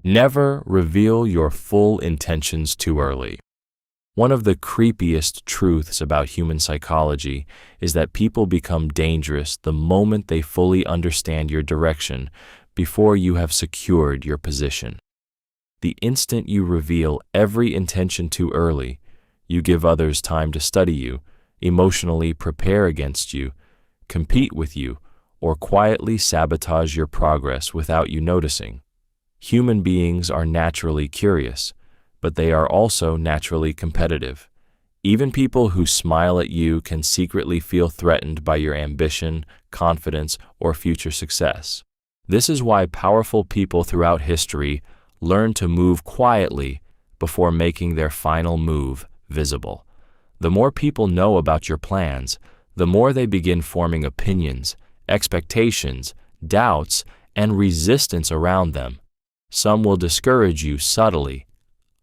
Never reveal your full intentions too early. One of the creepiest truths about human psychology is that people become dangerous the moment they fully understand your direction before you have secured your position. The instant you reveal every intention too early, you give others time to study you, emotionally prepare against you, compete with you, or quietly sabotage your progress without you noticing. Human beings are naturally curious, but they are also naturally competitive. Even people who smile at you can secretly feel threatened by your ambition, confidence, or future success. This is why powerful people throughout history learn to move quietly before making their final move visible. The more people know about your plans, the more they begin forming opinions, expectations, doubts, and resistance around them. Some will discourage you subtly.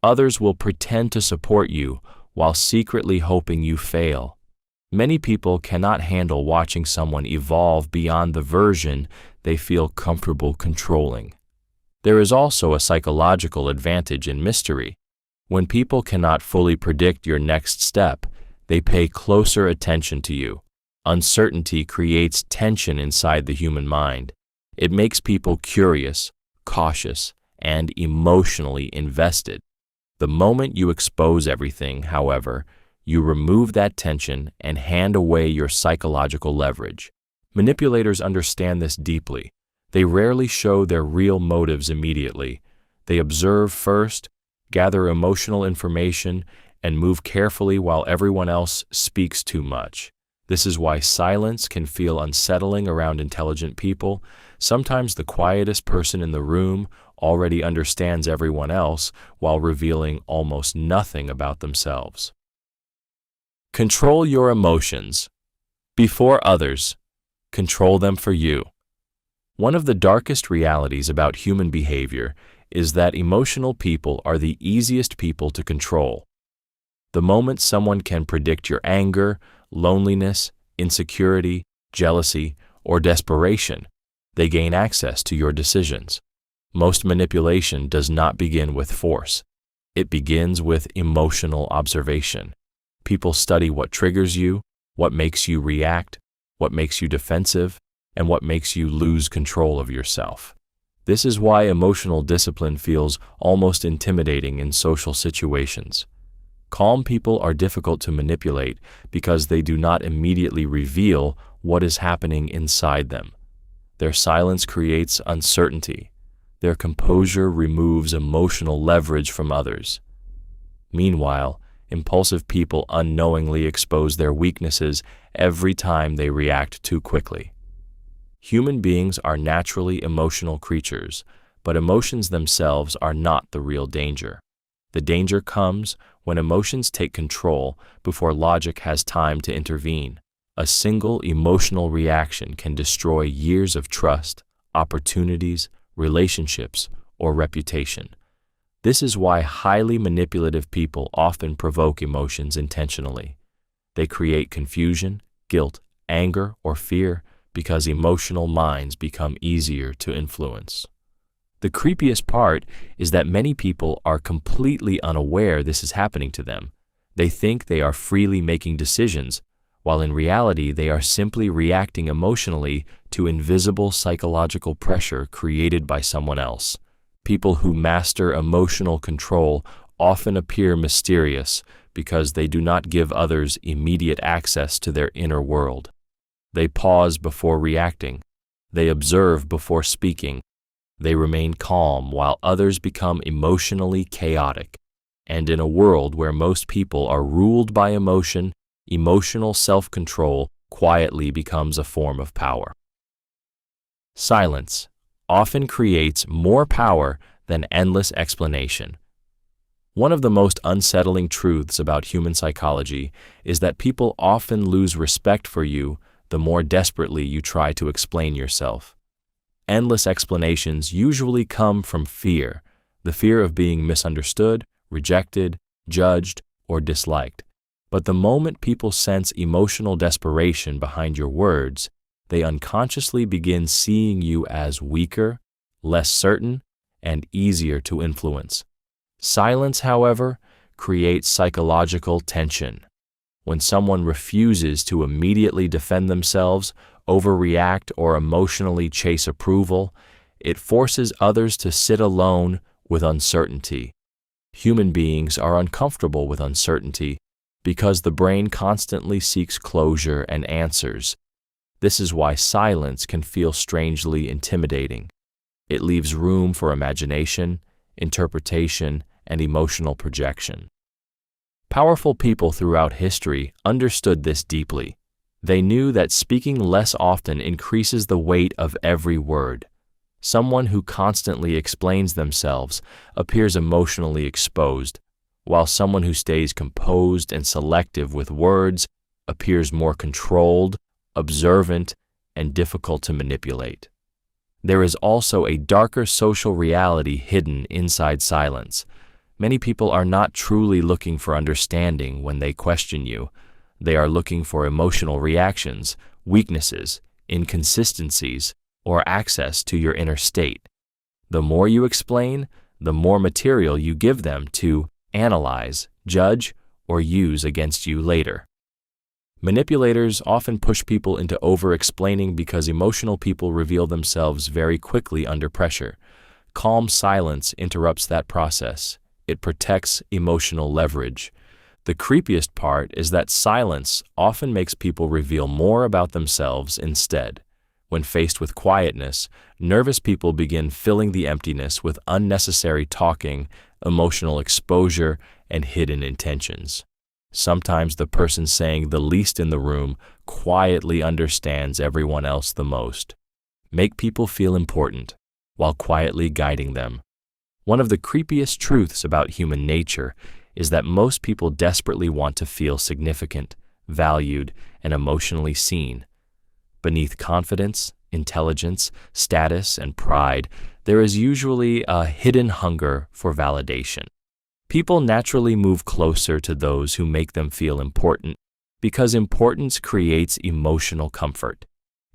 Others will pretend to support you while secretly hoping you fail. Many people cannot handle watching someone evolve beyond the version they feel comfortable controlling. There is also a psychological advantage in mystery. When people cannot fully predict your next step, they pay closer attention to you. Uncertainty creates tension inside the human mind. It makes people curious, cautious, and emotionally invested. The moment you expose everything, however, you remove that tension and hand away your psychological leverage. Manipulators understand this deeply. They rarely show their real motives immediately. They observe first, gather emotional information, and move carefully while everyone else speaks too much. This is why silence can feel unsettling around intelligent people. Sometimes the quietest person in the room already understands everyone else while revealing almost nothing about themselves. Control your emotions. Before others, control them for you. One of the darkest realities about human behavior is that emotional people are the easiest people to control. The moment someone can predict your anger, loneliness, insecurity, jealousy, or desperation, they gain access to your decisions. Most manipulation does not begin with force. It begins with emotional observation. People study what triggers you, what makes you react, what makes you defensive, and what makes you lose control of yourself. This is why emotional discipline feels almost intimidating in social situations. Calm people are difficult to manipulate because they do not immediately reveal what is happening inside them. Their silence creates uncertainty. Their composure removes emotional leverage from others. Meanwhile, impulsive people unknowingly expose their weaknesses every time they react too quickly. Human beings are naturally emotional creatures, but emotions themselves are not the real danger. The danger comes when emotions take control before logic has time to intervene. A single emotional reaction can destroy years of trust, opportunities, relationships, or reputation. This is why highly manipulative people often provoke emotions intentionally. They create confusion, guilt, anger, or fear because emotional minds become easier to influence. The creepiest part is that many people are completely unaware this is happening to them. They think they are freely making decisions, while in reality they are simply reacting emotionally to invisible psychological pressure created by someone else. People who master emotional control often appear mysterious because they do not give others immediate access to their inner world. They pause before reacting. They observe before speaking. They remain calm while others become emotionally chaotic. And in a world where most people are ruled by emotion, emotional self-control quietly becomes a form of power. Silence often creates more power than endless explanation. One of the most unsettling truths about human psychology is that people often lose respect for you the more desperately you try to explain yourself. Endless explanations usually come from fear, the fear of being misunderstood, rejected, judged, or disliked. But the moment people sense emotional desperation behind your words, they unconsciously begin seeing you as weaker, less certain, and easier to influence. Silence, however, creates psychological tension. When someone refuses to immediately defend themselves, overreact, or emotionally chase approval, it forces others to sit alone with uncertainty. Human beings are uncomfortable with uncertainty because the brain constantly seeks closure and answers. This is why silence can feel strangely intimidating. It leaves room for imagination, interpretation, and emotional projection. Powerful people throughout history understood this deeply. They knew that speaking less often increases the weight of every word. Someone who constantly explains themselves appears emotionally exposed, while someone who stays composed and selective with words appears more controlled, observant, and difficult to manipulate. There is also a darker social reality hidden inside silence. Many people are not truly looking for understanding when they question you. They are looking for emotional reactions, weaknesses, inconsistencies, or access to your inner state. The more you explain, the more material you give them to analyze, judge, or use against you later. Manipulators often push people into over-explaining because emotional people reveal themselves very quickly under pressure. Calm silence interrupts that process. It protects emotional leverage. The creepiest part is that silence often makes people reveal more about themselves instead. When faced with quietness, nervous people begin filling the emptiness with unnecessary talking, emotional exposure, and hidden intentions. Sometimes the person saying the least in the room quietly understands everyone else the most. Make people feel important while quietly guiding them. One of the creepiest truths about human nature is that most people desperately want to feel significant, valued, and emotionally seen. Beneath confidence, intelligence, status, and pride, there is usually a hidden hunger for validation. People naturally move closer to those who make them feel important because importance creates emotional comfort.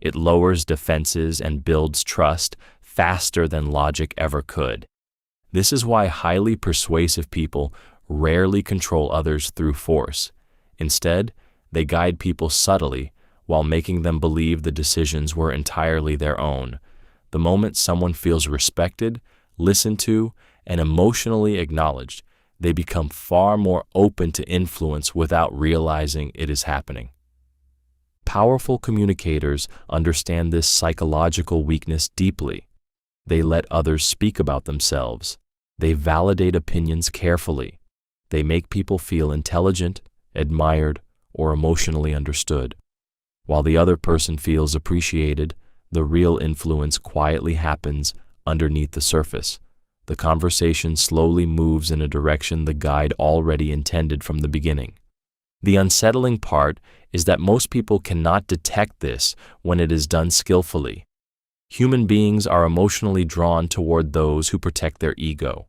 It lowers defenses and builds trust faster than logic ever could. This is why highly persuasive people rarely control others through force. Instead, they guide people subtly while making them believe the decisions were entirely their own. The moment someone feels respected, listened to, and emotionally acknowledged, they become far more open to influence without realizing it is happening. Powerful communicators understand this psychological weakness deeply. They let others speak about themselves. They validate opinions carefully. They make people feel intelligent, admired, or emotionally understood. While the other person feels appreciated, the real influence quietly happens underneath the surface. The conversation slowly moves in a direction the guide already intended from the beginning. The unsettling part is that most people cannot detect this when it is done skillfully. Human beings are emotionally drawn toward those who protect their ego.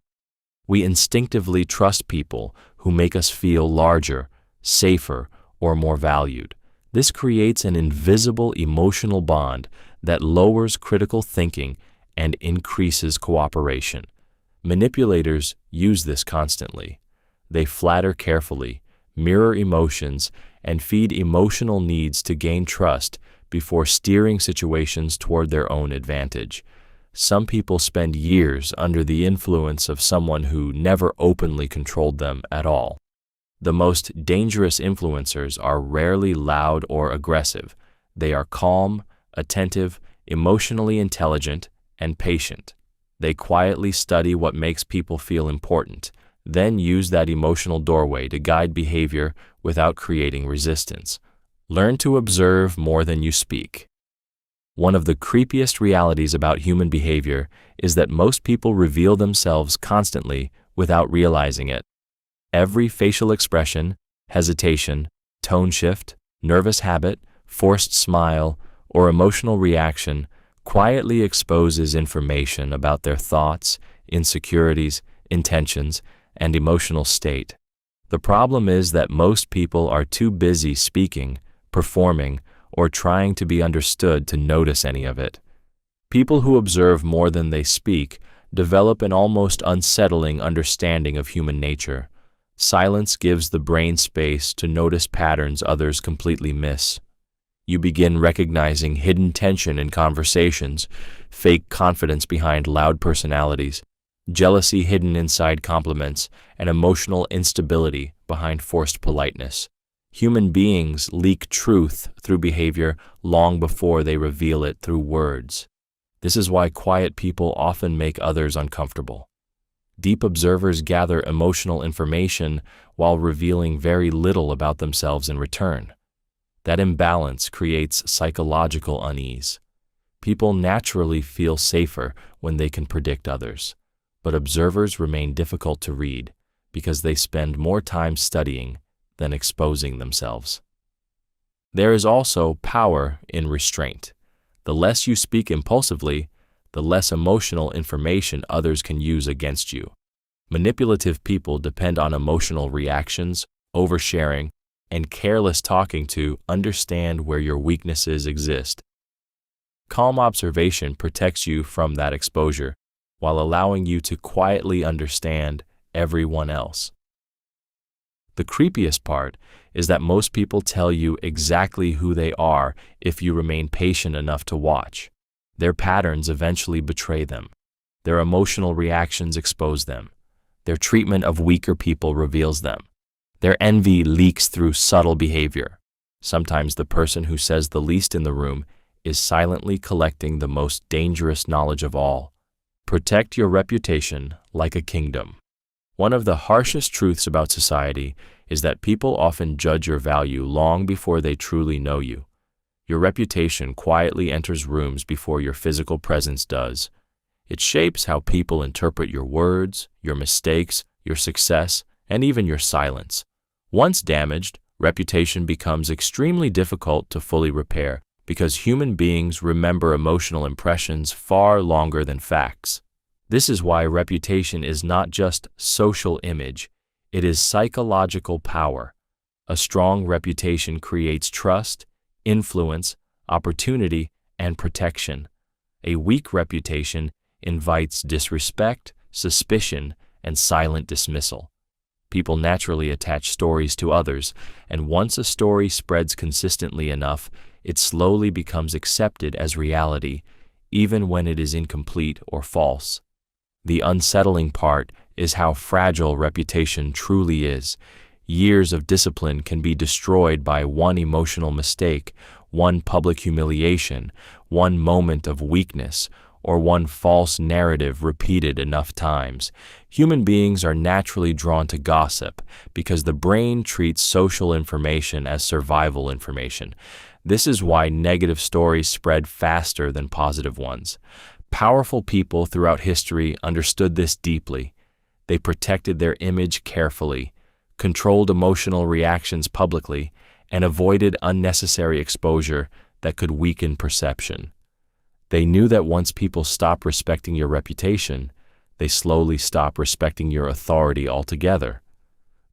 We instinctively trust people who make us feel larger, safer, or more valued. This creates an invisible emotional bond that lowers critical thinking and increases cooperation. Manipulators use this constantly. They flatter carefully, mirror emotions, and feed emotional needs to gain trust before steering situations toward their own advantage. Some people spend years under the influence of someone who never openly controlled them at all. The most dangerous influencers are rarely loud or aggressive. They are calm, attentive, emotionally intelligent, and patient. They quietly study what makes people feel important, then use that emotional doorway to guide behavior without creating resistance. Learn to observe more than you speak. One of the creepiest realities about human behavior is that most people reveal themselves constantly without realizing it. Every facial expression, hesitation, tone shift, nervous habit, forced smile, or emotional reaction quietly exposes information about their thoughts, insecurities, intentions, and emotional state. The problem is that most people are too busy speaking, performing, or trying to be understood to notice any of it. People who observe more than they speak develop an almost unsettling understanding of human nature. Silence gives the brain space to notice patterns others completely miss. You begin recognizing hidden tension in conversations, fake confidence behind loud personalities, jealousy hidden inside compliments, and emotional instability behind forced politeness. Human beings leak truth through behavior long before they reveal it through words. This is why quiet people often make others uncomfortable. Deep observers gather emotional information while revealing very little about themselves in return. That imbalance creates psychological unease. People naturally feel safer when they can predict others, but observers remain difficult to read because they spend more time studying than exposing themselves. There is also power in restraint. The less you speak impulsively, the less emotional information others can use against you. Manipulative people depend on emotional reactions, oversharing, and careless talking to understand where your weaknesses exist. Calm observation protects you from that exposure while allowing you to quietly understand everyone else. The creepiest part is that most people tell you exactly who they are if you remain patient enough to watch. Their patterns eventually betray them. Their emotional reactions expose them. Their treatment of weaker people reveals them. Their envy leaks through subtle behavior. Sometimes the person who says the least in the room is silently collecting the most dangerous knowledge of all. Protect your reputation like a kingdom. One of the harshest truths about society is that people often judge your value long before they truly know you. Your reputation quietly enters rooms before your physical presence does. It shapes how people interpret your words, your mistakes, your success, and even your silence. Once damaged, reputation becomes extremely difficult to fully repair because human beings remember emotional impressions far longer than facts. This is why reputation is not just social image, it is psychological power. A strong reputation creates trust, influence, opportunity, and protection. A weak reputation invites disrespect, suspicion, and silent dismissal. People naturally attach stories to others, and once a story spreads consistently enough, it slowly becomes accepted as reality, even when it is incomplete or false. The unsettling part is how fragile reputation truly is. Years of discipline can be destroyed by one emotional mistake, one public humiliation, one moment of weakness, or one false narrative repeated enough times. Human beings are naturally drawn to gossip because the brain treats social information as survival information. This is why negative stories spread faster than positive ones. Powerful people throughout history understood this deeply. They protected their image carefully, controlled emotional reactions publicly, and avoided unnecessary exposure that could weaken perception. They knew that once people stop respecting your reputation, they slowly stop respecting your authority altogether.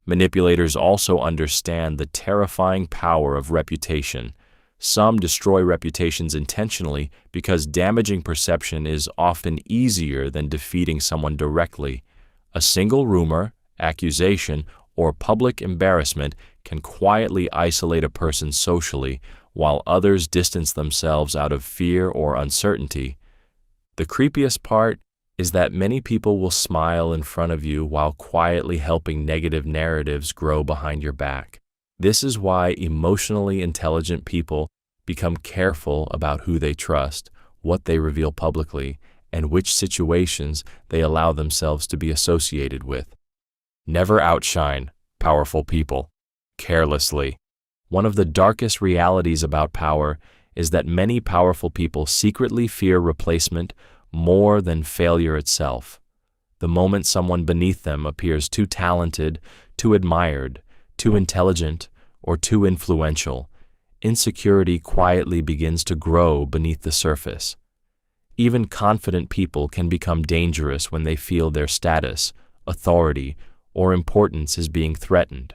Manipulators also understand the terrifying power of reputation. Some destroy reputations intentionally because damaging perception is often easier than defeating someone directly. A single rumor, accusation, or public embarrassment can quietly isolate a person socially, while others distance themselves out of fear or uncertainty. The creepiest part is that many people will smile in front of you while quietly helping negative narratives grow behind your back. This is why emotionally intelligent people become careful about who they trust, what they reveal publicly, and which situations they allow themselves to be associated with. Never outshine powerful people carelessly. One of the darkest realities about power is that many powerful people secretly fear replacement more than failure itself. The moment someone beneath them appears too talented, too admired, too intelligent, or too influential, insecurity quietly begins to grow beneath the surface. Even confident people can become dangerous when they feel their status, authority, or importance is being threatened.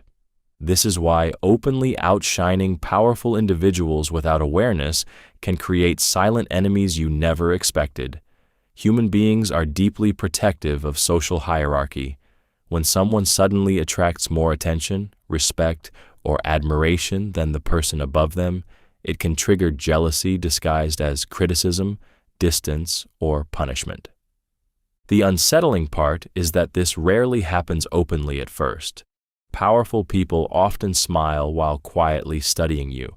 This is why openly outshining powerful individuals without awareness can create silent enemies you never expected. Human beings are deeply protective of social hierarchy. When someone suddenly attracts more attention, respect, or admiration than the person above them, it can trigger jealousy disguised as criticism, distance, or punishment. The unsettling part is that this rarely happens openly at first. Powerful people often smile while quietly studying you.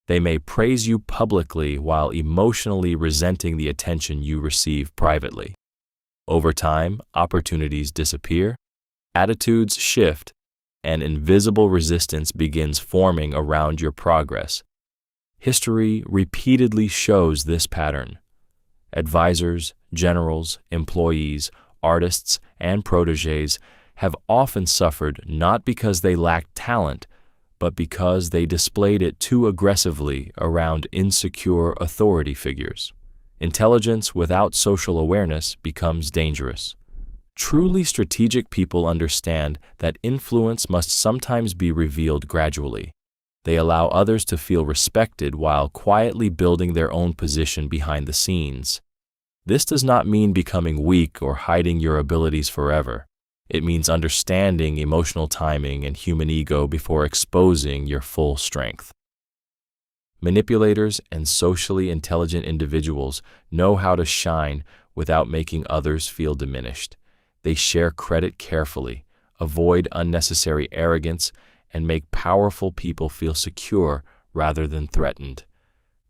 They may praise you publicly while emotionally resenting the attention you receive privately. Over time, opportunities disappear, attitudes shift, and invisible resistance begins forming around your progress. History repeatedly shows this pattern. Advisors, generals, employees, artists, and protégés have often suffered not because they lacked talent, but because they displayed it too aggressively around insecure authority figures. Intelligence without social awareness becomes dangerous. Truly strategic people understand that influence must sometimes be revealed gradually. They allow others to feel respected while quietly building their own position behind the scenes. This does not mean becoming weak or hiding your abilities forever. It means understanding emotional timing and human ego before exposing your full strength. Manipulators and socially intelligent individuals know how to shine without making others feel diminished. They share credit carefully, avoid unnecessary arrogance, and make powerful people feel secure rather than threatened.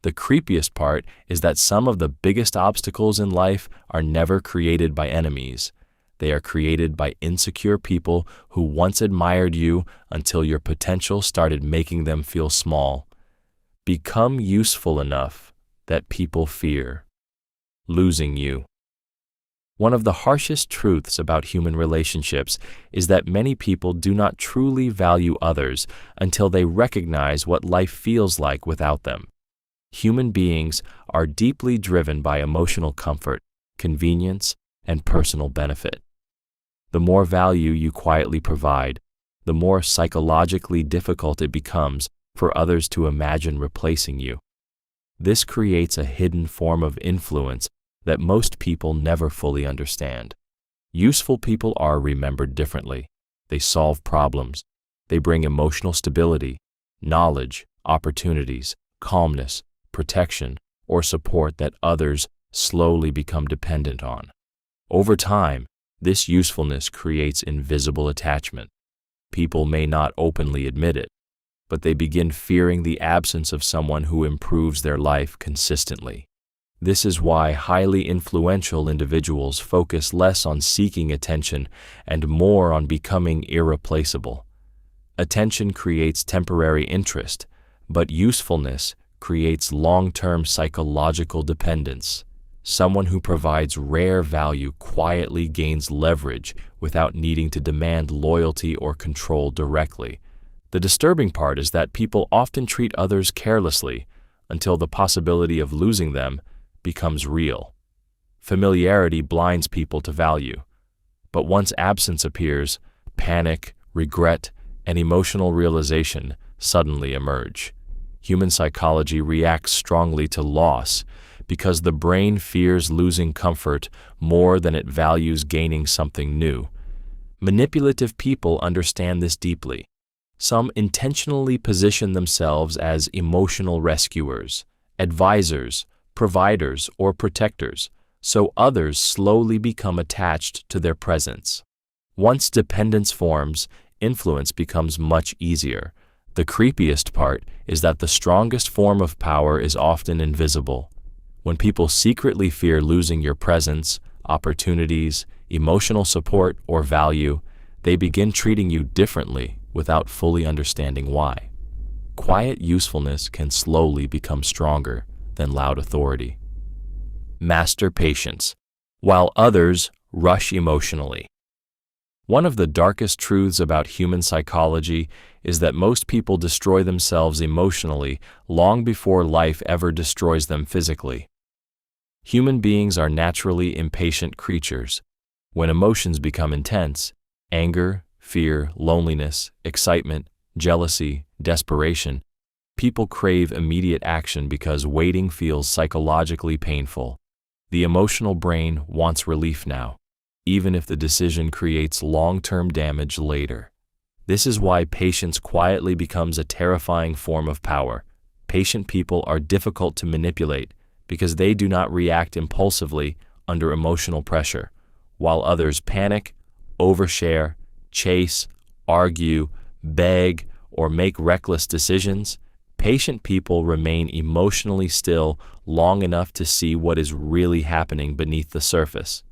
The creepiest part is that some of the biggest obstacles in life are never created by enemies. They are created by insecure people who once admired you until your potential started making them feel small. Become useful enough that people fear losing you. One of the harshest truths about human relationships is that many people do not truly value others until they recognize what life feels like without them. Human beings are deeply driven by emotional comfort, convenience, and personal benefit. The more value you quietly provide, the more psychologically difficult it becomes for others to imagine replacing you. This creates a hidden form of influence that most people never fully understand. Useful people are remembered differently. They solve problems. They bring emotional stability, knowledge, opportunities, calmness, protection, or support that others slowly become dependent on. Over time, this usefulness creates invisible attachment. People may not openly admit it, but they begin fearing the absence of someone who improves their life consistently. This is why highly influential individuals focus less on seeking attention and more on becoming irreplaceable. Attention creates temporary interest, but usefulness creates long-term psychological dependence. Someone who provides rare value quietly gains leverage without needing to demand loyalty or control directly. The disturbing part is that people often treat others carelessly until the possibility of losing them becomes real. Familiarity blinds people to value, but once absence appears, panic, regret, and emotional realization suddenly emerge. Human psychology reacts strongly to loss because the brain fears losing comfort more than it values gaining something new. Manipulative people understand this deeply. Some intentionally position themselves as emotional rescuers, advisors, providers, or protectors, so others slowly become attached to their presence. Once dependence forms, influence becomes much easier. The creepiest part is that the strongest form of power is often invisible. When people secretly fear losing your presence, opportunities, emotional support, or value, they begin treating you differently without fully understanding why. Quiet usefulness can slowly become stronger than loud authority. Master patience, while others rush emotionally. One of the darkest truths about human psychology is that most people destroy themselves emotionally long before life ever destroys them physically. Human beings are naturally impatient creatures. When emotions become intense, anger, fear, loneliness, excitement, jealousy, desperation, people crave immediate action because waiting feels psychologically painful. The emotional brain wants relief now, even if the decision creates long-term damage later. This is why patience quietly becomes a terrifying form of power. Patient people are difficult to manipulate because they do not react impulsively under emotional pressure, while others panic, overshare, chase, argue, beg, or make reckless decisions. Patient people remain emotionally still long enough to see what is really happening beneath the surface.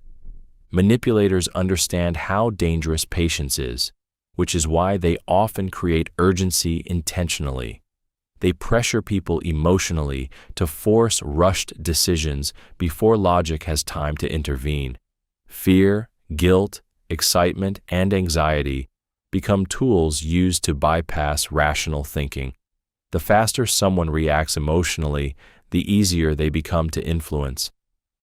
Manipulators understand how dangerous patience is, which is why they often create urgency intentionally. They pressure people emotionally to force rushed decisions before logic has time to intervene. Fear, guilt, excitement, and anxiety become tools used to bypass rational thinking. The faster someone reacts emotionally, the easier they become to influence.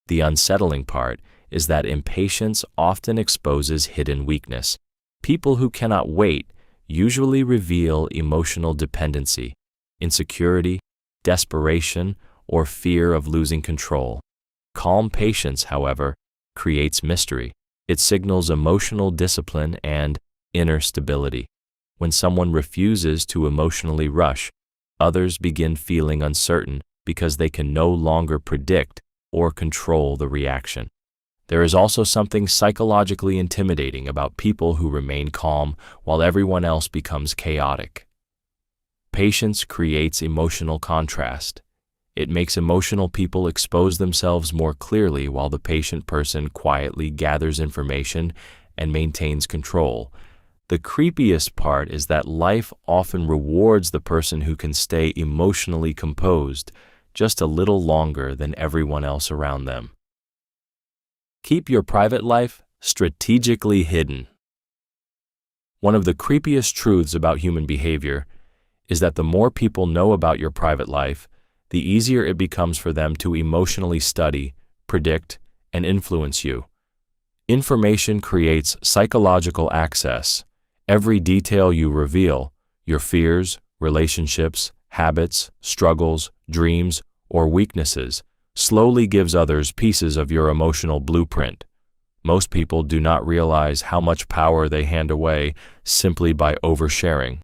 The unsettling part is that impatience often exposes hidden weakness. People who cannot wait usually reveal emotional dependency, insecurity, desperation, or fear of losing control. Calm patience, however, creates mystery. It signals emotional discipline and inner stability. When someone refuses to emotionally rush, others begin feeling uncertain because they can no longer predict or control the reaction. There is also something psychologically intimidating about people who remain calm while everyone else becomes chaotic. Patience creates emotional contrast. It makes emotional people expose themselves more clearly while the patient person quietly gathers information and maintains control. The creepiest part is that life often rewards the person who can stay emotionally composed just a little longer than everyone else around them. Keep your private life strategically hidden. One of the creepiest truths about human behavior is that the more people know about your private life, the easier it becomes for them to emotionally study, predict, and influence you. Information creates psychological access. Every detail you reveal, your fears, relationships, habits, struggles, dreams, or weaknesses, slowly gives others pieces of your emotional blueprint. Most people do not realize how much power they hand away simply by oversharing.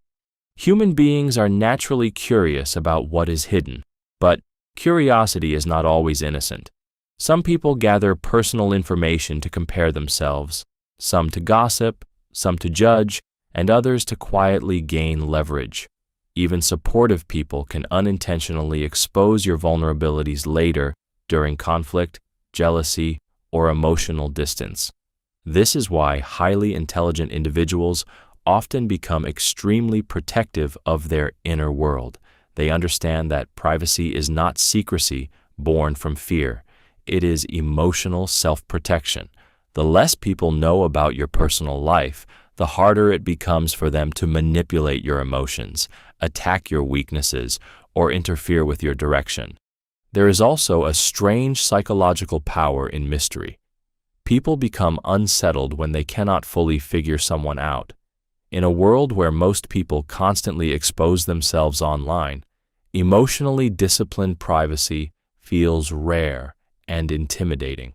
Human beings are naturally curious about what is hidden, but curiosity is not always innocent. Some people gather personal information to compare themselves, some to gossip, some to judge, and others to quietly gain leverage. Even supportive people can unintentionally expose your vulnerabilities later during conflict, jealousy, or emotional distance. This is why highly intelligent individuals often become extremely protective of their inner world. They understand that privacy is not secrecy born from fear. It is emotional self-protection. The less people know about your personal life, the harder it becomes for them to manipulate your emotions, attack your weaknesses, or interfere with your direction. There is also a strange psychological power in mystery. People become unsettled when they cannot fully figure someone out. In a world where most people constantly expose themselves online, emotionally disciplined privacy feels rare and intimidating.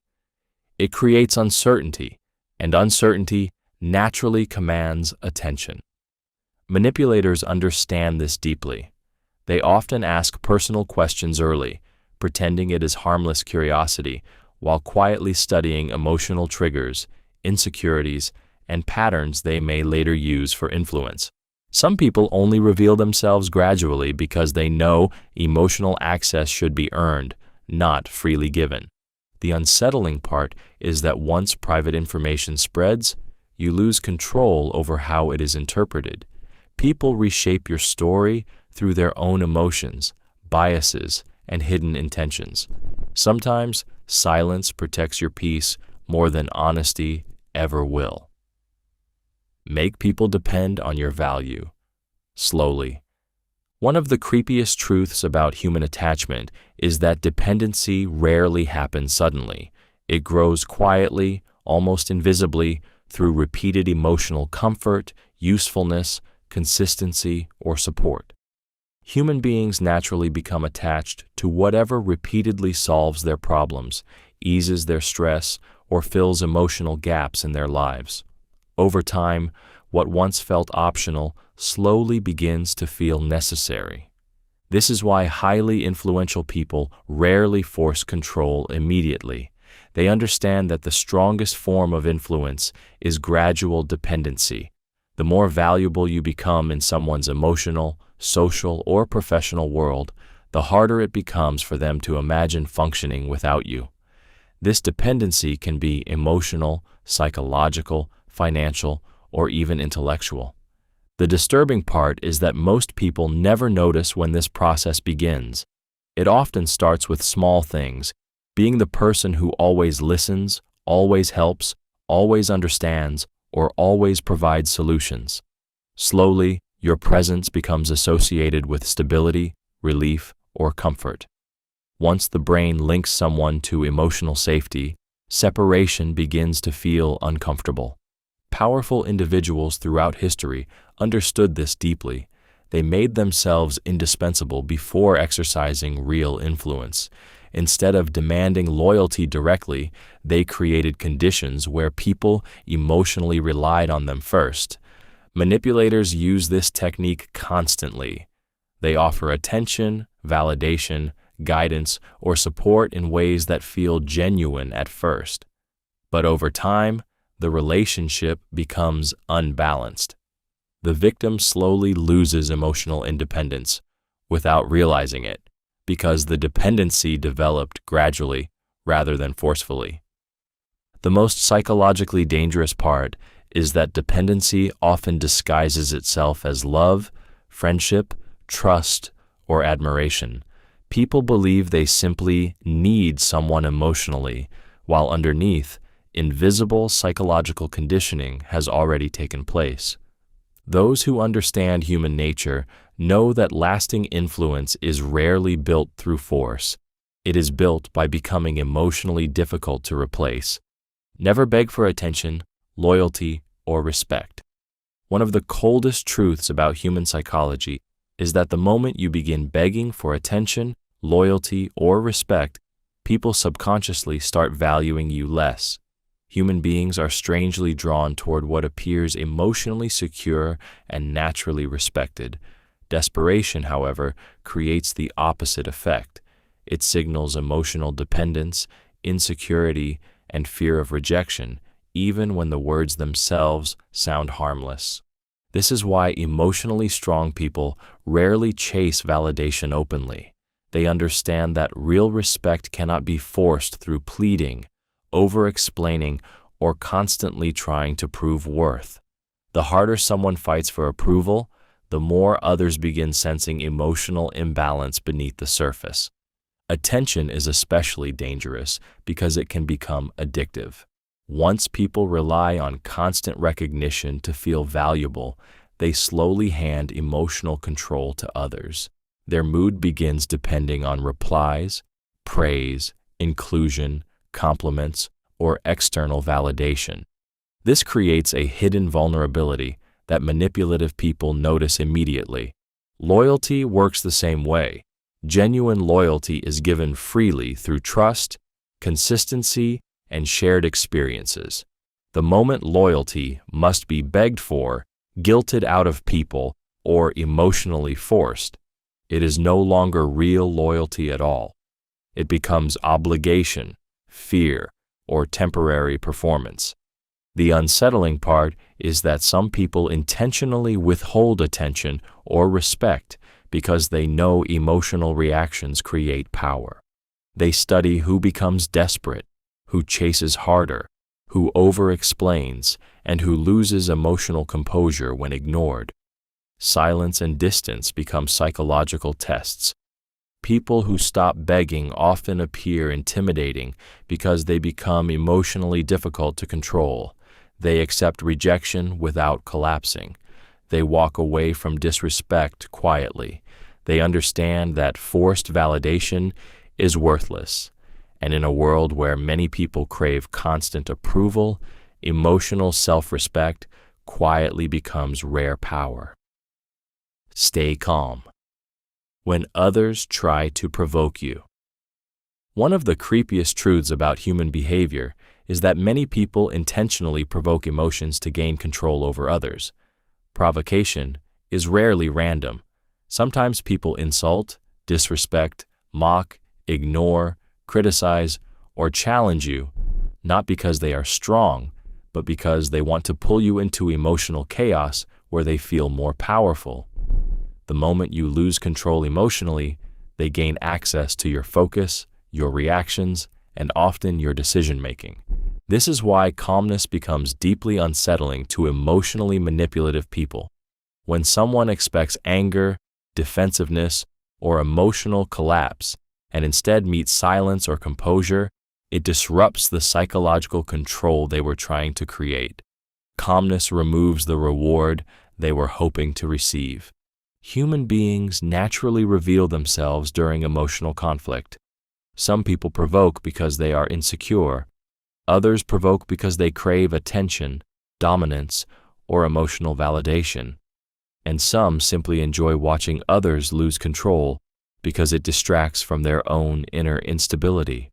It creates uncertainty, and uncertainty naturally commands attention. Manipulators understand this deeply. They often ask personal questions early, pretending it is harmless curiosity, while quietly studying emotional triggers, insecurities, and patterns they may later use for influence. Some people only reveal themselves gradually because they know emotional access should be earned, not freely given. The unsettling part is that once private information spreads, you lose control over how it is interpreted. People reshape your story through their own emotions, biases, and hidden intentions. Sometimes silence protects your peace more than honesty ever will. Make people depend on your value. Slowly. One of the creepiest truths about human attachment is that dependency rarely happens suddenly. It grows quietly, almost invisibly, through repeated emotional comfort, usefulness, consistency, or support. Human beings naturally become attached to whatever repeatedly solves their problems, eases their stress, or fills emotional gaps in their lives. Over time, what once felt optional slowly begins to feel necessary. This is why highly influential people rarely force control immediately. They understand that the strongest form of influence is gradual dependency. The more valuable you become in someone's emotional, social, or professional world, the harder it becomes for them to imagine functioning without you. This dependency can be emotional, psychological, financial, or even intellectual. The disturbing part is that most people never notice when this process begins. It often starts with small things, being the person who always listens, always helps, always understands, or always provides solutions. Slowly, your presence becomes associated with stability, relief, or comfort. Once the brain links someone to emotional safety, separation begins to feel uncomfortable. Powerful individuals throughout history understood this deeply. They made themselves indispensable before exercising real influence. Instead of demanding loyalty directly, they created conditions where people emotionally relied on them first. Manipulators use this technique constantly. They offer attention, validation, guidance, or support in ways that feel genuine at first. But over time, the relationship becomes unbalanced. The victim slowly loses emotional independence without realizing it, because the dependency developed gradually rather than forcefully. The most psychologically dangerous part is that dependency often disguises itself as love, friendship, trust, or admiration. People believe they simply need someone emotionally, while underneath, invisible psychological conditioning has already taken place. Those who understand human nature know that lasting influence is rarely built through force. It is built by becoming emotionally difficult to replace. Never beg for attention, loyalty, or respect. One of the coldest truths about human psychology is that the moment you begin begging for attention, loyalty, or respect, people subconsciously start valuing you less. Human beings are strangely drawn toward what appears emotionally secure and naturally respected. Desperation, however, creates the opposite effect. It signals emotional dependence, insecurity, and fear of rejection, even when the words themselves sound harmless. This is why emotionally strong people rarely chase validation openly. They understand that real respect cannot be forced through pleading, over-explaining, or constantly trying to prove worth. The harder someone fights for approval, the more others begin sensing emotional imbalance beneath the surface. Attention is especially dangerous because it can become addictive. Once people rely on constant recognition to feel valuable, they slowly hand emotional control to others. Their mood begins depending on replies, praise, inclusion, compliments, or external validation. This creates a hidden vulnerability that manipulative people notice immediately. Loyalty works the same way. Genuine loyalty is given freely through trust, consistency, and shared experiences. The moment loyalty must be begged for, guilted out of people, or emotionally forced, it is no longer real loyalty at all. It becomes obligation, fear, or temporary performance. The unsettling part is that some people intentionally withhold attention or respect because they know emotional reactions create power. They study who becomes desperate, who chases harder, who over-explains, and who loses emotional composure when ignored. Silence and distance become psychological tests. People who stop begging often appear intimidating because they become emotionally difficult to control. They accept rejection without collapsing. They walk away from disrespect quietly. They understand that forced validation is worthless. And in a world where many people crave constant approval, emotional self-respect quietly becomes rare power. Stay calm. When others try to provoke you. One of the creepiest truths about human behavior is that many people intentionally provoke emotions to gain control over others. Provocation is rarely random. Sometimes people insult, disrespect, mock, ignore, criticize, or challenge you, not because they are strong, but because they want to pull you into emotional chaos where they feel more powerful. The moment you lose control emotionally, they gain access to your focus, your reactions, and often your decision-making. This is why calmness becomes deeply unsettling to emotionally manipulative people. When someone expects anger, defensiveness, or emotional collapse, and instead meets silence or composure, it disrupts the psychological control they were trying to create. Calmness removes the reward they were hoping to receive. Human beings naturally reveal themselves during emotional conflict. Some people provoke because they are insecure. Others provoke because they crave attention, dominance, or emotional validation. And some simply enjoy watching others lose control because it distracts from their own inner instability.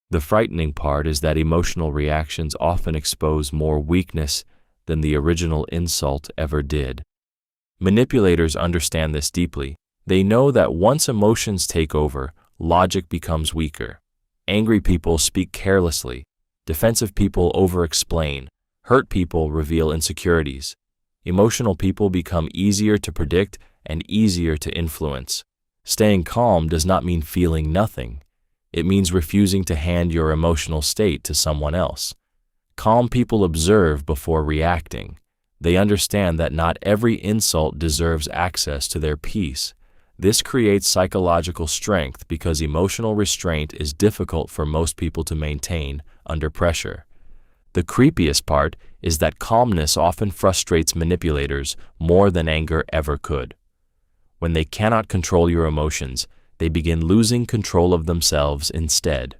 The frightening part is that emotional reactions often expose more weakness than the original insult ever did. Manipulators understand this deeply. They know that once emotions take over, logic becomes weaker. Angry people speak carelessly. Defensive people over-explain. Hurt people reveal insecurities. Emotional people become easier to predict and easier to influence. Staying calm does not mean feeling nothing. It means refusing to hand your emotional state to someone else. Calm people observe before reacting. They understand that not every insult deserves access to their peace. This creates psychological strength because emotional restraint is difficult for most people to maintain under pressure. The creepiest part is that calmness often frustrates manipulators more than anger ever could. When they cannot control your emotions, they begin losing control of themselves instead.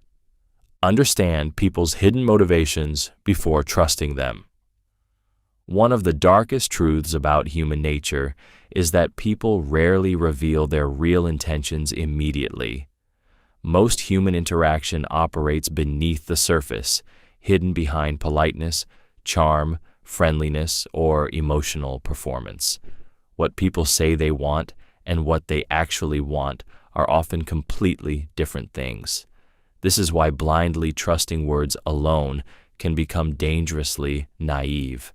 Understand people's hidden motivations before trusting them. One of the darkest truths about human nature is that people rarely reveal their real intentions immediately. Most human interaction operates beneath the surface, hidden behind politeness, charm, friendliness, or emotional performance. What people say they want and what they actually want are often completely different things. This is why blindly trusting words alone can become dangerously naive.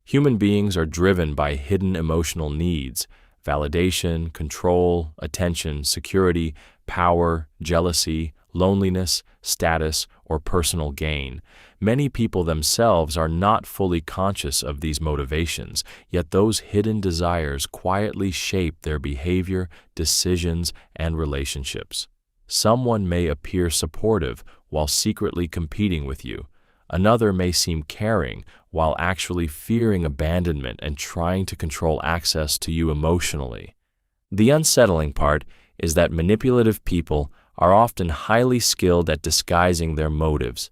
Human beings are driven by hidden emotional needs: validation, control, attention, security, power, jealousy, loneliness, status, or personal gain. Many people themselves are not fully conscious of these motivations, yet those hidden desires quietly shape their behavior, decisions, and relationships. Someone may appear supportive while secretly competing with you. Another may seem caring while actually fearing abandonment and trying to control access to you emotionally. The unsettling part is that manipulative people are often highly skilled at disguising their motives.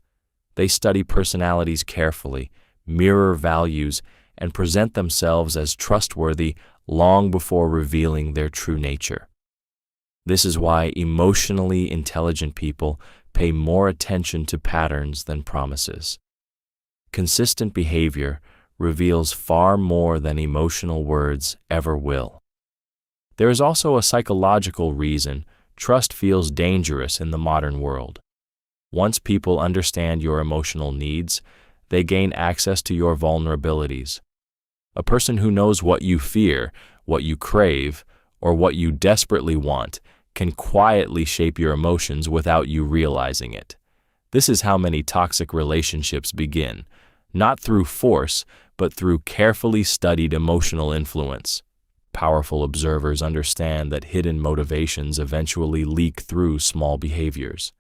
They study personalities carefully, mirror values, and present themselves as trustworthy long before revealing their true nature. This is why emotionally intelligent people pay more attention to patterns than promises. Consistent behavior reveals far more than emotional words ever will. There is also a psychological reason trust feels dangerous in the modern world. Once people understand your emotional needs, they gain access to your vulnerabilities. A person who knows what you fear, what you crave, or what you desperately want can quietly shape your emotions without you realizing it. This is how many toxic relationships begin, not through force, but through carefully studied emotional influence. Powerful observers understand that hidden motivations eventually leak through small behaviors.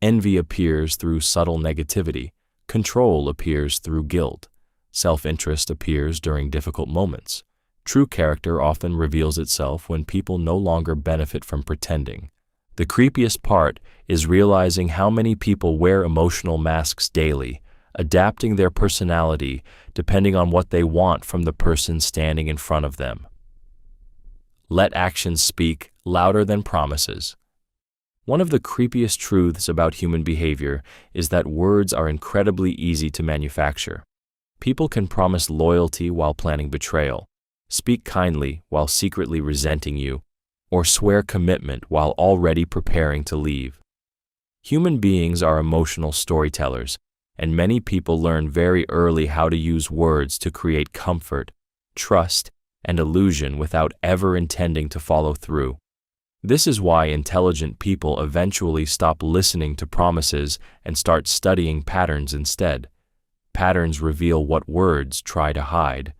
Envy appears through subtle negativity. Control appears through guilt. Self-interest appears during difficult moments. True character often reveals itself when people no longer benefit from pretending. The creepiest part is realizing how many people wear emotional masks daily, adapting their personality depending on what they want from the person standing in front of them. Let actions speak louder than promises. One of the creepiest truths about human behavior is that words are incredibly easy to manufacture. People can promise loyalty while planning betrayal, speak kindly while secretly resenting you, or swear commitment while already preparing to leave. Human beings are emotional storytellers, and many people learn very early how to use words to create comfort, trust, and illusion without ever intending to follow through. This is why intelligent people eventually stop listening to promises and start studying patterns instead. Patterns reveal what words try to hide.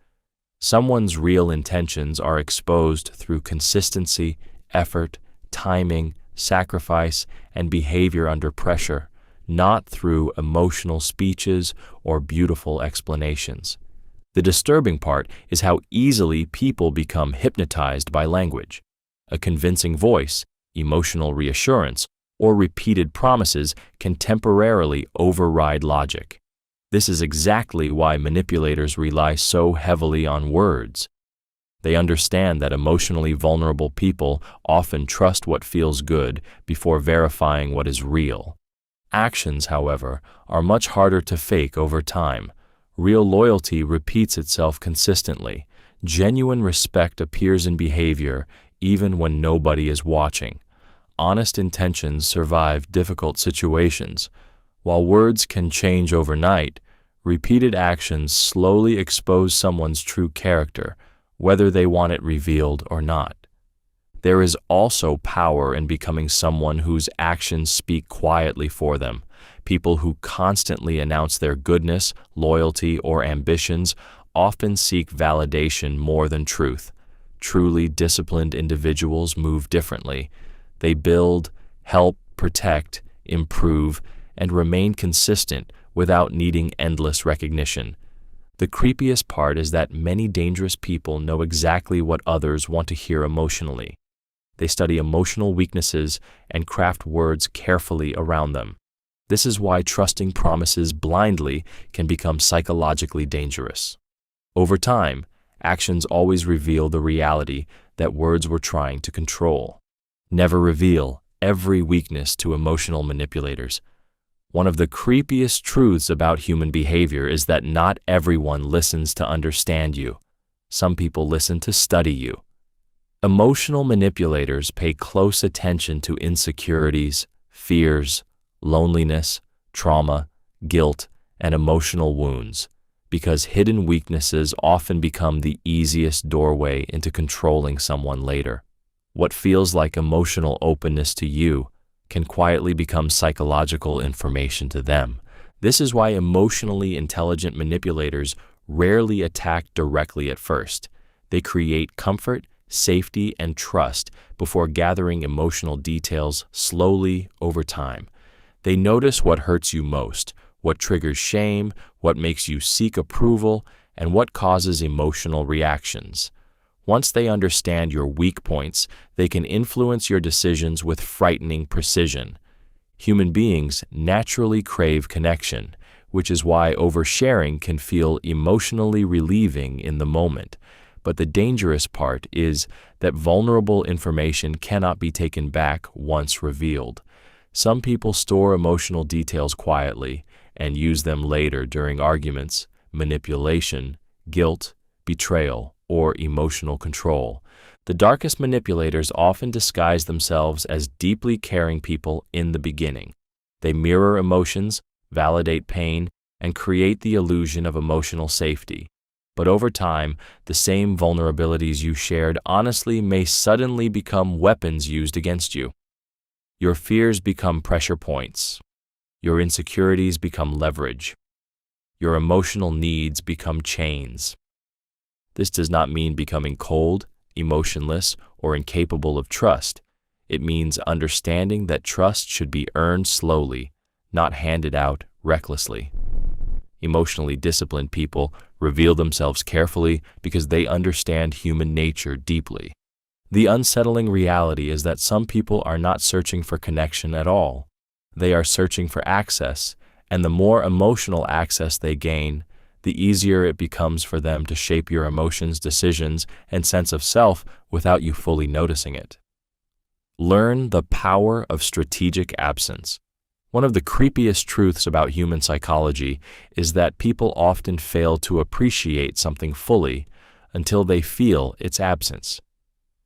Someone's real intentions are exposed through consistency, effort, timing, sacrifice, and behavior under pressure, not through emotional speeches or beautiful explanations. The disturbing part is how easily people become hypnotized by language. A convincing voice, emotional reassurance, or repeated promises can temporarily override logic. This is exactly why manipulators rely so heavily on words. They understand that emotionally vulnerable people often trust what feels good before verifying what is real. Actions, however, are much harder to fake over time. Real loyalty repeats itself consistently. Genuine respect appears in behavior even when nobody is watching. Honest intentions survive difficult situations. While words can change overnight, repeated actions slowly expose someone's true character, whether they want it revealed or not. There is also power in becoming someone whose actions speak quietly for them. People who constantly announce their goodness, loyalty, or ambitions often seek validation more than truth. Truly disciplined individuals move differently. They build, help, protect, improve, and remain consistent without needing endless recognition. The creepiest part is that many dangerous people know exactly what others want to hear emotionally. They study emotional weaknesses and craft words carefully around them. This is why trusting promises blindly can become psychologically dangerous. Over time, actions always reveal the reality that words were trying to control. Never reveal every weakness to emotional manipulators. One of the creepiest truths about human behavior is that not everyone listens to understand you. Some people listen to study you. Emotional manipulators pay close attention to insecurities, fears, loneliness, trauma, guilt, and emotional wounds, because hidden weaknesses often become the easiest doorway into controlling someone later. What feels like emotional openness to you can quietly become psychological information to them. This is why emotionally intelligent manipulators rarely attack directly at first. They create comfort, safety, and trust before gathering emotional details slowly over time. They notice what hurts you most, what triggers shame, what makes you seek approval, and what causes emotional reactions. Once they understand your weak points, they can influence your decisions with frightening precision. Human beings naturally crave connection, which is why oversharing can feel emotionally relieving in the moment. But the dangerous part is that vulnerable information cannot be taken back once revealed. Some people store emotional details quietly and use them later during arguments, manipulation, guilt, betrayal, or emotional control. The darkest manipulators often disguise themselves as deeply caring people in the beginning. They mirror emotions, validate pain, and create the illusion of emotional safety. But over time, the same vulnerabilities you shared honestly may suddenly become weapons used against you. Your fears become pressure points. Your insecurities become leverage. Your emotional needs become chains. This does not mean becoming cold, emotionless, or incapable of trust. It means understanding that trust should be earned slowly, not handed out recklessly. Emotionally disciplined people reveal themselves carefully because they understand human nature deeply. The unsettling reality is that some people are not searching for connection at all. They are searching for access, and the more emotional access they gain, the easier it becomes for them to shape your emotions, decisions, and sense of self without you fully noticing it. Learn the power of strategic absence. One of the creepiest truths about human psychology is that people often fail to appreciate something fully until they feel its absence.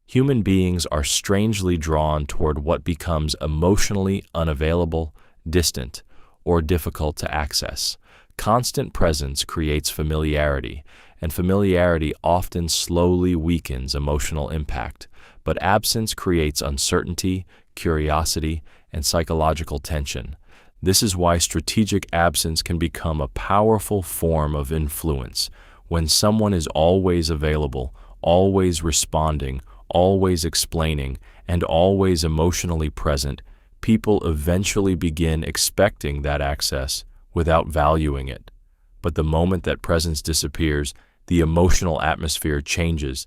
Human beings are strangely drawn toward what becomes emotionally unavailable, distant, or difficult to access. Constant presence creates familiarity, and familiarity often slowly weakens emotional impact. But absence creates uncertainty, curiosity, and psychological tension. This is why strategic absence can become a powerful form of influence. When someone is always available, always responding, always explaining, and always emotionally present, people eventually begin expecting that access without valuing it. But the moment that presence disappears, the emotional atmosphere changes.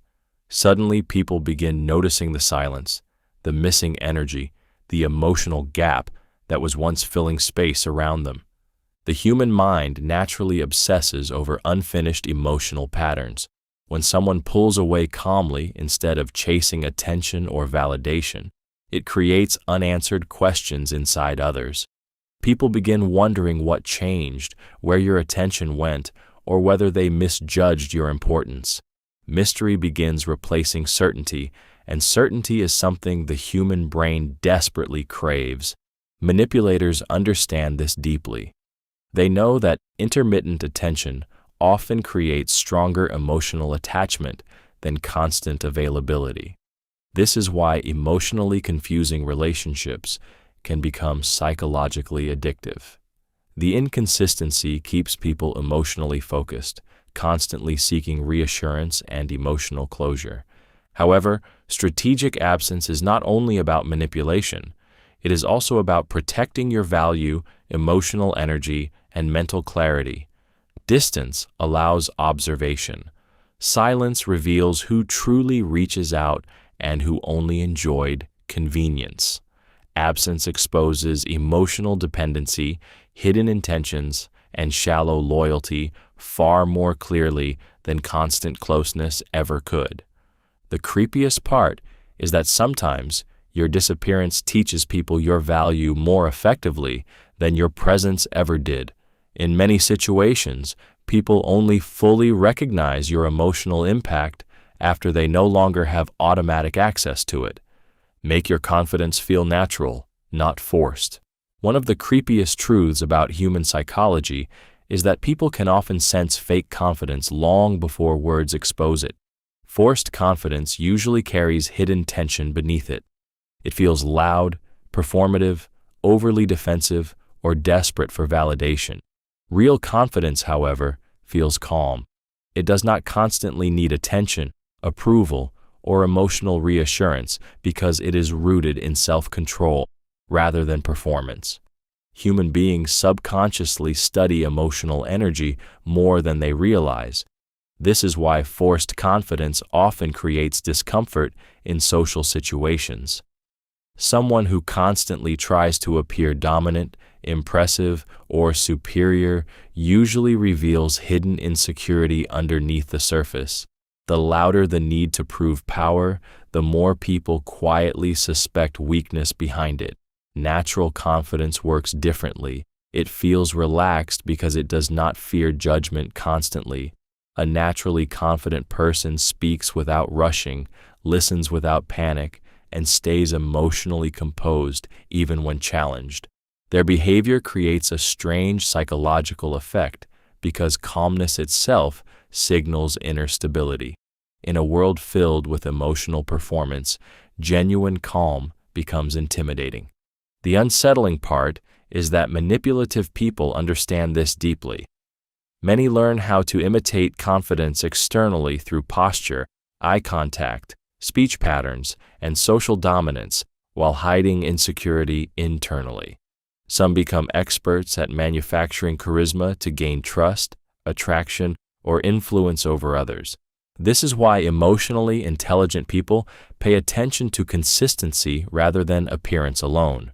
Suddenly, people begin noticing the silence, the missing energy, the emotional gap that was once filling space around them. The human mind naturally obsesses over unfinished emotional patterns. When someone pulls away calmly instead of chasing attention or validation, it creates unanswered questions inside others. People begin wondering what changed, where your attention went, or whether they misjudged your importance. Mystery begins replacing certainty, and certainty is something the human brain desperately craves. Manipulators understand this deeply. They know that intermittent attention often creates stronger emotional attachment than constant availability. This is why emotionally confusing relationships can become psychologically addictive. The inconsistency keeps people emotionally focused, constantly seeking reassurance and emotional closure. However, strategic absence is not only about manipulation, it is also about protecting your value, emotional energy, and mental clarity. Distance allows observation. Silence reveals who truly reaches out and who only enjoyed convenience. Absence exposes emotional dependency, hidden intentions, and shallow loyalty far more clearly than constant closeness ever could. The creepiest part is that sometimes your disappearance teaches people your value more effectively than your presence ever did. In many situations, people only fully recognize your emotional impact after they no longer have automatic access to it. Make your confidence feel natural, not forced. One of the creepiest truths about human psychology is that people can often sense fake confidence long before words expose it. Forced confidence usually carries hidden tension beneath it. It feels loud, performative, overly defensive, or desperate for validation. Real confidence, however, feels calm. It does not constantly need attention, approval, or emotional reassurance because it is rooted in self-control rather than performance. Human beings subconsciously study emotional energy more than they realize. This is why forced confidence often creates discomfort in social situations. Someone who constantly tries to appear dominant, impressive, or superior usually reveals hidden insecurity underneath the surface. The louder the need to prove power, the more people quietly suspect weakness behind it. Natural confidence works differently. It feels relaxed because it does not fear judgment constantly. A naturally confident person speaks without rushing, listens without panic, and stays emotionally composed even when challenged. Their behavior creates a strange psychological effect because calmness itself signals inner stability. In a world filled with emotional performance, genuine calm becomes intimidating. The unsettling part is that manipulative people understand this deeply. Many learn how to imitate confidence externally through posture, eye contact, speech patterns, and social dominance while hiding insecurity internally. Some become experts at manufacturing charisma to gain trust, attraction, or influence over others. This is why emotionally intelligent people pay attention to consistency rather than appearance alone.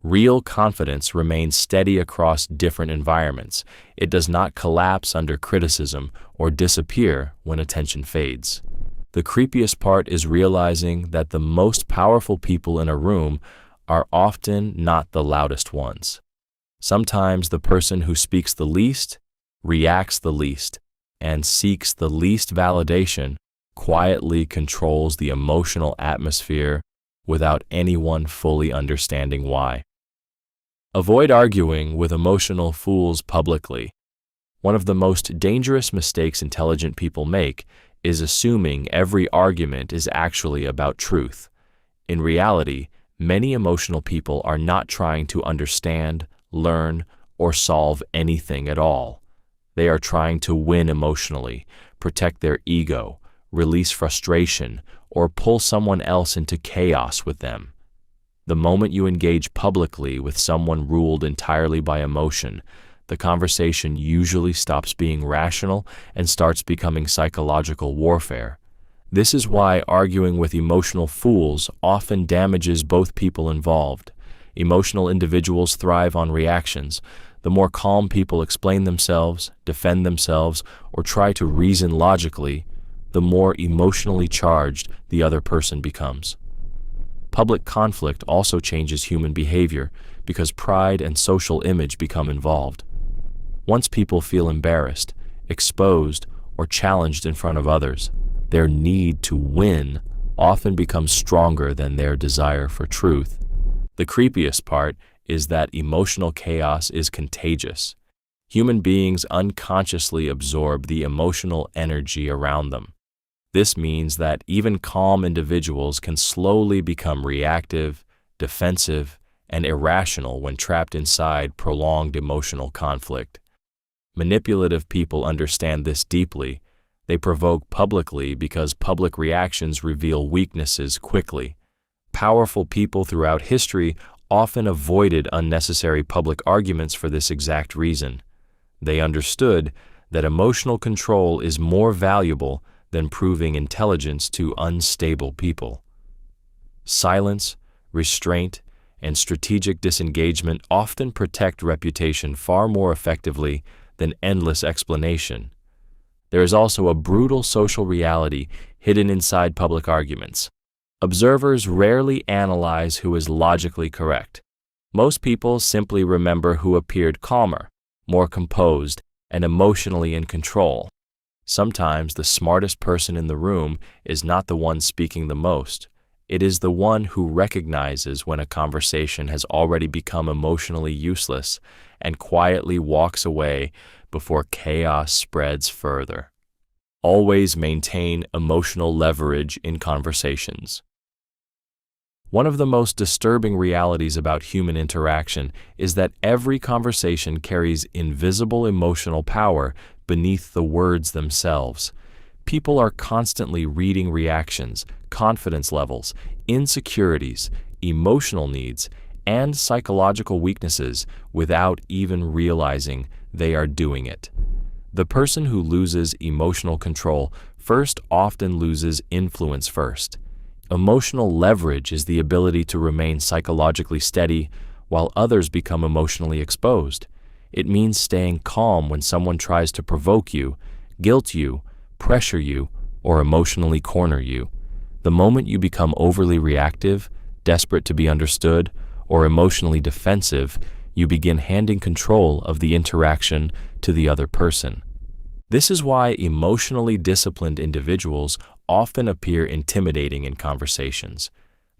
Real confidence remains steady across different environments. It does not collapse under criticism or disappear when attention fades. The creepiest part is realizing that the most powerful people in a room are often not the loudest ones. Sometimes the person who speaks the least, reacts the least, and seeks the least validation quietly controls the emotional atmosphere without anyone fully understanding why. Avoid arguing with emotional fools publicly. One of the most dangerous mistakes intelligent people make is assuming every argument is actually about truth. In reality, many emotional people are not trying to understand, learn, or solve anything at all. They are trying to win emotionally, protect their ego, release frustration, or pull someone else into chaos with them. The moment you engage publicly with someone ruled entirely by emotion, the conversation usually stops being rational and starts becoming psychological warfare. This is why arguing with emotional fools often damages both people involved. Emotional individuals thrive on reactions. The more calm people explain themselves, defend themselves, or try to reason logically, the more emotionally charged the other person becomes. Public conflict also changes human behavior because pride and social image become involved. Once people feel embarrassed, exposed, or challenged in front of others, their need to win often becomes stronger than their desire for truth. The creepiest part is that emotional chaos is contagious. Human beings unconsciously absorb the emotional energy around them. This means that even calm individuals can slowly become reactive, defensive, and irrational when trapped inside prolonged emotional conflict. Manipulative people understand this deeply. They provoke publicly because public reactions reveal weaknesses quickly. Powerful people throughout history often avoided unnecessary public arguments for this exact reason. They understood that emotional control is more valuable than proving intelligence to unstable people. Silence, restraint, and strategic disengagement often protect reputation far more effectively than endless explanation. There is also a brutal social reality hidden inside public arguments. Observers rarely analyze who is logically correct. Most people simply remember who appeared calmer, more composed, and emotionally in control. Sometimes the smartest person in the room is not the one speaking the most. It is the one who recognizes when a conversation has already become emotionally useless and quietly walks away before chaos spreads further. Always maintain emotional leverage in conversations. One of the most disturbing realities about human interaction is that every conversation carries invisible emotional power beneath the words themselves. People are constantly reading reactions, confidence levels, insecurities, emotional needs, and psychological weaknesses without even realizing they are doing it. The person who loses emotional control first often loses influence first. Emotional leverage is the ability to remain psychologically steady while others become emotionally exposed. It means staying calm when someone tries to provoke you, guilt you, pressure you, or emotionally corner you. The moment you become overly reactive, desperate to be understood, or emotionally defensive, you begin handing control of the interaction to the other person. This is why emotionally disciplined individuals often appear intimidating in conversations.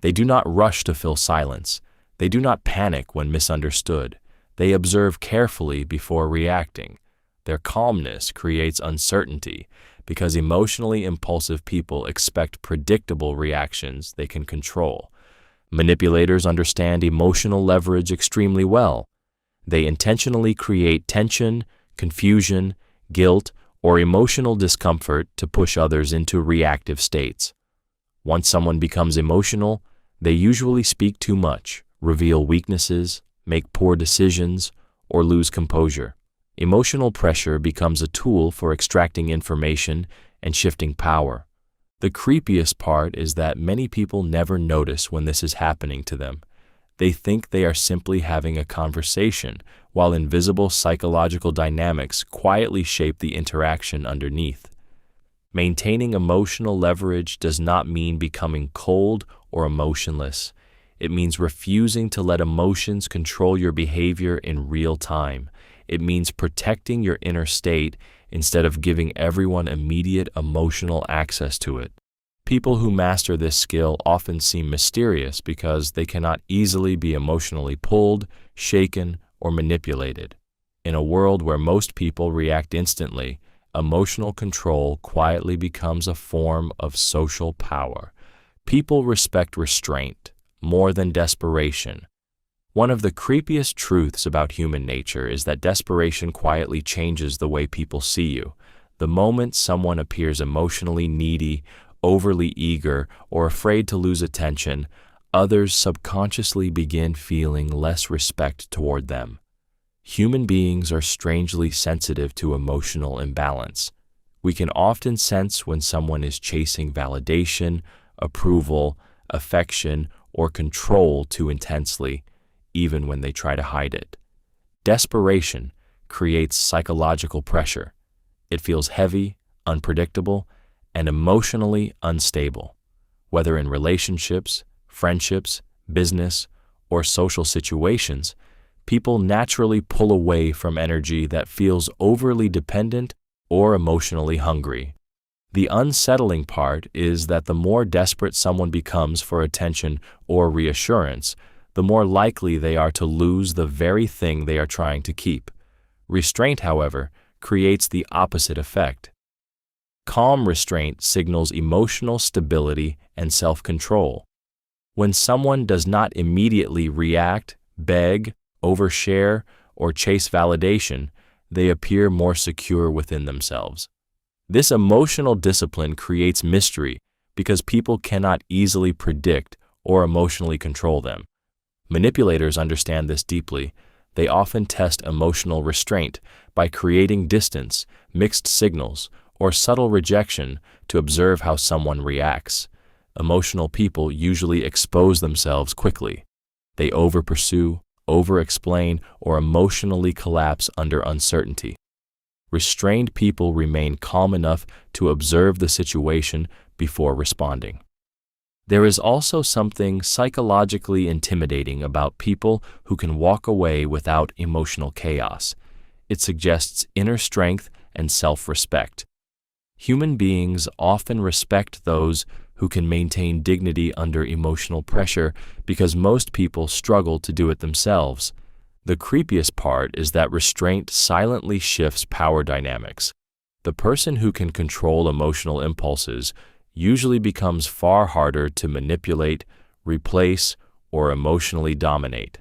They do not rush to fill silence. They do not panic when misunderstood. They observe carefully before reacting. Their calmness creates uncertainty because emotionally impulsive people expect predictable reactions they can control. Manipulators understand emotional leverage extremely well. They intentionally create tension, confusion, guilt, or emotional discomfort to push others into reactive states. Once someone becomes emotional, they usually speak too much, reveal weaknesses, make poor decisions, or lose composure. Emotional pressure becomes a tool for extracting information and shifting power. The creepiest part is that many people never notice when this is happening to them. They think they are simply having a conversation, while invisible psychological dynamics quietly shape the interaction underneath. Maintaining emotional leverage does not mean becoming cold or emotionless. It means refusing to let emotions control your behavior in real time. It means protecting your inner state instead of giving everyone immediate emotional access to it. People who master this skill often seem mysterious because they cannot easily be emotionally pulled, shaken, or manipulated. In a world where most people react instantly, emotional control quietly becomes a form of social power. People respect restraint more than desperation. One of the creepiest truths about human nature is that desperation quietly changes the way people see you. The moment someone appears emotionally needy, overly eager, or afraid to lose attention, others subconsciously begin feeling less respect toward them. Human beings are strangely sensitive to emotional imbalance. We can often sense when someone is chasing validation, approval, affection, or control too intensely, even when they try to hide it. Desperation creates psychological pressure. It feels heavy, unpredictable, and emotionally unstable. Whether in relationships, friendships, business, or social situations, people naturally pull away from energy that feels overly dependent or emotionally hungry. The unsettling part is that the more desperate someone becomes for attention or reassurance, the more likely they are to lose the very thing they are trying to keep. Restraint, however, creates the opposite effect. Calm restraint signals emotional stability and self-control. When someone does not immediately react, beg, overshare, or chase validation, they appear more secure within themselves. This emotional discipline creates mystery because people cannot easily predict or emotionally control them. Manipulators understand this deeply. They often test emotional restraint by creating distance, mixed signals, or subtle rejection to observe how someone reacts. Emotional people usually expose themselves quickly. They over-pursue, over-explain, or emotionally collapse under uncertainty. Restrained people remain calm enough to observe the situation before responding. There is also something psychologically intimidating about people who can walk away without emotional chaos. It suggests inner strength and self-respect. Human beings often respect those who can maintain dignity under emotional pressure because most people struggle to do it themselves. The creepiest part is that restraint silently shifts power dynamics. The person who can control emotional impulses usually becomes far harder to manipulate, replace, or emotionally dominate.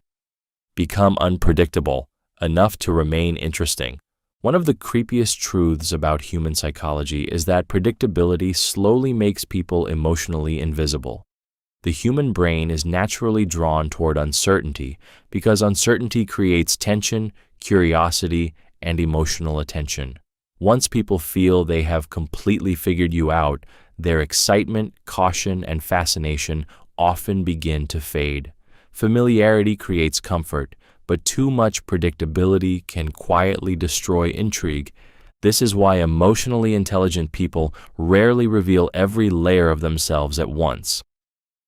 Become unpredictable, enough to remain interesting. One of the creepiest truths about human psychology is that predictability slowly makes people emotionally invisible. The human brain is naturally drawn toward uncertainty because uncertainty creates tension, curiosity, and emotional attention. Once people feel they have completely figured you out, their excitement, caution, and fascination often begin to fade. Familiarity creates comfort, but too much predictability can quietly destroy intrigue. This is why emotionally intelligent people rarely reveal every layer of themselves at once.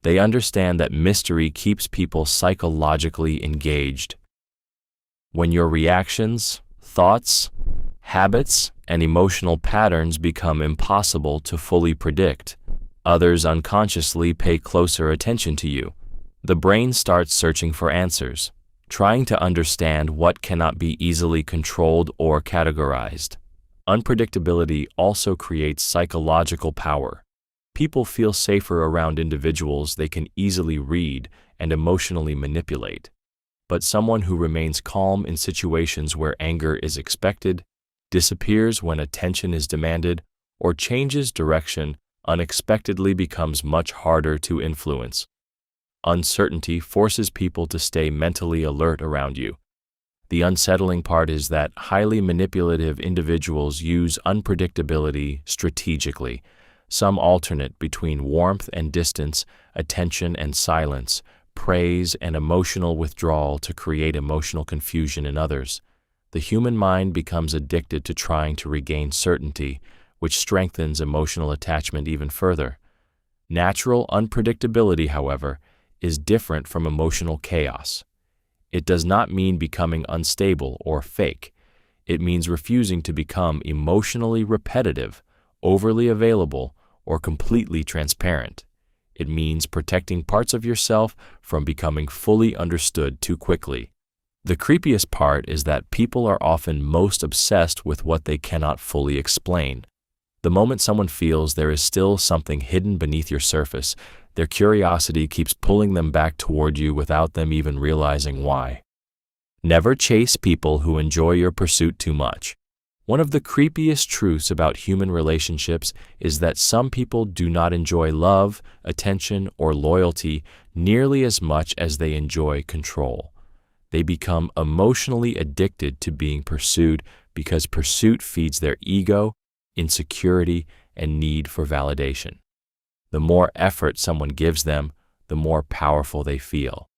They understand that mystery keeps people psychologically engaged. When your reactions, thoughts, habits, and emotional patterns become impossible to fully predict, others unconsciously pay closer attention to you. The brain starts searching for answers, trying to understand what cannot be easily controlled or categorized. Unpredictability also creates psychological power. People feel safer around individuals they can easily read and emotionally manipulate. But someone who remains calm in situations where anger is expected, disappears when attention is demanded, or changes direction unexpectedly becomes much harder to influence. Uncertainty forces people to stay mentally alert around you. The unsettling part is that highly manipulative individuals use unpredictability strategically. Some alternate between warmth and distance, attention and silence, praise and emotional withdrawal to create emotional confusion in others. The human mind becomes addicted to trying to regain certainty, which strengthens emotional attachment even further. Natural unpredictability, however, is different from emotional chaos. It does not mean becoming unstable or fake. It means refusing to become emotionally repetitive, overly available, or completely transparent. It means protecting parts of yourself from becoming fully understood too quickly. The creepiest part is that people are often most obsessed with what they cannot fully explain. The moment someone feels there is still something hidden beneath your surface, their curiosity keeps pulling them back toward you without them even realizing why. Never chase people who enjoy your pursuit too much. One of the creepiest truths about human relationships is that some people do not enjoy love, attention, or loyalty nearly as much as they enjoy control. They become emotionally addicted to being pursued because pursuit feeds their ego, insecurity, and need for validation. The more effort someone gives them, the more powerful they feel.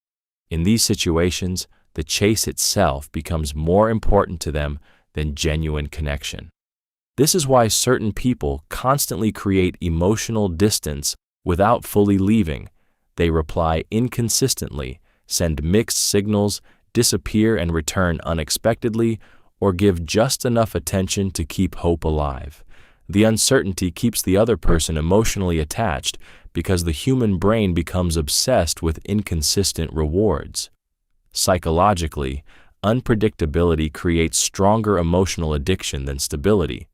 In these situations, the chase itself becomes more important to them than genuine connection. This is why certain people constantly create emotional distance without fully leaving. They reply inconsistently, send mixed signals, disappear and return unexpectedly, or give just enough attention to keep hope alive. The uncertainty keeps the other person emotionally attached because the human brain becomes obsessed with inconsistent rewards. Psychologically, unpredictability creates stronger emotional addiction than stability.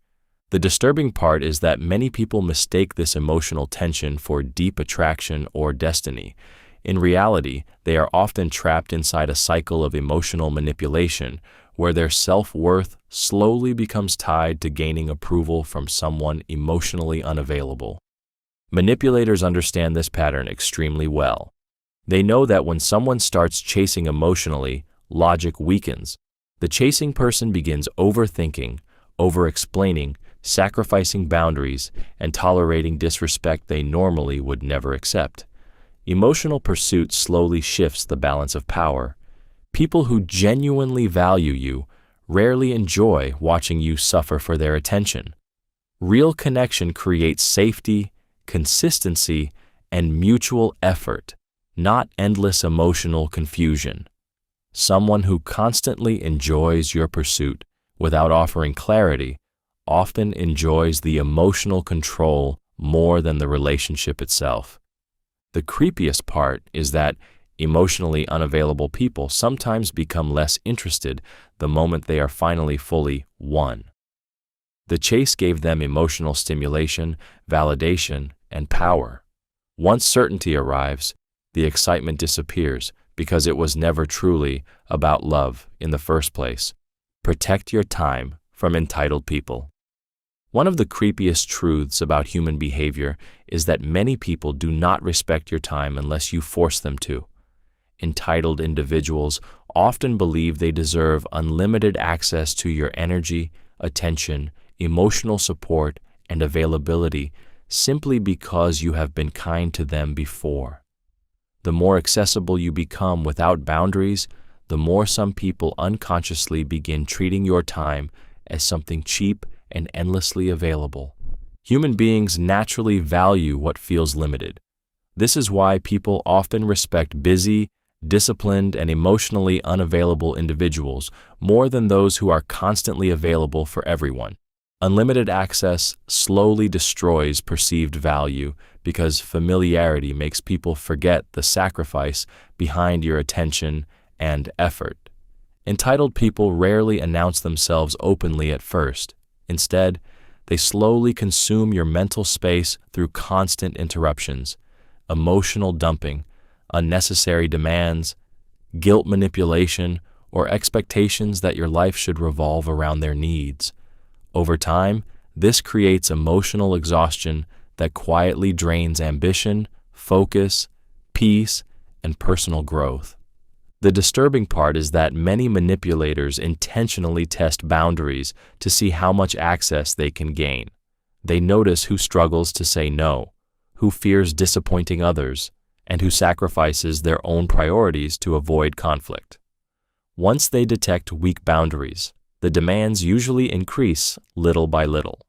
The disturbing part is that many people mistake this emotional tension for deep attraction or destiny. In reality, they are often trapped inside a cycle of emotional manipulation where their self-worth slowly becomes tied to gaining approval from someone emotionally unavailable. Manipulators understand this pattern extremely well. They know that when someone starts chasing emotionally, logic weakens. The chasing person begins overthinking, over-explaining, sacrificing boundaries, and tolerating disrespect they normally would never accept. Emotional pursuit slowly shifts the balance of power. People who genuinely value you rarely enjoy watching you suffer for their attention. Real connection creates safety, consistency, and mutual effort, not endless emotional confusion. Someone who constantly enjoys your pursuit without offering clarity often enjoys the emotional control more than the relationship itself. The creepiest part is that emotionally unavailable people sometimes become less interested the moment they are finally fully won. The chase gave them emotional stimulation, validation, and power. Once certainty arrives, the excitement disappears because it was never truly about love in the first place. Protect your time from entitled people. One of the creepiest truths about human behavior is that many people do not respect your time unless you force them to. Entitled individuals often believe they deserve unlimited access to your energy, attention, emotional support, and availability simply because you have been kind to them before. The more accessible you become without boundaries, the more some people unconsciously begin treating your time as something cheap and endlessly available. Human beings naturally value what feels limited. This is why people often respect busy, disciplined, and emotionally unavailable individuals more than those who are constantly available for everyone. Unlimited access slowly destroys perceived value because familiarity makes people forget the sacrifice behind your attention and effort. Entitled people rarely announce themselves openly at first. Instead, they slowly consume your mental space through constant interruptions, emotional dumping, unnecessary demands, guilt manipulation, or expectations that your life should revolve around their needs. Over time, this creates emotional exhaustion that quietly drains ambition, focus, peace, and personal growth. The disturbing part is that many manipulators intentionally test boundaries to see how much access they can gain. They notice who struggles to say no, who fears disappointing others, and who sacrifices their own priorities to avoid conflict. Once they detect weak boundaries, the demands usually increase little by little.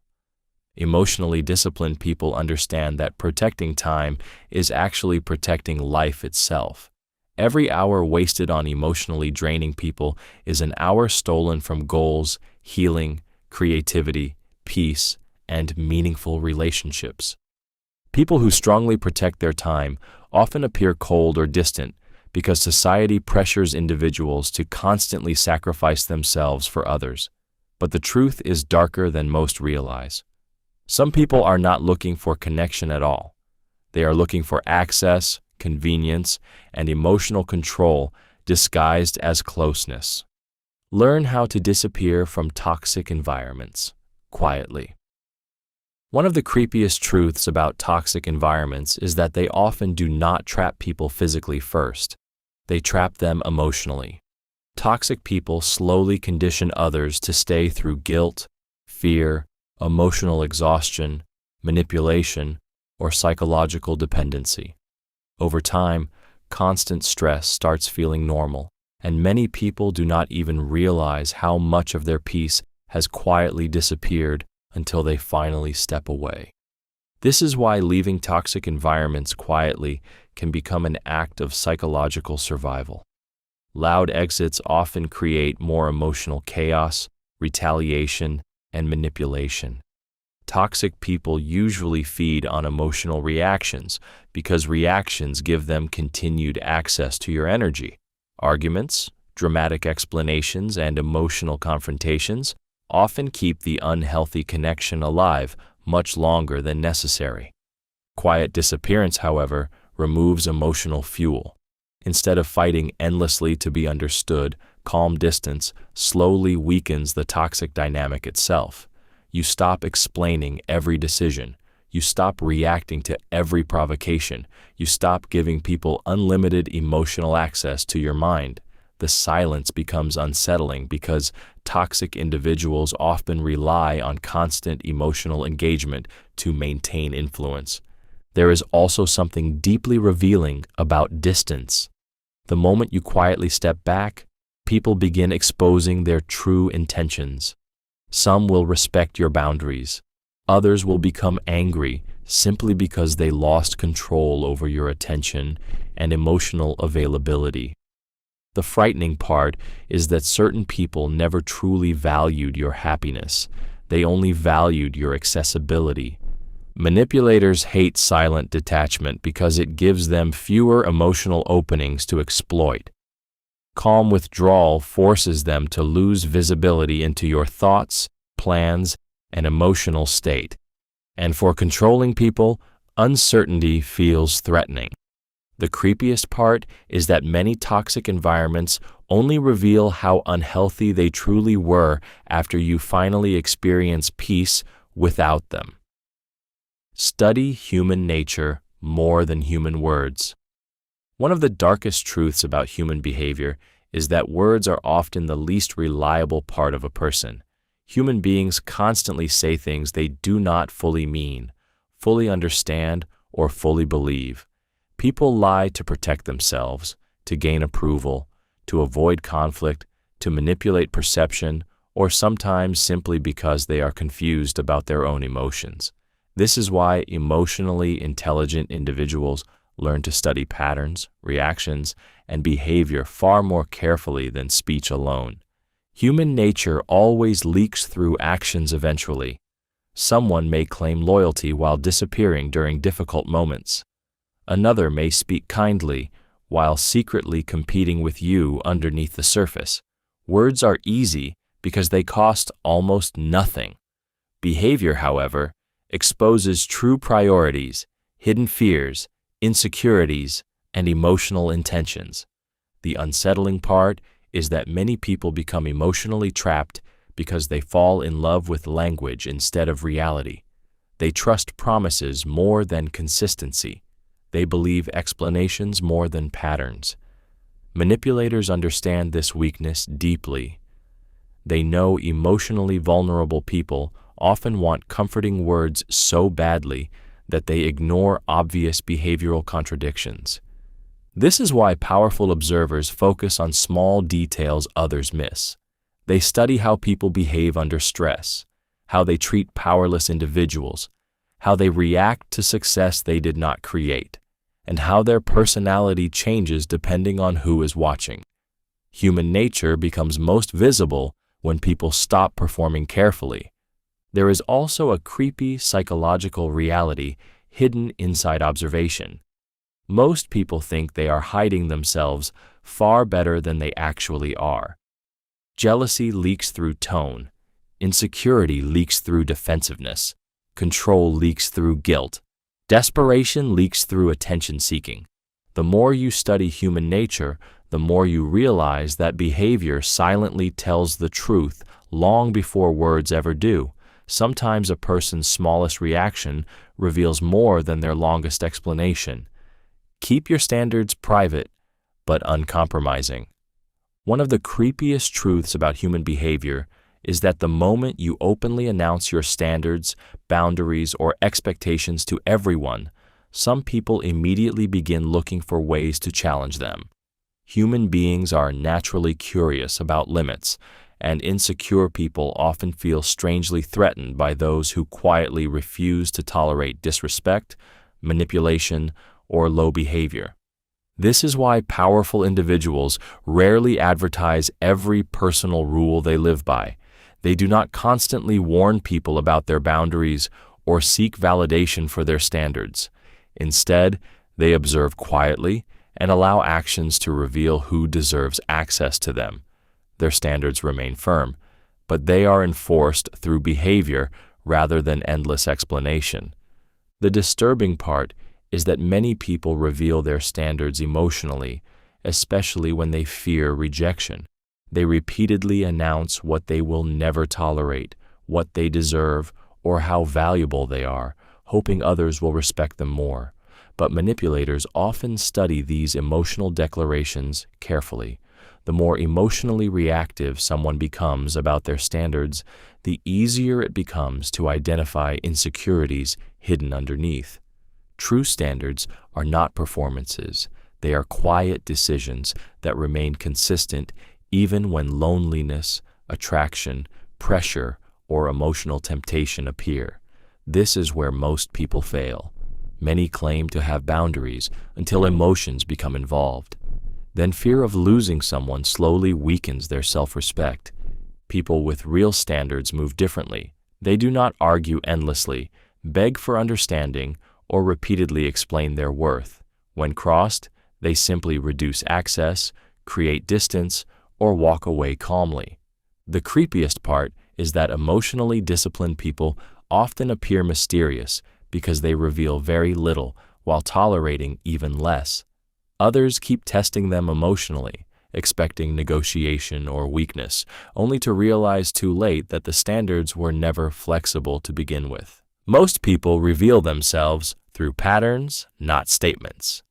Emotionally disciplined people understand that protecting time is actually protecting life itself. Every hour wasted on emotionally draining people is an hour stolen from goals, healing, creativity, peace, and meaningful relationships. People who strongly protect their time often appear cold or distant because society pressures individuals to constantly sacrifice themselves for others. But the truth is darker than most realize. Some people are not looking for connection at all. They are looking for access, convenience, and emotional control disguised as closeness. Learn how to disappear from toxic environments quietly. One of the creepiest truths about toxic environments is that they often do not trap people physically first. They trap them emotionally. Toxic people slowly condition others to stay through guilt, fear, emotional exhaustion, manipulation, or psychological dependency. Over time, constant stress starts feeling normal, and many people do not even realize how much of their peace has quietly disappeared until they finally step away. This is why leaving toxic environments quietly can become an act of psychological survival. Loud exits often create more emotional chaos, retaliation, and manipulation. Toxic people usually feed on emotional reactions because reactions give them continued access to your energy. Arguments, dramatic explanations, and emotional confrontations often keep the unhealthy connection alive much longer than necessary. Quiet disappearance, however, removes emotional fuel. Instead of fighting endlessly to be understood, calm distance slowly weakens the toxic dynamic itself. You stop explaining every decision. You stop reacting to every provocation. You stop giving people unlimited emotional access to your mind. The silence becomes unsettling because toxic individuals often rely on constant emotional engagement to maintain influence. There is also something deeply revealing about distance. The moment you quietly step back, people begin exposing their true intentions. Some will respect your boundaries. Others will become angry simply because they lost control over your attention and emotional availability. The frightening part is that certain people never truly valued your happiness. They only valued your accessibility. Manipulators hate silent detachment because it gives them fewer emotional openings to exploit. Calm withdrawal forces them to lose visibility into your thoughts, plans, and emotional state. And for controlling people, uncertainty feels threatening. The creepiest part is that many toxic environments only reveal how unhealthy they truly were after you finally experience peace without them. Study human nature more than human words. One of the darkest truths about human behavior is that words are often the least reliable part of a person. Human beings constantly say things they do not fully mean, fully understand, or fully believe. People lie to protect themselves, to gain approval, to avoid conflict, to manipulate perception, or sometimes simply because they are confused about their own emotions. This is why emotionally intelligent individuals learn to study patterns, reactions, and behavior far more carefully than speech alone. Human nature always leaks through actions eventually. Someone may claim loyalty while disappearing during difficult moments. Another may speak kindly while secretly competing with you underneath the surface. Words are easy because they cost almost nothing. Behavior, however, exposes true priorities, hidden fears, insecurities, and emotional intentions. The unsettling part is that many people become emotionally trapped because they fall in love with language instead of reality. They trust promises more than consistency. They believe explanations more than patterns. Manipulators understand this weakness deeply. They know emotionally vulnerable people often want comforting words so badly that they ignore obvious behavioral contradictions. This is why powerful observers focus on small details others miss. They study how people behave under stress, how they treat powerless individuals, how they react to success they did not create, and how their personality changes depending on who is watching. Human nature becomes most visible when people stop performing carefully. There is also a creepy psychological reality hidden inside observation. Most people think they are hiding themselves far better than they actually are. Jealousy leaks through tone. Insecurity leaks through defensiveness. Control leaks through guilt. Desperation leaks through attention-seeking. The more you study human nature, the more you realize that behavior silently tells the truth long before words ever do. Sometimes a person's smallest reaction reveals more than their longest explanation. Keep your standards private, but uncompromising. One of the creepiest truths about human behavior is that the moment you openly announce your standards, boundaries, or expectations to everyone, some people immediately begin looking for ways to challenge them. Human beings are naturally curious about limits, and insecure people often feel strangely threatened by those who quietly refuse to tolerate disrespect, manipulation, or low behavior. This is why powerful individuals rarely advertise every personal rule they live by. They do not constantly warn people about their boundaries or seek validation for their standards. Instead, they observe quietly and allow actions to reveal who deserves access to them. Their standards remain firm, but they are enforced through behavior rather than endless explanation. The disturbing part is that many people reveal their standards emotionally, especially when they fear rejection. They repeatedly announce what they will never tolerate, what they deserve, or how valuable they are, hoping others will respect them more. But manipulators often study these emotional declarations carefully. The more emotionally reactive someone becomes about their standards, the easier it becomes to identify insecurities hidden underneath. True standards are not performances. They are quiet decisions that remain consistent even when loneliness, attraction, pressure, or emotional temptation appear. This is where most people fail. Many claim to have boundaries until emotions become involved. Then fear of losing someone slowly weakens their self-respect. People with real standards move differently. They do not argue endlessly, beg for understanding, or repeatedly explain their worth. When crossed, they simply reduce access, create distance, or walk away calmly. The creepiest part is that emotionally disciplined people often appear mysterious because they reveal very little while tolerating even less. Others keep testing them emotionally, expecting negotiation or weakness, only to realize too late that the standards were never flexible to begin with. Most people reveal themselves through patterns, not statements.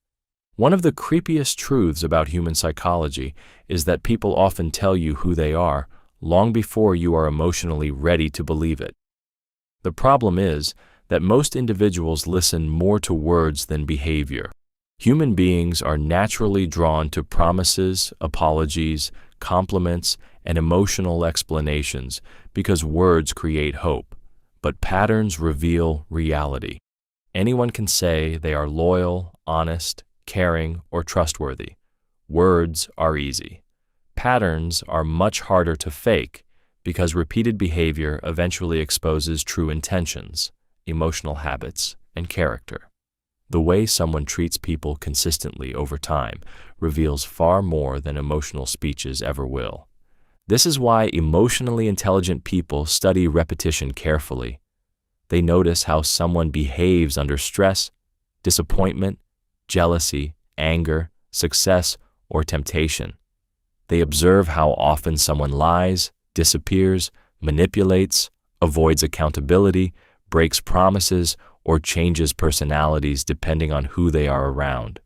One of the creepiest truths about human psychology is that people often tell you who they are long before you are emotionally ready to believe it. The problem is that most individuals listen more to words than behavior. Human beings are naturally drawn to promises, apologies, compliments, and emotional explanations because words create hope, but patterns reveal reality. Anyone can say they are loyal, honest, caring, or trustworthy. Words are easy. Patterns are much harder to fake because repeated behavior eventually exposes true intentions, emotional habits, and character. The way someone treats people consistently over time reveals far more than emotional speeches ever will. This is why emotionally intelligent people study repetition carefully. They notice how someone behaves under stress, disappointment, jealousy, anger, success, or temptation. They observe how often someone lies, disappears, manipulates, avoids accountability, breaks promises, or changes personalities depending on who they are around.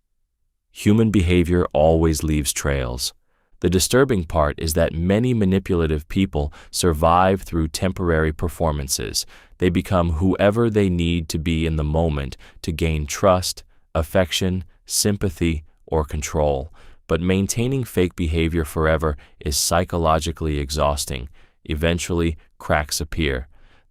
Human behavior always leaves trails. The disturbing part is that many manipulative people survive through temporary performances. They become whoever they need to be in the moment to gain trust, affection, sympathy, or control. But maintaining fake behavior forever is psychologically exhausting. Eventually, cracks appear.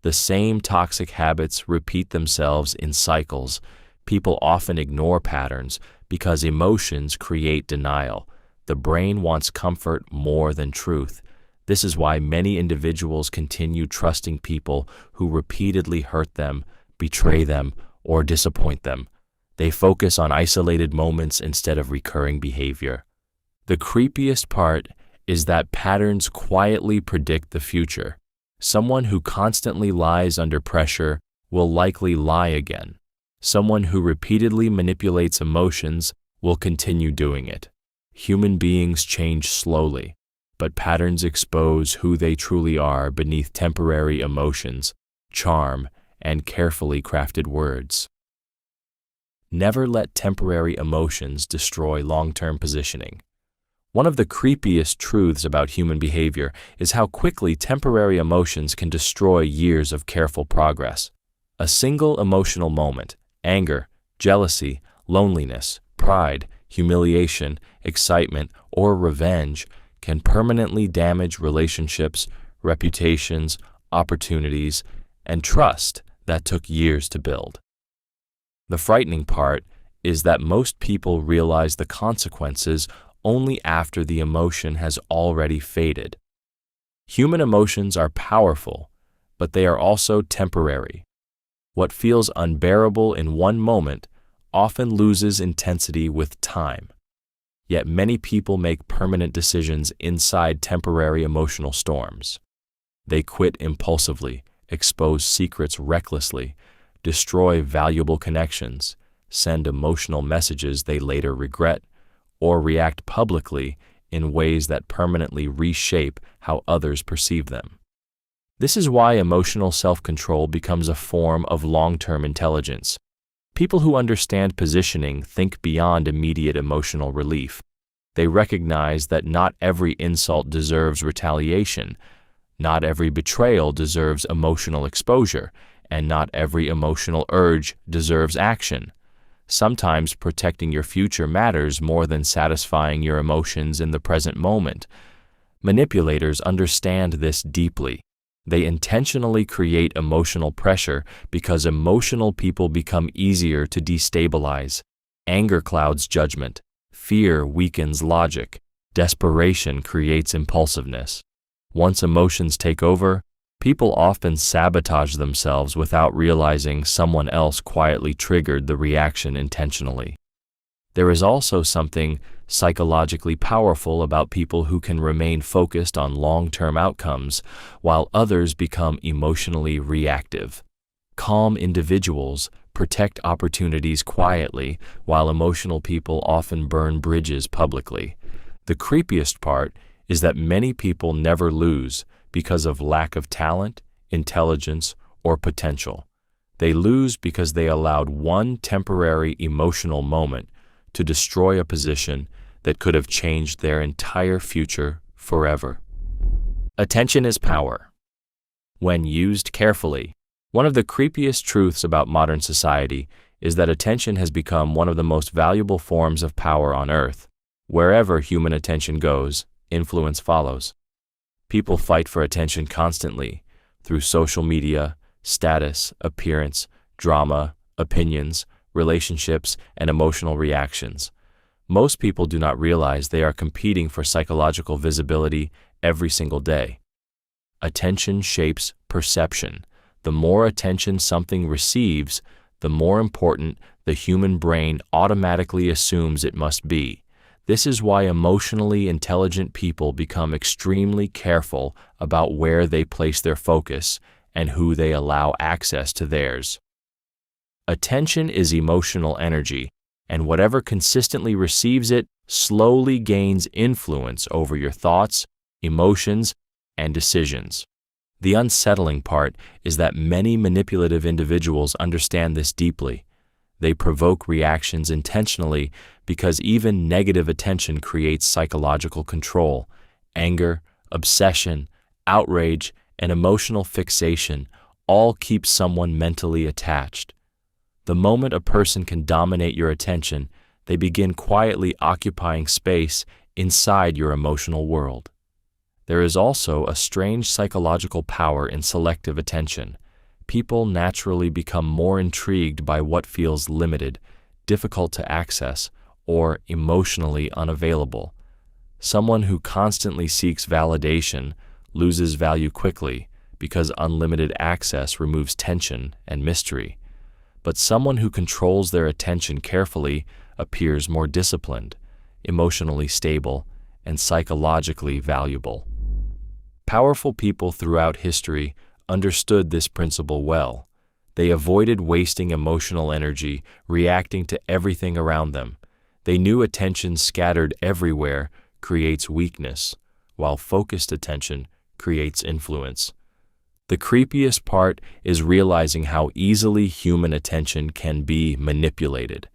The same toxic habits repeat themselves in cycles. People often ignore patterns because emotions create denial. The brain wants comfort more than truth. This is why many individuals continue trusting people who repeatedly hurt them, betray them, or disappoint them. They focus on isolated moments instead of recurring behavior. The creepiest part is that patterns quietly predict the future. Someone who constantly lies under pressure will likely lie again. Someone who repeatedly manipulates emotions will continue doing it. Human beings change slowly, but patterns expose who they truly are beneath temporary emotions, charm, and carefully crafted words. Never let temporary emotions destroy long-term positioning. One of the creepiest truths about human behavior is how quickly temporary emotions can destroy years of careful progress. A single emotional moment, anger, jealousy, loneliness, pride, humiliation, excitement, or revenge, can permanently damage relationships, reputations, opportunities, and trust that took years to build. The frightening part is that most people realize the consequences only after the emotion has already faded. Human emotions are powerful, but they are also temporary. What feels unbearable in one moment often loses intensity with time. Yet many people make permanent decisions inside temporary emotional storms. They quit impulsively, expose secrets recklessly, destroy valuable connections, send emotional messages they later regret, or react publicly in ways that permanently reshape how others perceive them. This is why emotional self-control becomes a form of long-term intelligence. People who understand positioning think beyond immediate emotional relief. They recognize that not every insult deserves retaliation, not every betrayal deserves emotional exposure, and not every emotional urge deserves action. Sometimes protecting your future matters more than satisfying your emotions in the present moment. Manipulators understand this deeply. They intentionally create emotional pressure because emotional people become easier to destabilize. Anger clouds judgment. Fear weakens logic. Desperation creates impulsiveness. Once emotions take over, people often sabotage themselves without realizing someone else quietly triggered the reaction intentionally. There is also something psychologically powerful about people who can remain focused on long-term outcomes while others become emotionally reactive. Calm individuals protect opportunities quietly, while emotional people often burn bridges publicly. The creepiest part is that many people never lose because of lack of talent, intelligence, or potential. They lose because they allowed one temporary emotional moment to destroy a position that could have changed their entire future forever. Attention is power. When used carefully, one of the creepiest truths about modern society is that attention has become one of the most valuable forms of power on Earth. Wherever human attention goes, influence follows. People fight for attention constantly through social media, status, appearance, drama, opinions, relationships, and emotional reactions. Most people do not realize they are competing for psychological visibility every single day. Attention shapes perception. The more attention something receives, the more important the human brain automatically assumes it must be. This is why emotionally intelligent people become extremely careful about where they place their focus and who they allow access to theirs. Attention is emotional energy, and whatever consistently receives it slowly gains influence over your thoughts, emotions, and decisions. The unsettling part is that many manipulative individuals understand this deeply. They provoke reactions intentionally because even negative attention creates psychological control. Anger, obsession, outrage, and emotional fixation all keep someone mentally attached. The moment a person can dominate your attention, they begin quietly occupying space inside your emotional world. There is also a strange psychological power in selective attention. people naturally become more intrigued by what feels limited, difficult to access, or emotionally unavailable. Someone who constantly seeks validation loses value quickly because unlimited access removes tension and mystery. But someone who controls their attention carefully appears more disciplined, emotionally stable, and psychologically valuable. Powerful people throughout history understood this principle well. They avoided wasting emotional energy reacting to everything around them. They knew attention scattered everywhere creates weakness, while focused attention creates influence. The creepiest part is realizing how easily human attention can be manipulated.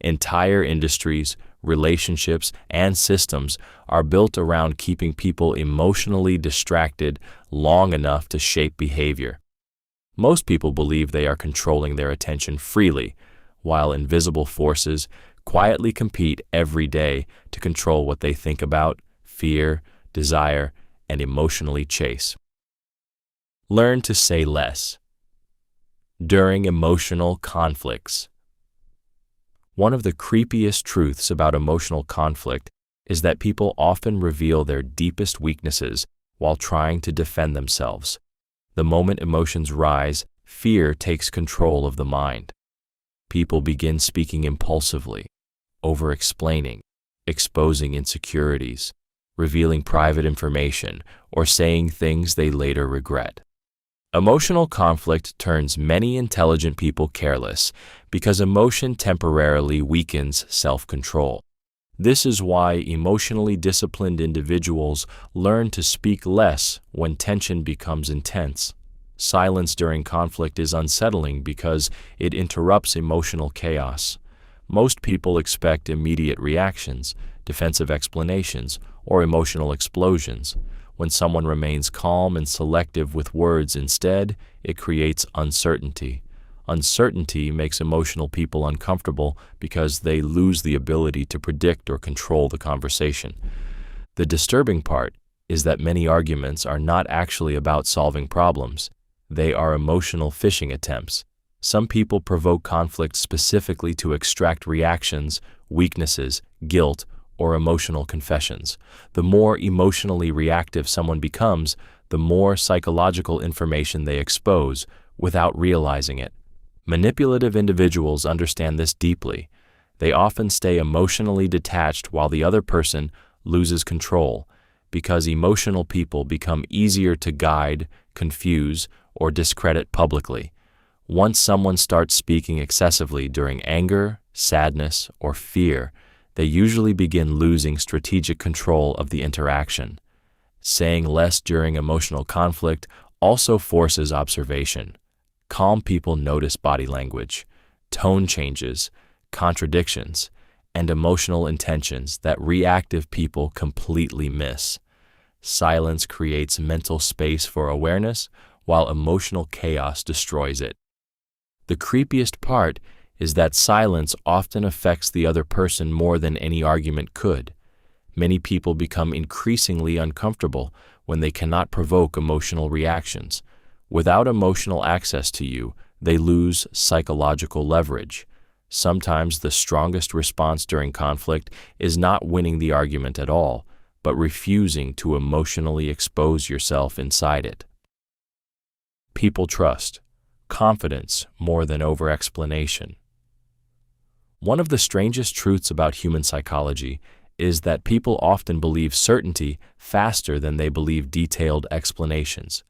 Entire industries, relationships, and systems are built around keeping people emotionally distracted long enough to shape behavior. Most people believe they are controlling their attention freely, while invisible forces quietly compete every day to control what they think about, fear, desire, and emotionally chase. Learn to say less. During emotional conflicts. One of the creepiest truths about emotional conflict is that people often reveal their deepest weaknesses while trying to defend themselves. The moment emotions rise, fear takes control of the mind. People begin speaking impulsively, over-explaining, exposing insecurities, revealing private information, or saying things they later regret. Emotional conflict turns many intelligent people careless because emotion temporarily weakens self-control. This is why emotionally disciplined individuals learn to speak less when tension becomes intense. Silence during conflict is unsettling because it interrupts emotional chaos. Most people expect immediate reactions, defensive explanations, or emotional explosions. When someone remains calm and selective with words instead, it creates uncertainty. Uncertainty makes emotional people uncomfortable because they lose the ability to predict or control the conversation. The disturbing part is that many arguments are not actually about solving problems. They are emotional fishing attempts. Some people provoke conflict specifically to extract reactions, weaknesses, guilt, or emotional confessions. The more emotionally reactive someone becomes, the more psychological information they expose without realizing it. Manipulative individuals understand this deeply. They often stay emotionally detached while the other person loses control, because emotional people become easier to guide, confuse, or discredit publicly. Once someone starts speaking excessively during anger, sadness, or fear, they usually begin losing strategic control of the interaction. Saying less during emotional conflict also forces observation. Calm people notice body language, tone changes, contradictions, and emotional intentions that reactive people completely miss. Silence creates mental space for awareness, while emotional chaos destroys it. The creepiest part is that silence often affects the other person more than any argument could. Many people become increasingly uncomfortable when they cannot provoke emotional reactions. Without emotional access to you, they lose psychological leverage. Sometimes the strongest response during conflict is not winning the argument at all, but refusing to emotionally expose yourself inside it. People trust confidence more than over-explanation. One of the strangest truths about human psychology is that people often believe certainty faster than they believe detailed explanations.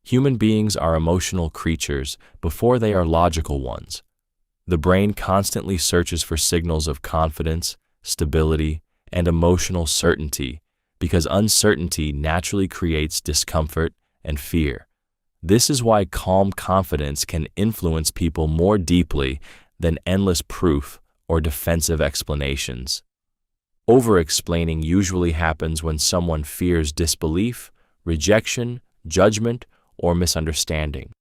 Human beings are emotional creatures before they are logical ones. The brain constantly searches for signals of confidence, stability, and emotional certainty because uncertainty naturally creates discomfort and fear. This is why calm confidence can influence people more deeply than endless proof or defensive explanations. Over-explaining usually happens when someone fears disbelief, rejection, judgment, or misunderstanding.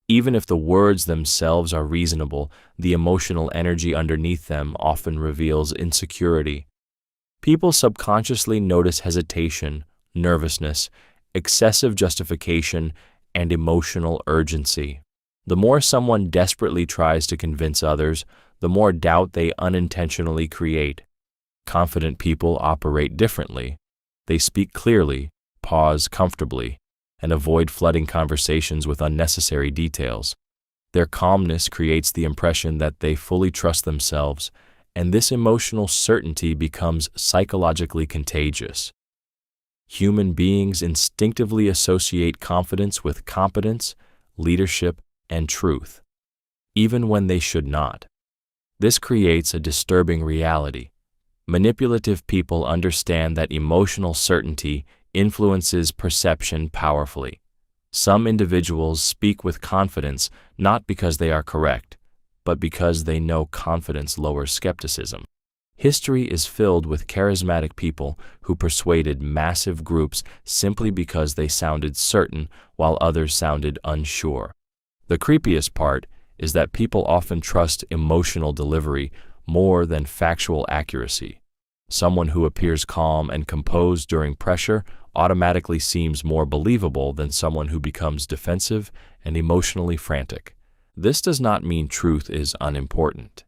Even if the words themselves are reasonable, the emotional energy underneath them often reveals insecurity. People subconsciously notice hesitation, nervousness, excessive justification, and emotional urgency. The more someone desperately tries to convince others, the more doubt they unintentionally create. Confident people operate differently. They speak clearly, pause comfortably, and avoid flooding conversations with unnecessary details. Their calmness creates the impression that they fully trust themselves, and this emotional certainty becomes psychologically contagious. Human beings instinctively associate confidence with competence, leadership, and truth, even when they should not. This creates a disturbing reality. Manipulative people understand that emotional certainty influences perception powerfully. Some individuals speak with confidence not because they are correct, but because they know confidence lowers skepticism. History is filled with charismatic people who persuaded massive groups simply because they sounded certain while others sounded unsure. The creepiest part is that people often trust emotional delivery more than factual accuracy. Someone who appears calm and composed during pressure automatically seems more believable than someone who becomes defensive and emotionally frantic. This does not mean truth is unimportant.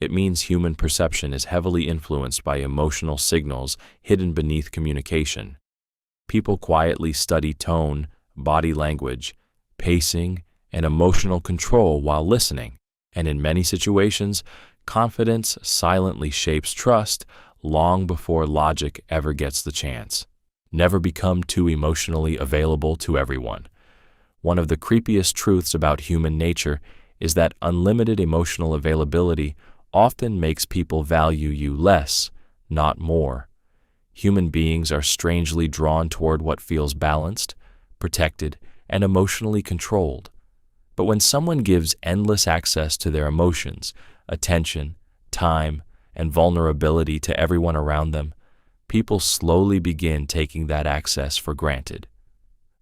It means human perception is heavily influenced by emotional signals hidden beneath communication. People quietly study tone, body language, pacing, and emotional control while listening, and in many situations, confidence silently shapes trust long before logic ever gets the chance. Never become too emotionally available to everyone. One of the creepiest truths about human nature is that unlimited emotional availability often makes people value you less, not more. Human beings are strangely drawn toward what feels balanced, protected, and emotionally controlled. But when someone gives endless access to their emotions, attention, time, and vulnerability to everyone around them, people slowly begin taking that access for granted.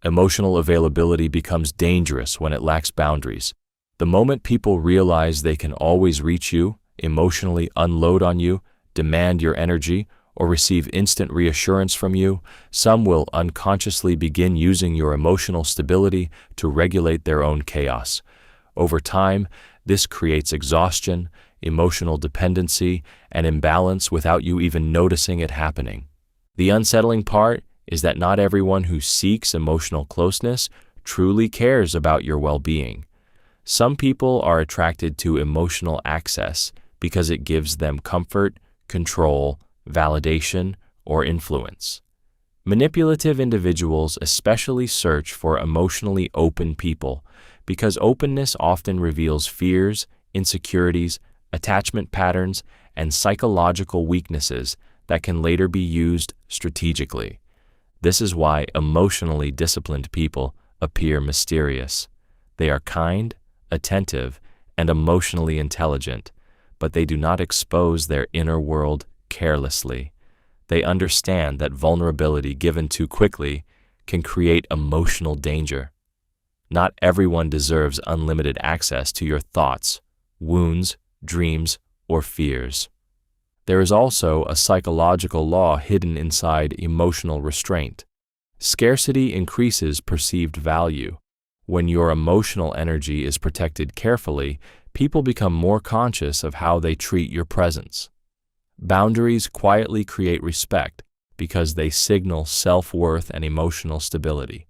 Emotional availability becomes dangerous when it lacks boundaries. The moment people realize they can always reach you, emotionally unload on you, demand your energy, or receive instant reassurance from you, some will unconsciously begin using your emotional stability to regulate their own chaos. Over time, this creates exhaustion, emotional dependency, and imbalance without you even noticing it happening. The unsettling part is that not everyone who seeks emotional closeness truly cares about your well-being. Some people are attracted to emotional access because it gives them comfort, control, validation, or influence. Manipulative individuals especially search for emotionally open people because openness often reveals fears, insecurities, attachment patterns, and psychological weaknesses that can later be used strategically. This is why emotionally disciplined people appear mysterious. They are kind, attentive, and emotionally intelligent, but they do not expose their inner world carelessly. They understand that vulnerability given too quickly can create emotional danger. Not everyone deserves unlimited access to your thoughts, wounds, dreams, or fears. There is also a psychological law hidden inside emotional restraint. Scarcity increases perceived value. When your emotional energy is protected carefully, people become more conscious of how they treat your presence. Boundaries quietly create respect because they signal self-worth and emotional stability.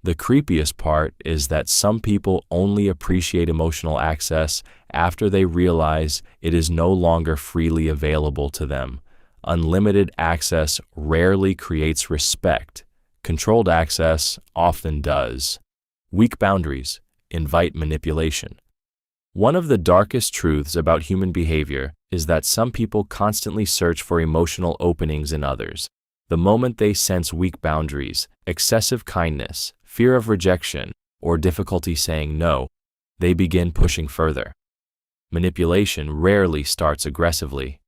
The creepiest part is that some people only appreciate emotional access after they realize it is no longer freely available to them. Unlimited access rarely creates respect. Controlled access often does. Weak boundaries invite manipulation. One of the darkest truths about human behavior is that some people constantly search for emotional openings in others. The moment they sense weak boundaries, excessive kindness, fear of rejection, or difficulty saying no, they begin pushing further. Manipulation rarely starts aggressively.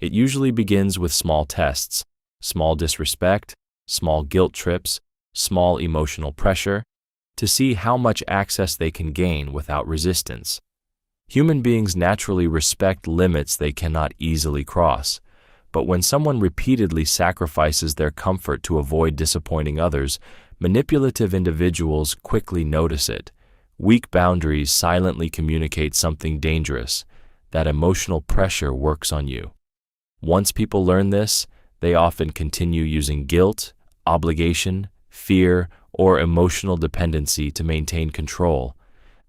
It usually begins with small tests, small disrespect, small guilt trips, small emotional pressure, to see how much access they can gain without resistance. Human beings naturally respect limits they cannot easily cross, but when someone repeatedly sacrifices their comfort to avoid disappointing others, manipulative individuals quickly notice it. Weak boundaries silently communicate something dangerous, that emotional pressure works on you. Once people learn this, they often continue using guilt, obligation, fear, or emotional dependency to maintain control.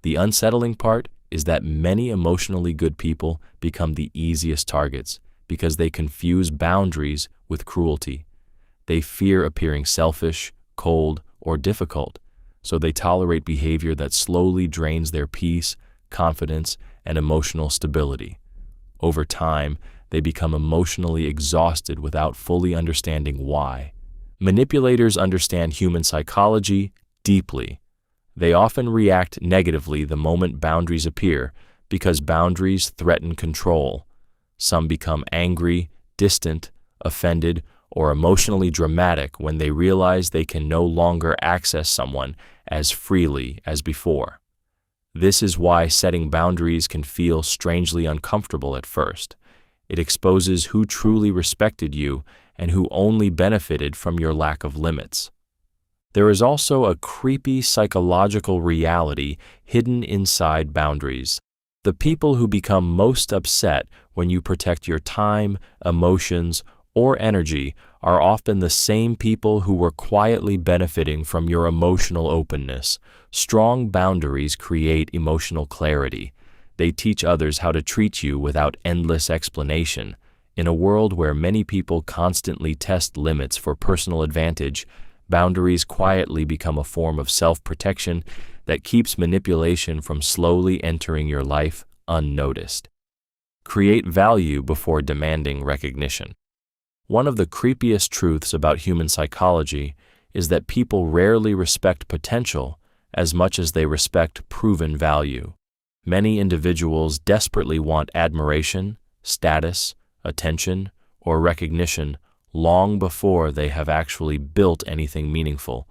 The unsettling part is that many emotionally good people become the easiest targets because they confuse boundaries with cruelty. They fear appearing selfish, cold, or difficult, so they tolerate behavior that slowly drains their peace, confidence, and emotional stability. Over time, they become emotionally exhausted without fully understanding why. Manipulators understand human psychology deeply. They often react negatively the moment boundaries appear because boundaries threaten control. Some become angry, distant, offended, or emotionally dramatic when they realize they can no longer access someone as freely as before. This is why setting boundaries can feel strangely uncomfortable at first. It exposes who truly respected you and who only benefited from your lack of limits. There is also a creepy psychological reality hidden inside boundaries. The people who become most upset when you protect your time, emotions, or energy are often the same people who were quietly benefiting from your emotional openness. Strong boundaries create emotional clarity. They teach others how to treat you without endless explanation. In a world where many people constantly test limits for personal advantage, boundaries quietly become a form of self-protection that keeps manipulation from slowly entering your life unnoticed. Create value before demanding recognition. One of the creepiest truths about human psychology is that people rarely respect potential as much as they respect proven value. Many individuals desperately want admiration, status, attention, or recognition long before they have actually built anything meaningful.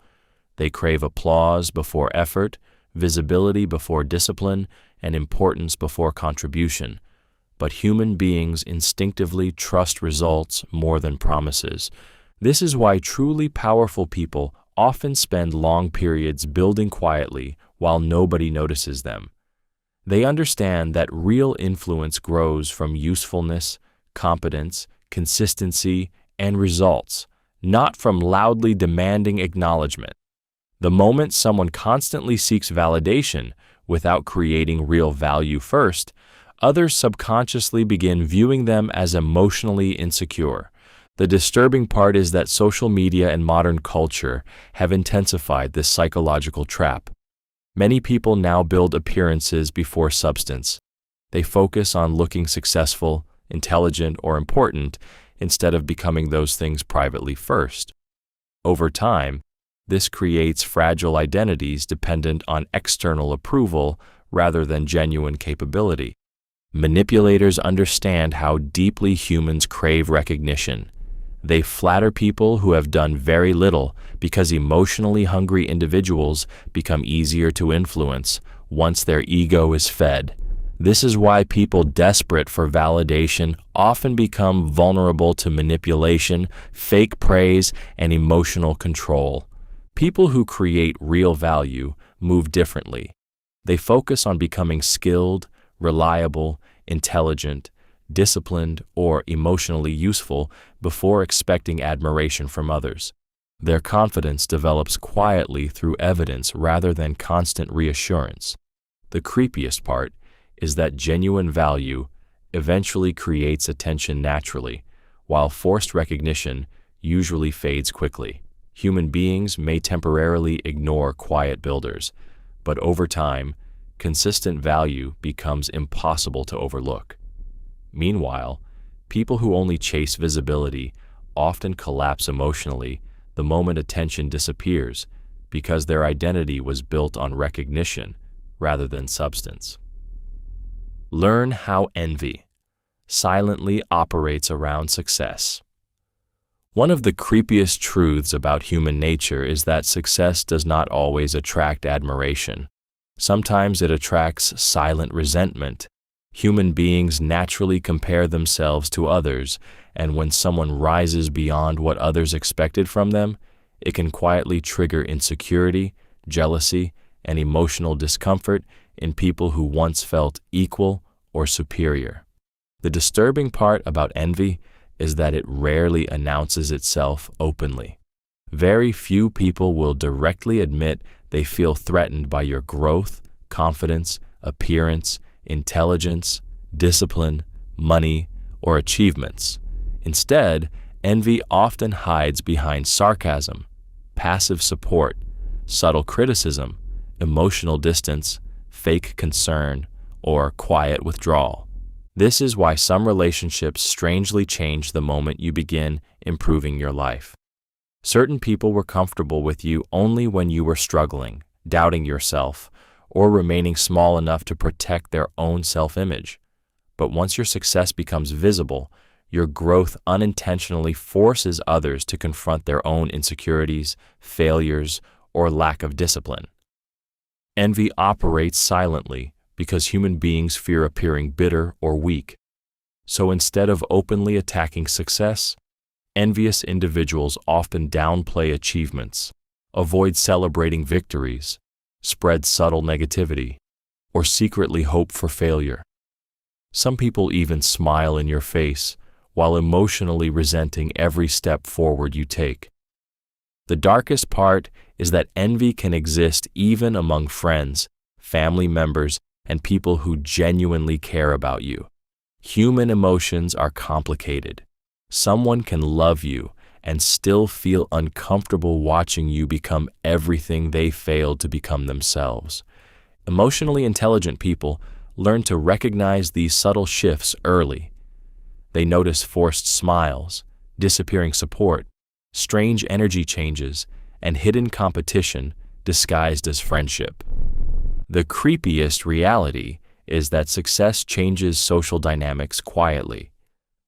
They crave applause before effort, visibility before discipline, and importance before contribution. But human beings instinctively trust results more than promises. This is why truly powerful people often spend long periods building quietly while nobody notices them. They understand that real influence grows from usefulness, competence, consistency, and results, not from loudly demanding acknowledgement. The moment someone constantly seeks validation without creating real value first, others subconsciously begin viewing them as emotionally insecure. The disturbing part is that social media and modern culture have intensified this psychological trap. Many people now build appearances before substance. They focus on looking successful, intelligent, or important instead of becoming those things privately first. Over time, this creates fragile identities dependent on external approval rather than genuine capability. Manipulators understand how deeply humans crave recognition. They flatter people who have done very little because emotionally hungry individuals become easier to influence once their ego is fed. This is why people desperate for validation often become vulnerable to manipulation, fake praise, and emotional control. People who create real value move differently. They focus on becoming skilled, reliable, intelligent, disciplined, or emotionally useful before expecting admiration from others. Their confidence develops quietly through evidence rather than constant reassurance. The creepiest part is that genuine value eventually creates attention naturally, while forced recognition usually fades quickly. Human beings may temporarily ignore quiet builders, but over time, consistent value becomes impossible to overlook. Meanwhile, people who only chase visibility often collapse emotionally the moment attention disappears because their identity was built on recognition rather than substance. Learn how envy silently operates around success. One of the creepiest truths about human nature is that success does not always attract admiration. Sometimes it attracts silent resentment. Human beings naturally compare themselves to others, and when someone rises beyond what others expected from them, it can quietly trigger insecurity, jealousy, and emotional discomfort in people who once felt equal or superior. The disturbing part about envy is that it rarely announces itself openly. Very few people will directly admit they feel threatened by your growth, confidence, appearance, intelligence, discipline, money, or achievements. Instead, envy often hides behind sarcasm, passive support, subtle criticism, emotional distance, fake concern, or quiet withdrawal. This is why some relationships strangely change the moment you begin improving your life. Certain people were comfortable with you only when you were struggling, doubting yourself, or remaining small enough to protect their own self-image. But once your success becomes visible, your growth unintentionally forces others to confront their own insecurities, failures, or lack of discipline. Envy operates silently because human beings fear appearing bitter or weak. So instead of openly attacking success, envious individuals often downplay achievements, avoid celebrating victories, spread subtle negativity, or secretly hope for failure. Some people even smile in your face while emotionally resenting every step forward you take. The darkest part is that envy can exist even among friends, family members, and people who genuinely care about you. Human emotions are complicated. Someone can love you and still feel uncomfortable watching you become everything they failed to become themselves. Emotionally intelligent people learn to recognize these subtle shifts early. They notice forced smiles, disappearing support, strange energy changes, and hidden competition disguised as friendship. The creepiest reality is that success changes social dynamics quietly.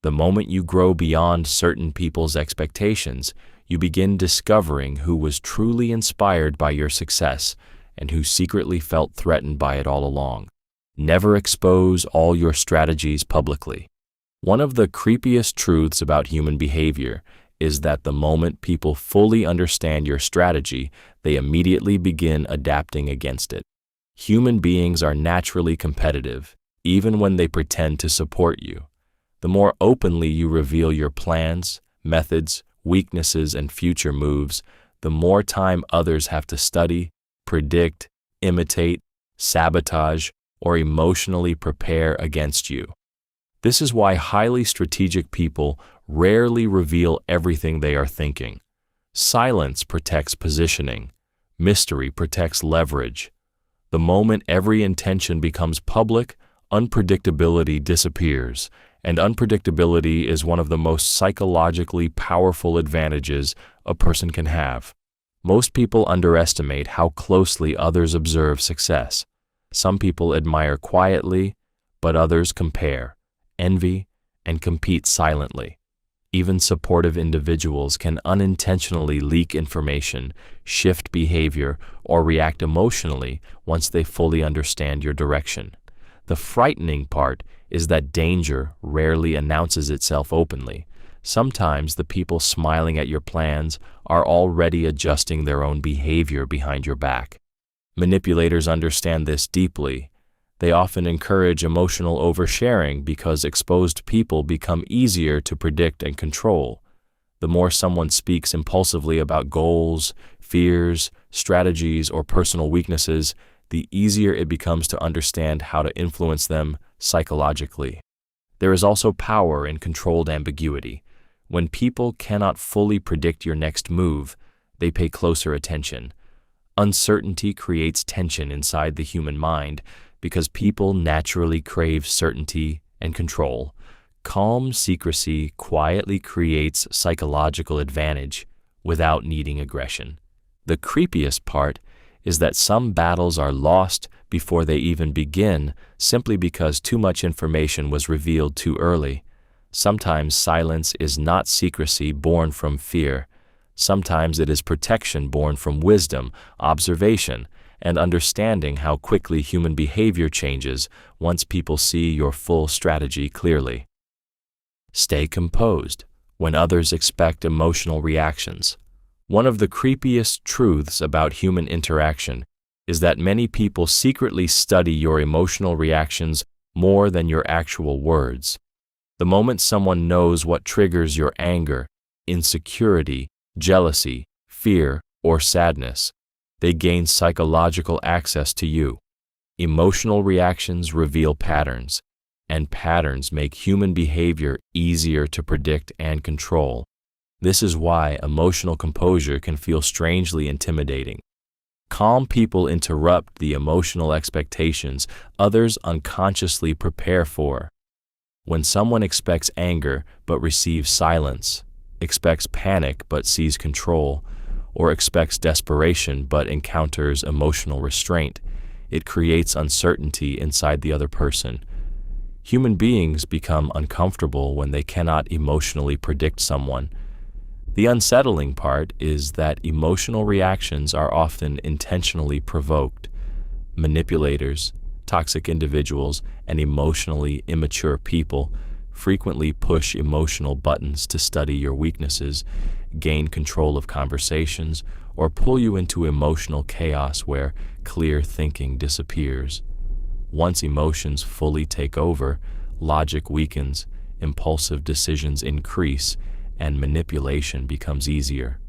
The moment you grow beyond certain people's expectations, you begin discovering who was truly inspired by your success and who secretly felt threatened by it all along. Never expose all your strategies publicly. One of the creepiest truths about human behavior is that the moment people fully understand your strategy, they immediately begin adapting against it. Human beings are naturally competitive, even when they pretend to support you. The more openly you reveal your plans, methods, weaknesses, and future moves, the more time others have to study, predict, imitate, sabotage, or emotionally prepare against you. This is why highly strategic people rarely reveal everything they are thinking. Silence protects positioning. Mystery protects leverage. The moment every intention becomes public, unpredictability disappears, and unpredictability is one of the most psychologically powerful advantages a person can have. Most people underestimate how closely others observe success. Some people admire quietly, but others compare, envy, and compete silently. Even supportive individuals can unintentionally leak information, shift behavior, or react emotionally once they fully understand your direction. The frightening part is that danger rarely announces itself openly. Sometimes the people smiling at your plans are already adjusting their own behavior behind your back. Manipulators understand this deeply. They often encourage emotional oversharing because exposed people become easier to predict and control. The more someone speaks impulsively about goals, fears, strategies, or personal weaknesses, the easier it becomes to understand how to influence them psychologically. There is also power in controlled ambiguity. When people cannot fully predict your next move, they pay closer attention. Uncertainty creates tension inside the human mind because people naturally crave certainty and control. Calm secrecy quietly creates psychological advantage without needing aggression. The creepiest part is that some battles are lost before they even begin simply because too much information was revealed too early. Sometimes silence is not secrecy born from fear. Sometimes it is protection born from wisdom, observation, and understanding how quickly human behavior changes once people see your full strategy clearly. Stay composed when others expect emotional reactions. One of the creepiest truths about human interaction is that many people secretly study your emotional reactions more than your actual words. The moment someone knows what triggers your anger, insecurity, jealousy, fear, or sadness, they gain psychological access to you. Emotional reactions reveal patterns, and patterns make human behavior easier to predict and control. This is why emotional composure can feel strangely intimidating. Calm people interrupt the emotional expectations others unconsciously prepare for. When someone expects anger but receives silence, expects panic but sees control, or expects desperation but encounters emotional restraint, it creates uncertainty inside the other person. Human beings become uncomfortable when they cannot emotionally predict someone. The unsettling part is that emotional reactions are often intentionally provoked. Manipulators, toxic individuals, and emotionally immature people frequently push emotional buttons to study your weaknesses, gain control of conversations, or pull you into emotional chaos where clear thinking disappears. Once emotions fully take over, logic weakens, impulsive decisions increase, and manipulation becomes easier.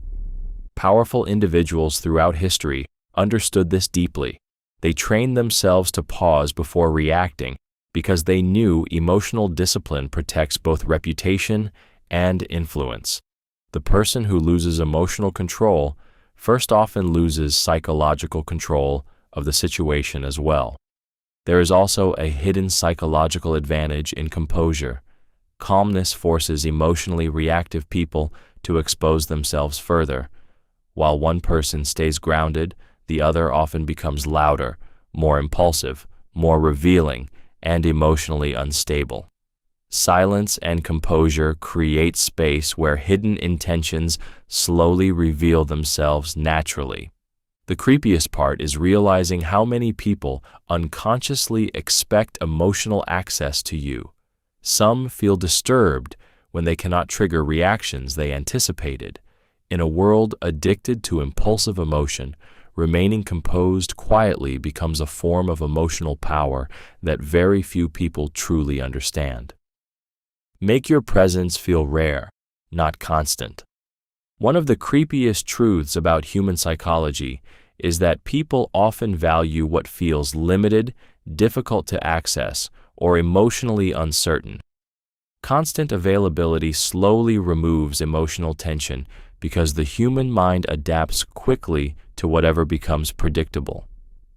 Powerful individuals throughout history understood this deeply. They trained themselves to pause before reacting because they knew emotional discipline protects both reputation and influence. The person who loses emotional control first often loses psychological control of the situation as well. There is also a hidden psychological advantage in composure. Calmness forces emotionally reactive people to expose themselves further. While one person stays grounded, the other often becomes louder, more impulsive, more revealing, and emotionally unstable. Silence and composure create space where hidden intentions slowly reveal themselves naturally. The creepiest part is realizing how many people unconsciously expect emotional access to you. Some feel disturbed when they cannot trigger reactions they anticipated. In a world addicted to impulsive emotion, remaining composed quietly becomes a form of emotional power that very few people truly understand. Make your presence feel rare, not constant. One of the creepiest truths about human psychology is that people often value what feels limited, difficult to access, or emotionally uncertain. Constant availability slowly removes emotional tension because the human mind adapts quickly to whatever becomes predictable.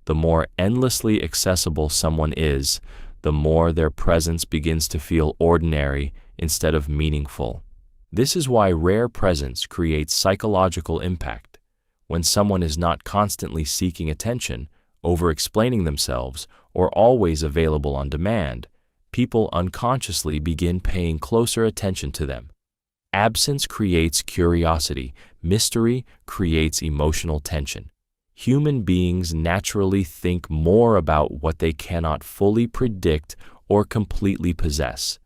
The more endlessly accessible someone is, the more their presence begins to feel ordinary instead of meaningful. This is why rare presence creates psychological impact. When someone is not constantly seeking attention, over-explaining themselves, or always available on demand, people unconsciously begin paying closer attention to them. Absence creates curiosity. Mystery creates emotional tension. Human beings naturally think more about what they cannot fully predict or completely possess.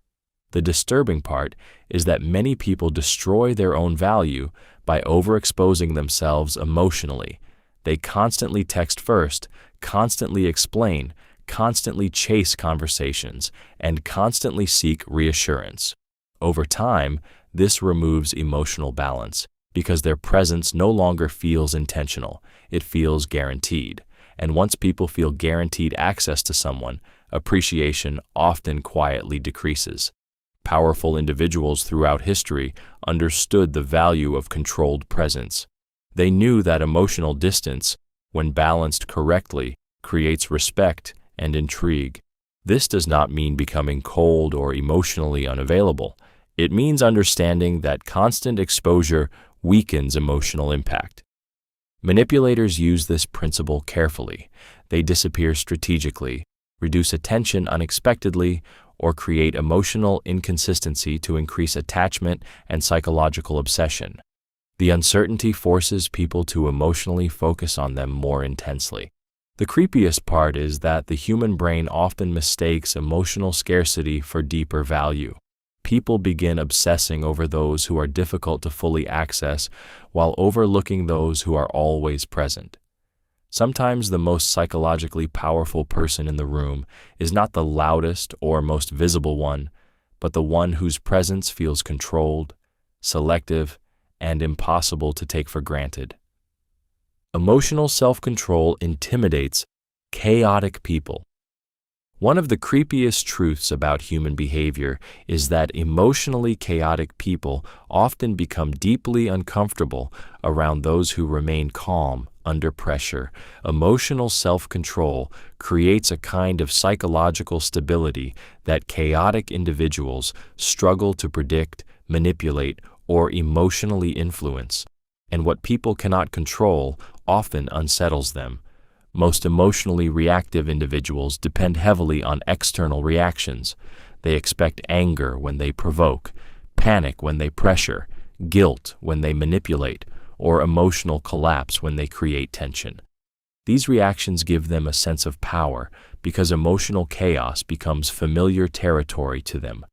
The disturbing part is that many people destroy their own value by overexposing themselves emotionally. They constantly text first, constantly explain, constantly chase conversations, and constantly seek reassurance. Over time, this removes emotional balance because their presence no longer feels intentional, it feels guaranteed. And once people feel guaranteed access to someone, appreciation often quietly decreases. Powerful individuals throughout history understood the value of controlled presence. They knew that emotional distance, when balanced correctly, creates respect and intrigue. This does not mean becoming cold or emotionally unavailable. It means understanding that constant exposure weakens emotional impact. Manipulators use this principle carefully. They disappear strategically, reduce attention unexpectedly, or create emotional inconsistency to increase attachment and psychological obsession. The uncertainty forces people to emotionally focus on them more intensely. The creepiest part is that the human brain often mistakes emotional scarcity for deeper value. People begin obsessing over those who are difficult to fully access while overlooking those who are always present. Sometimes the most psychologically powerful person in the room is not the loudest or most visible one, but the one whose presence feels controlled, selective, and impossible to take for granted. Emotional self-control intimidates chaotic people. One of the creepiest truths about human behavior is that emotionally chaotic people often become deeply uncomfortable around those who remain calm under pressure. Emotional self-control creates a kind of psychological stability that chaotic individuals struggle to predict, manipulate, or emotionally influence. And what people cannot control often unsettles them. Most emotionally reactive individuals depend heavily on external reactions. They expect anger when they provoke, panic when they pressure, guilt when they manipulate, or emotional collapse when they create tension. These reactions give them a sense of power because emotional chaos becomes familiar territory to them.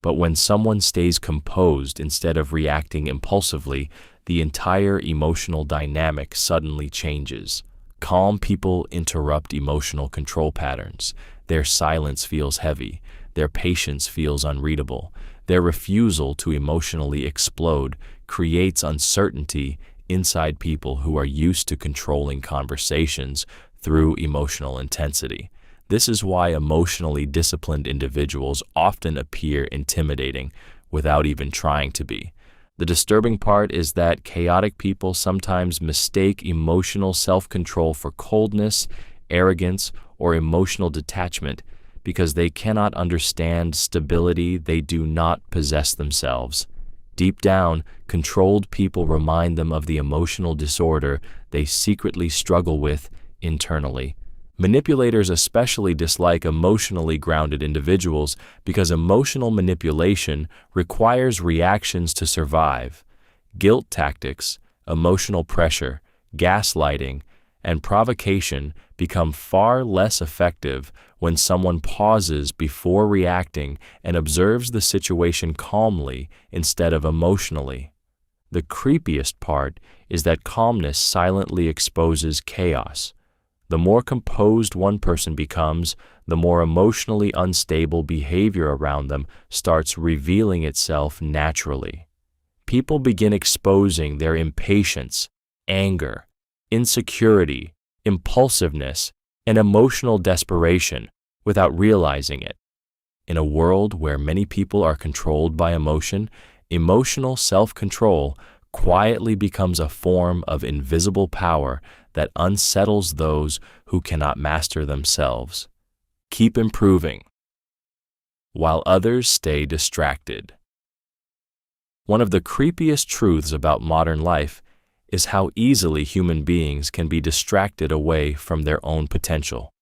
But when someone stays composed instead of reacting impulsively, the entire emotional dynamic suddenly changes. Calm people interrupt emotional control patterns. Their silence feels heavy. Their patience feels unreadable. Their refusal to emotionally explode creates uncertainty inside people who are used to controlling conversations through emotional intensity. This is why emotionally disciplined individuals often appear intimidating without even trying to be. The disturbing part is that chaotic people sometimes mistake emotional self-control for coldness, arrogance, or emotional detachment because they cannot understand stability they do not possess themselves. Deep down, controlled people remind them of the emotional disorder they secretly struggle with internally. Manipulators especially dislike emotionally grounded individuals because emotional manipulation requires reactions to survive. Guilt tactics, emotional pressure, gaslighting, and provocation become far less effective when someone pauses before reacting and observes the situation calmly instead of emotionally. The creepiest part is that calmness silently exposes chaos. The more composed one person becomes, the more emotionally unstable behavior around them starts revealing itself naturally. People begin exposing their impatience, anger, insecurity, impulsiveness, and emotional desperation without realizing it. In a world where many people are controlled by emotion, emotional self-control quietly becomes a form of invisible power that unsettles those who cannot master themselves. Keep improving, while others stay distracted. One of the creepiest truths about modern life is how easily human beings can be distracted away from their own potential.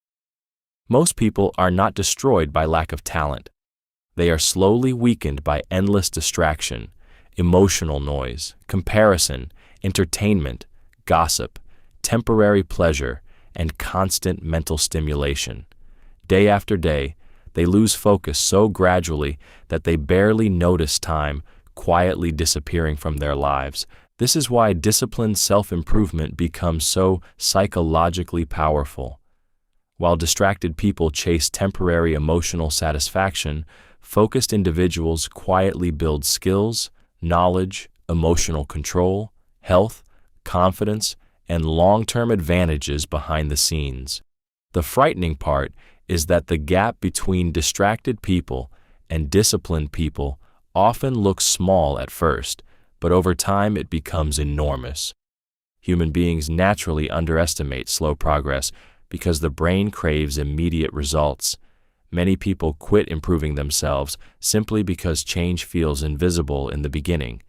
Most people are not destroyed by lack of talent. They are slowly weakened by endless distraction, emotional noise, comparison, entertainment, gossip, temporary pleasure, and constant mental stimulation. Day after day, they lose focus so gradually that they barely notice time quietly disappearing from their lives. This is why disciplined self-improvement becomes so psychologically powerful. While distracted people chase temporary emotional satisfaction, focused individuals quietly build skills, knowledge, emotional control, health, confidence, and long-term advantages behind the scenes. The frightening part is that the gap between distracted people and disciplined people often looks small at first, but over time it becomes enormous. Human beings naturally underestimate slow progress because the brain craves immediate results. Many people quit improving themselves simply because change feels invisible in the beginning,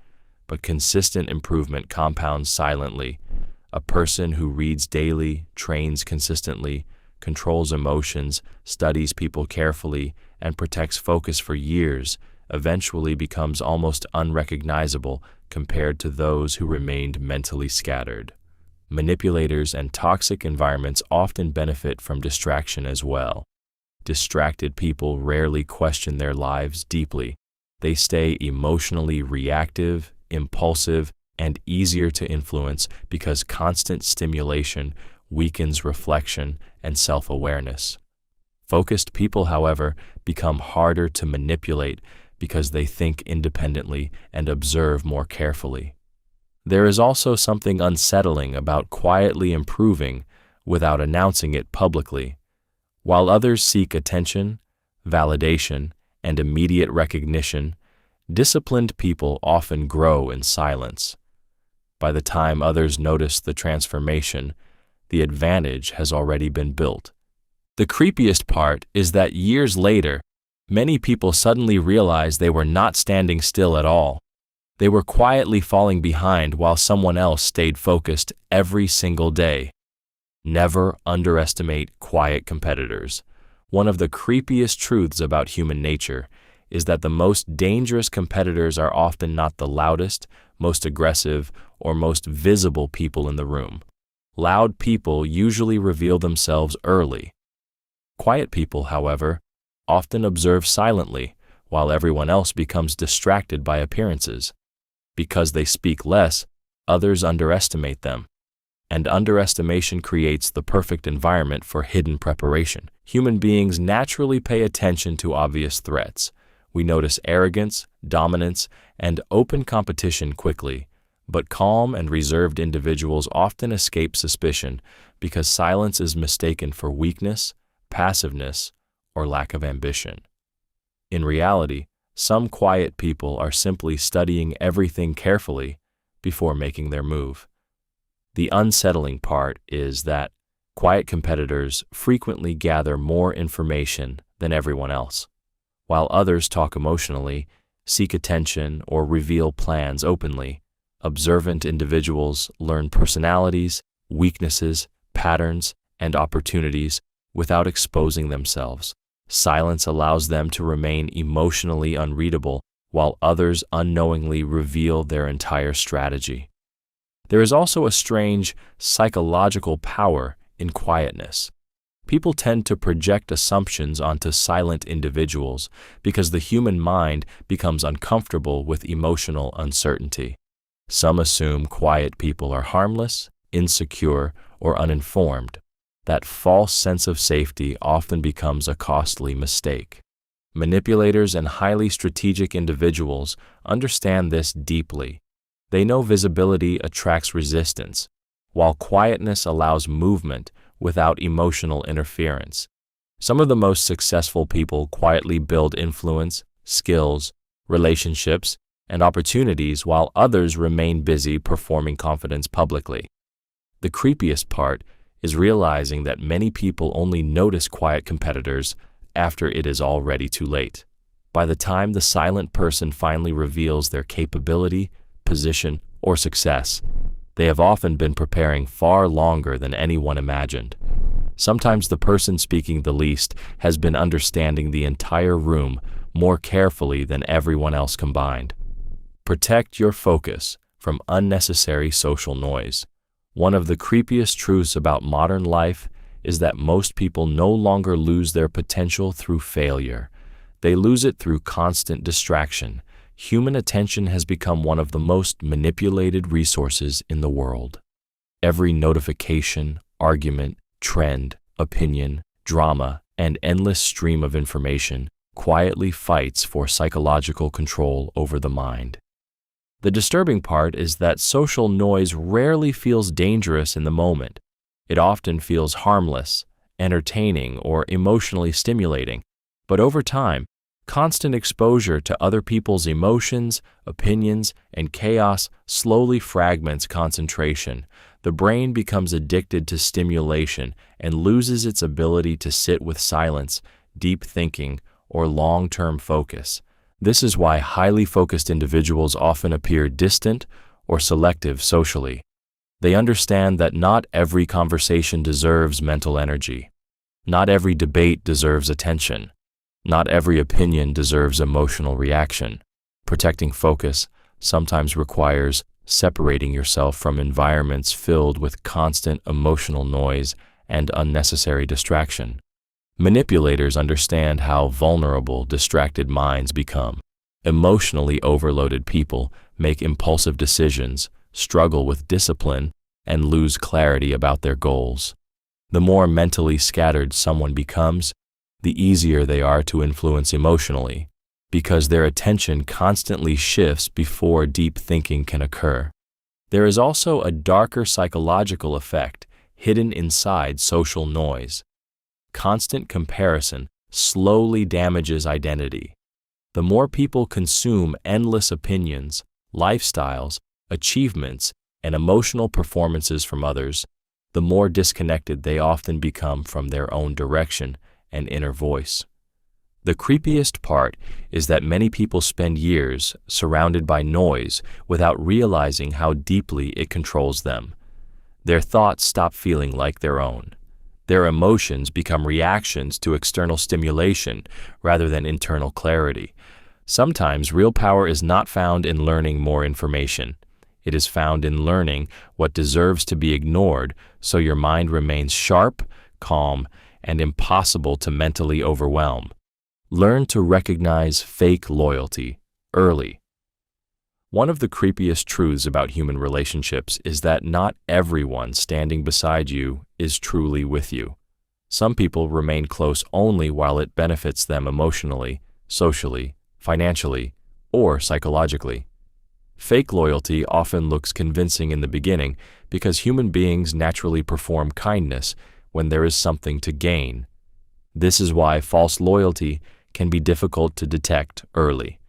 but consistent improvement compounds silently. A person who reads daily, trains consistently, controls emotions, studies people carefully, and protects focus for years eventually becomes almost unrecognizable compared to those who remained mentally scattered. Manipulators and toxic environments often benefit from distraction as well. Distracted people rarely question their lives deeply. They stay emotionally reactive, impulsive, and easier to influence because constant stimulation weakens reflection and self-awareness. Focused people, however, become harder to manipulate because they think independently and observe more carefully. There is also something unsettling about quietly improving without announcing it publicly. While others seek attention, validation, and immediate recognition, disciplined people often grow in silence. By the time others notice the transformation, the advantage has already been built. The creepiest part is that years later, many people suddenly realize they were not standing still at all. They were quietly falling behind while someone else stayed focused every single day. Never underestimate quiet competitors. One of the creepiest truths about human nature is that the most dangerous competitors are often not the loudest, most aggressive, or most visible people in the room. Loud people usually reveal themselves early. Quiet people, however, often observe silently, while everyone else becomes distracted by appearances. Because they speak less, others underestimate them. And underestimation creates the perfect environment for hidden preparation. Human beings naturally pay attention to obvious threats. We notice arrogance, dominance, and open competition quickly, but calm and reserved individuals often escape suspicion because silence is mistaken for weakness, passiveness, or lack of ambition. In reality, some quiet people are simply studying everything carefully before making their move. The unsettling part is that quiet competitors frequently gather more information than everyone else. While others talk emotionally, seek attention, or reveal plans openly, observant individuals learn personalities, weaknesses, patterns, and opportunities without exposing themselves. Silence allows them to remain emotionally unreadable, while others unknowingly reveal their entire strategy. There is also a strange psychological power in quietness. People tend to project assumptions onto silent individuals because the human mind becomes uncomfortable with emotional uncertainty. Some assume quiet people are harmless, insecure, or uninformed. That false sense of safety often becomes a costly mistake. Manipulators and highly strategic individuals understand this deeply. They know visibility attracts resistance, while quietness allows movement without emotional interference. Some of the most successful people quietly build influence, skills, relationships, and opportunities while others remain busy performing confidence publicly. The creepiest part is realizing that many people only notice quiet competitors after it is already too late. By the time the silent person finally reveals their capability, position, or success, they have often been preparing far longer than anyone imagined. Sometimes the person speaking the least has been understanding the entire room more carefully than everyone else combined. Protect your focus from unnecessary social noise. One of the creepiest truths about modern life is that most people no longer lose their potential through failure. They lose it through constant distraction. Human attention has become one of the most manipulated resources in the world. Every notification, argument, trend, opinion, drama, and endless stream of information quietly fights for psychological control over the mind. The disturbing part is that social noise rarely feels dangerous in the moment. It often feels harmless, entertaining, or emotionally stimulating. But over time, constant exposure to other people's emotions, opinions, and chaos slowly fragments concentration. The brain becomes addicted to stimulation and loses its ability to sit with silence, deep thinking, or long-term focus. This is why highly focused individuals often appear distant or selective socially. They understand that not every conversation deserves mental energy. Not every debate deserves attention. Not every opinion deserves emotional reaction. Protecting focus sometimes requires separating yourself from environments filled with constant emotional noise and unnecessary distraction. Manipulators understand how vulnerable distracted minds become. Emotionally overloaded people make impulsive decisions, struggle with discipline, and lose clarity about their goals. The more mentally scattered someone becomes, the easier they are to influence emotionally, because their attention constantly shifts before deep thinking can occur. There is also a darker psychological effect hidden inside social noise. Constant comparison slowly damages identity. The more people consume endless opinions, lifestyles, achievements, and emotional performances from others, the more disconnected they often become from their own direction and inner voice. The creepiest part is that many people spend years surrounded by noise without realizing how deeply it controls them. Their thoughts stop feeling like their own. Their emotions become reactions to external stimulation rather than internal clarity. Sometimes real power is not found in learning more information. It is found in learning what deserves to be ignored so your mind remains sharp, calm, and impossible to mentally overwhelm. Learn to recognize fake loyalty early. One of the creepiest truths about human relationships is that not everyone standing beside you is truly with you. Some people remain close only while it benefits them emotionally, socially, financially, or psychologically. Fake loyalty often looks convincing in the beginning because human beings naturally perform kindness when there is something to gain. This is why false loyalty can be difficult to detect early.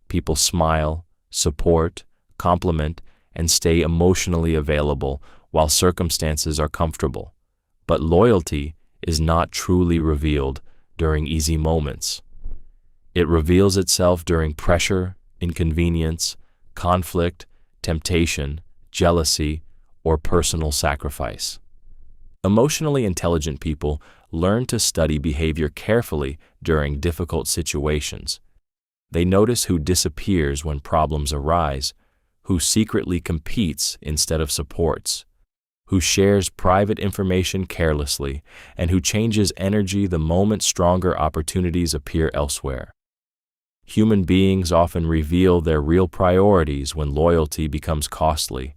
People smile, support, compliment, and stay emotionally available while circumstances are comfortable. But loyalty is not truly revealed during easy moments. It reveals itself during pressure, inconvenience, conflict, temptation, jealousy, or personal sacrifice. Emotionally intelligent people learn to study behavior carefully during difficult situations. They notice who disappears when problems arise, who secretly competes instead of supports, who shares private information carelessly, and who changes energy the moment stronger opportunities appear elsewhere. Human beings often reveal their real priorities when loyalty becomes costly.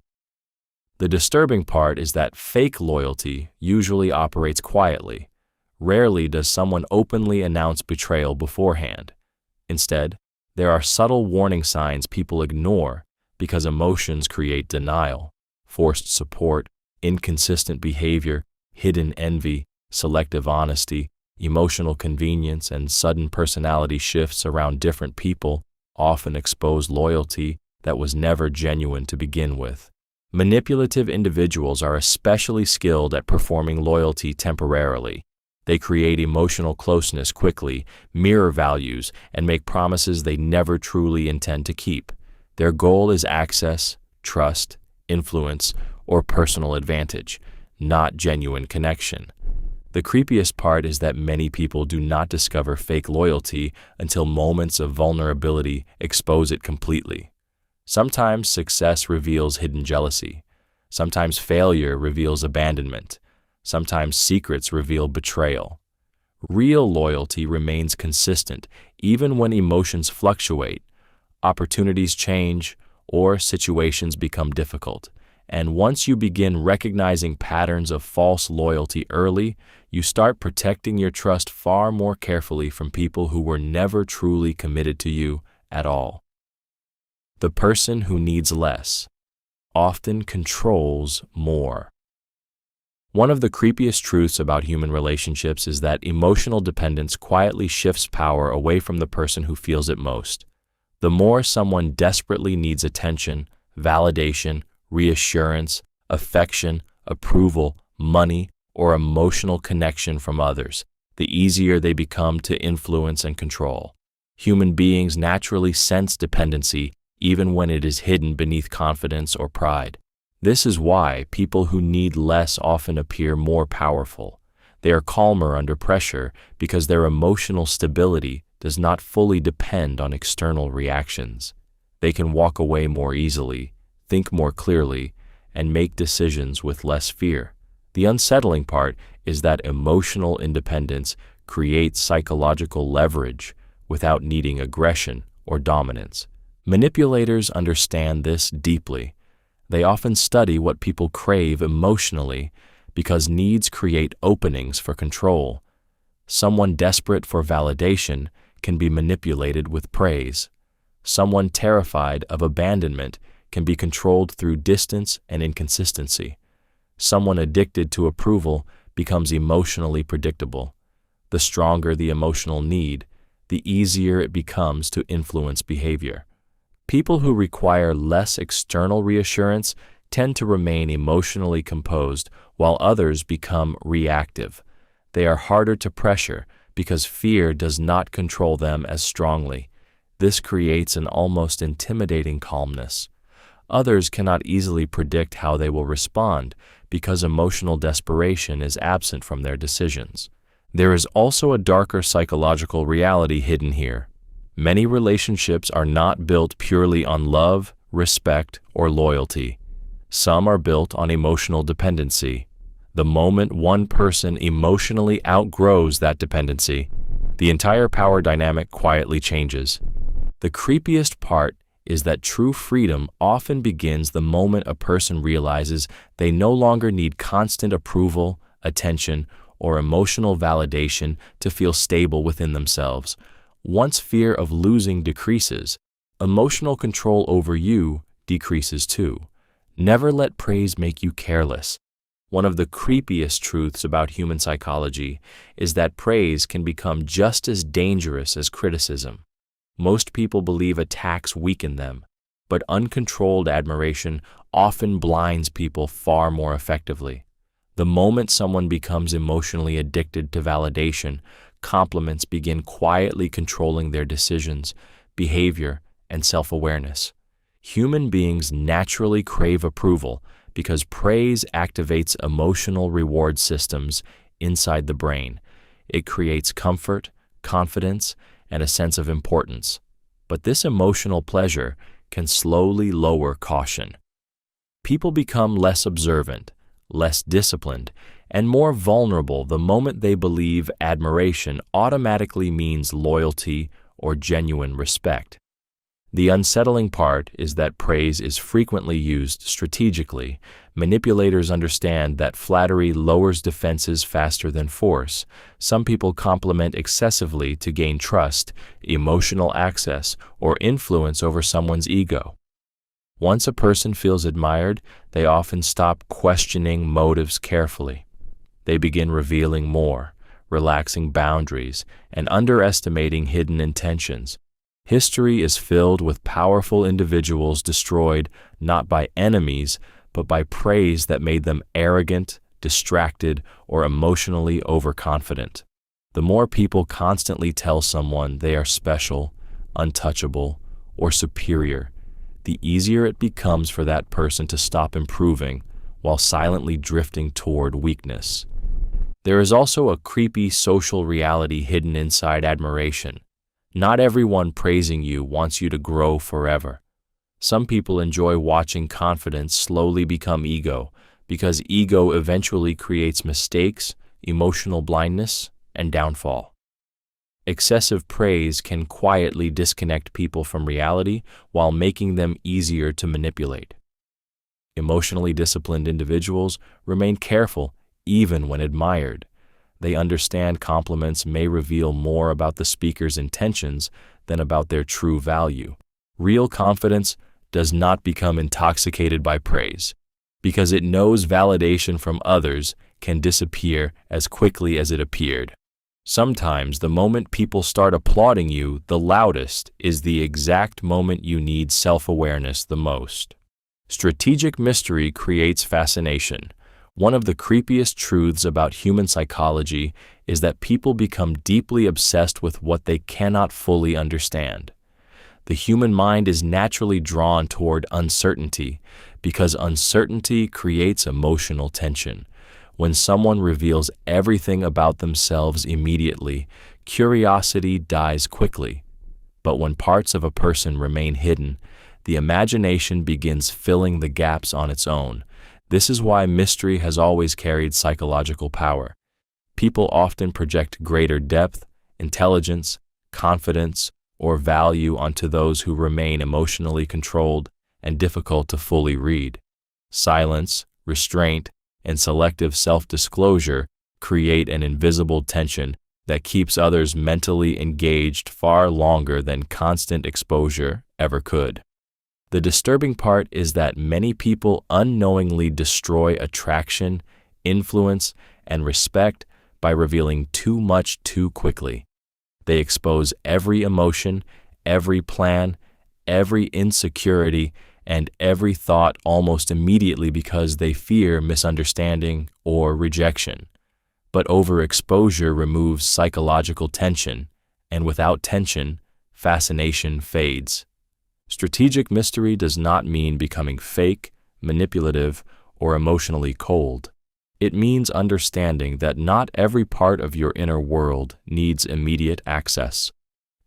The disturbing part is that fake loyalty usually operates quietly. Rarely does someone openly announce betrayal beforehand. Instead, there are subtle warning signs people ignore because emotions create denial, forced support, inconsistent behavior, hidden envy, selective honesty, emotional convenience, and sudden personality shifts around different people often expose loyalty that was never genuine to begin with. Manipulative individuals are especially skilled at performing loyalty temporarily. They create emotional closeness quickly, mirror values, and make promises they never truly intend to keep. Their goal is access, trust, influence, or personal advantage, not genuine connection. The creepiest part is that many people do not discover fake loyalty until moments of vulnerability expose it completely. Sometimes success reveals hidden jealousy. Sometimes failure reveals abandonment. Sometimes secrets reveal betrayal. Real loyalty remains consistent even when emotions fluctuate, opportunities change, or situations become difficult. And once you begin recognizing patterns of false loyalty early, you start protecting your trust far more carefully from people who were never truly committed to you at all. The person who needs less often controls more. One of the creepiest truths about human relationships is that emotional dependence quietly shifts power away from the person who feels it most. The more someone desperately needs attention, validation, reassurance, affection, approval, money, or emotional connection from others, the easier they become to influence and control. Human beings naturally sense dependency even when it is hidden beneath confidence or pride. This is why people who need less often appear more powerful. They are calmer under pressure because their emotional stability does not fully depend on external reactions. They can walk away more easily, think more clearly, and make decisions with less fear. The unsettling part is that emotional independence creates psychological leverage without needing aggression or dominance. Manipulators understand this deeply. They often study what people crave emotionally because needs create openings for control. Someone desperate for validation can be manipulated with praise. Someone terrified of abandonment can be controlled through distance and inconsistency. Someone addicted to approval becomes emotionally predictable. The stronger the emotional need, the easier it becomes to influence behavior. People who require less external reassurance tend to remain emotionally composed, while others become reactive. They are harder to pressure because fear does not control them as strongly. This creates an almost intimidating calmness. Others cannot easily predict how they will respond because emotional desperation is absent from their decisions. There is also a darker psychological reality hidden here. Many relationships are not built purely on love, respect, or loyalty. Some are built on emotional dependency. The moment one person emotionally outgrows that dependency, the entire power dynamic quietly changes. The creepiest part is that true freedom often begins the moment a person realizes they no longer need constant approval, attention, or emotional validation to feel stable within themselves. Once fear of losing decreases, emotional control over you decreases too. Never let praise make you careless. One of the creepiest truths about human psychology is that praise can become just as dangerous as criticism. Most people believe attacks weaken them, but uncontrolled admiration often blinds people far more effectively. The moment someone becomes emotionally addicted to validation, compliments begin quietly controlling their decisions, behavior, and self-awareness. Human beings naturally crave approval because praise activates emotional reward systems inside the brain. It creates comfort, confidence, and a sense of importance. But this emotional pleasure can slowly lower caution. People become less observant, less disciplined, and more vulnerable the moment they believe admiration automatically means loyalty or genuine respect. The unsettling part is that praise is frequently used strategically. Manipulators understand that flattery lowers defenses faster than force. Some people compliment excessively to gain trust, emotional access, or influence over someone's ego. Once a person feels admired, they often stop questioning motives carefully. They begin revealing more, relaxing boundaries, and underestimating hidden intentions. History is filled with powerful individuals destroyed not by enemies, but by praise that made them arrogant, distracted, or emotionally overconfident. The more people constantly tell someone they are special, untouchable, or superior, the easier it becomes for that person to stop improving while silently drifting toward weakness. There is also a creepy social reality hidden inside admiration. Not everyone praising you wants you to grow forever. Some people enjoy watching confidence slowly become ego, because ego eventually creates mistakes, emotional blindness, and downfall. Excessive praise can quietly disconnect people from reality while making them easier to manipulate. Emotionally disciplined individuals remain careful even when admired. They understand compliments may reveal more about the speaker's intentions than about their true value. Real confidence does not become intoxicated by praise, because it knows validation from others can disappear as quickly as it appeared. Sometimes the moment people start applauding you the loudest is the exact moment you need self-awareness the most. Strategic mystery creates fascination. One of the creepiest truths about human psychology is that people become deeply obsessed with what they cannot fully understand. The human mind is naturally drawn toward uncertainty because uncertainty creates emotional tension. When someone reveals everything about themselves immediately, curiosity dies quickly. But when parts of a person remain hidden, the imagination begins filling the gaps on its own. This is why mystery has always carried psychological power. People often project greater depth, intelligence, confidence, or value onto those who remain emotionally controlled and difficult to fully read. Silence, restraint, and selective self-disclosure create an invisible tension that keeps others mentally engaged far longer than constant exposure ever could. The disturbing part is that many people unknowingly destroy attraction, influence, and respect by revealing too much too quickly. They expose every emotion, every plan, every insecurity, and every thought almost immediately because they fear misunderstanding or rejection. But overexposure removes psychological tension, and without tension, fascination fades. Strategic mystery does not mean becoming fake, manipulative, or emotionally cold. It means understanding that not every part of your inner world needs immediate access.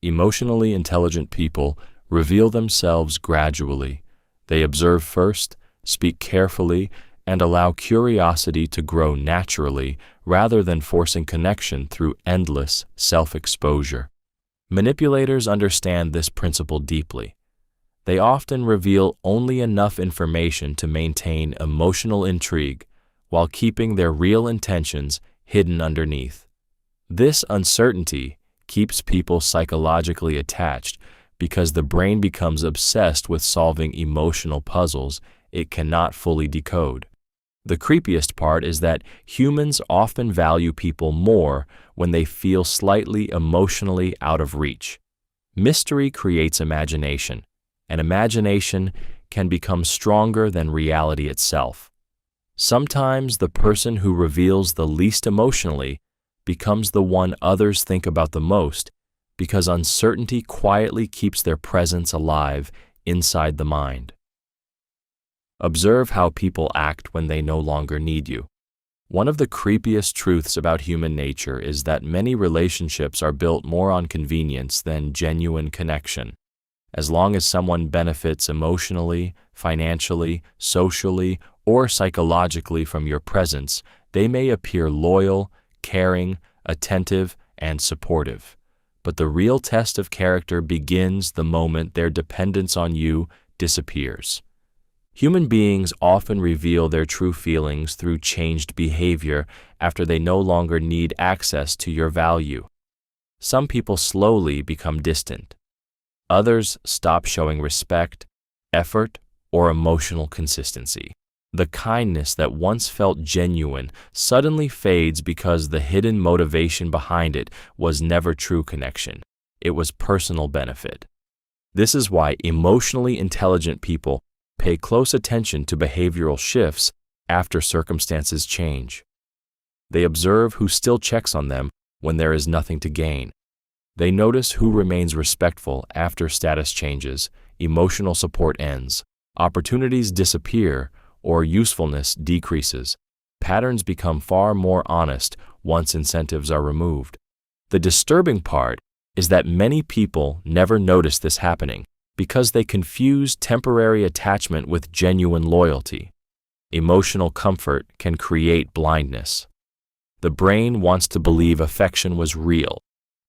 Emotionally intelligent people reveal themselves gradually. They observe first, speak carefully, and allow curiosity to grow naturally rather than forcing connection through endless self-exposure. Manipulators understand this principle deeply. They often reveal only enough information to maintain emotional intrigue while keeping their real intentions hidden underneath. This uncertainty keeps people psychologically attached because the brain becomes obsessed with solving emotional puzzles it cannot fully decode. The creepiest part is that humans often value people more when they feel slightly emotionally out of reach. Mystery creates imagination, and imagination can become stronger than reality itself. Sometimes the person who reveals the least emotionally becomes the one others think about the most because uncertainty quietly keeps their presence alive inside the mind. Observe how people act when they no longer need you. One of the creepiest truths about human nature is that many relationships are built more on convenience than genuine connection. As long as someone benefits emotionally, financially, socially, or psychologically from your presence, they may appear loyal, caring, attentive, and supportive. But the real test of character begins the moment their dependence on you disappears. Human beings often reveal their true feelings through changed behavior after they no longer need access to your value. Some people slowly become distant. Others stop showing respect, effort, or emotional consistency. The kindness that once felt genuine suddenly fades because the hidden motivation behind it was never true connection. It was personal benefit. This is why emotionally intelligent people pay close attention to behavioral shifts after circumstances change. They observe who still checks on them when there is nothing to gain. They notice who remains respectful after status changes, emotional support ends, opportunities disappear, or usefulness decreases. Patterns become far more honest once incentives are removed. The disturbing part is that many people never notice this happening because they confuse temporary attachment with genuine loyalty. Emotional comfort can create blindness. The brain wants to believe affection was real,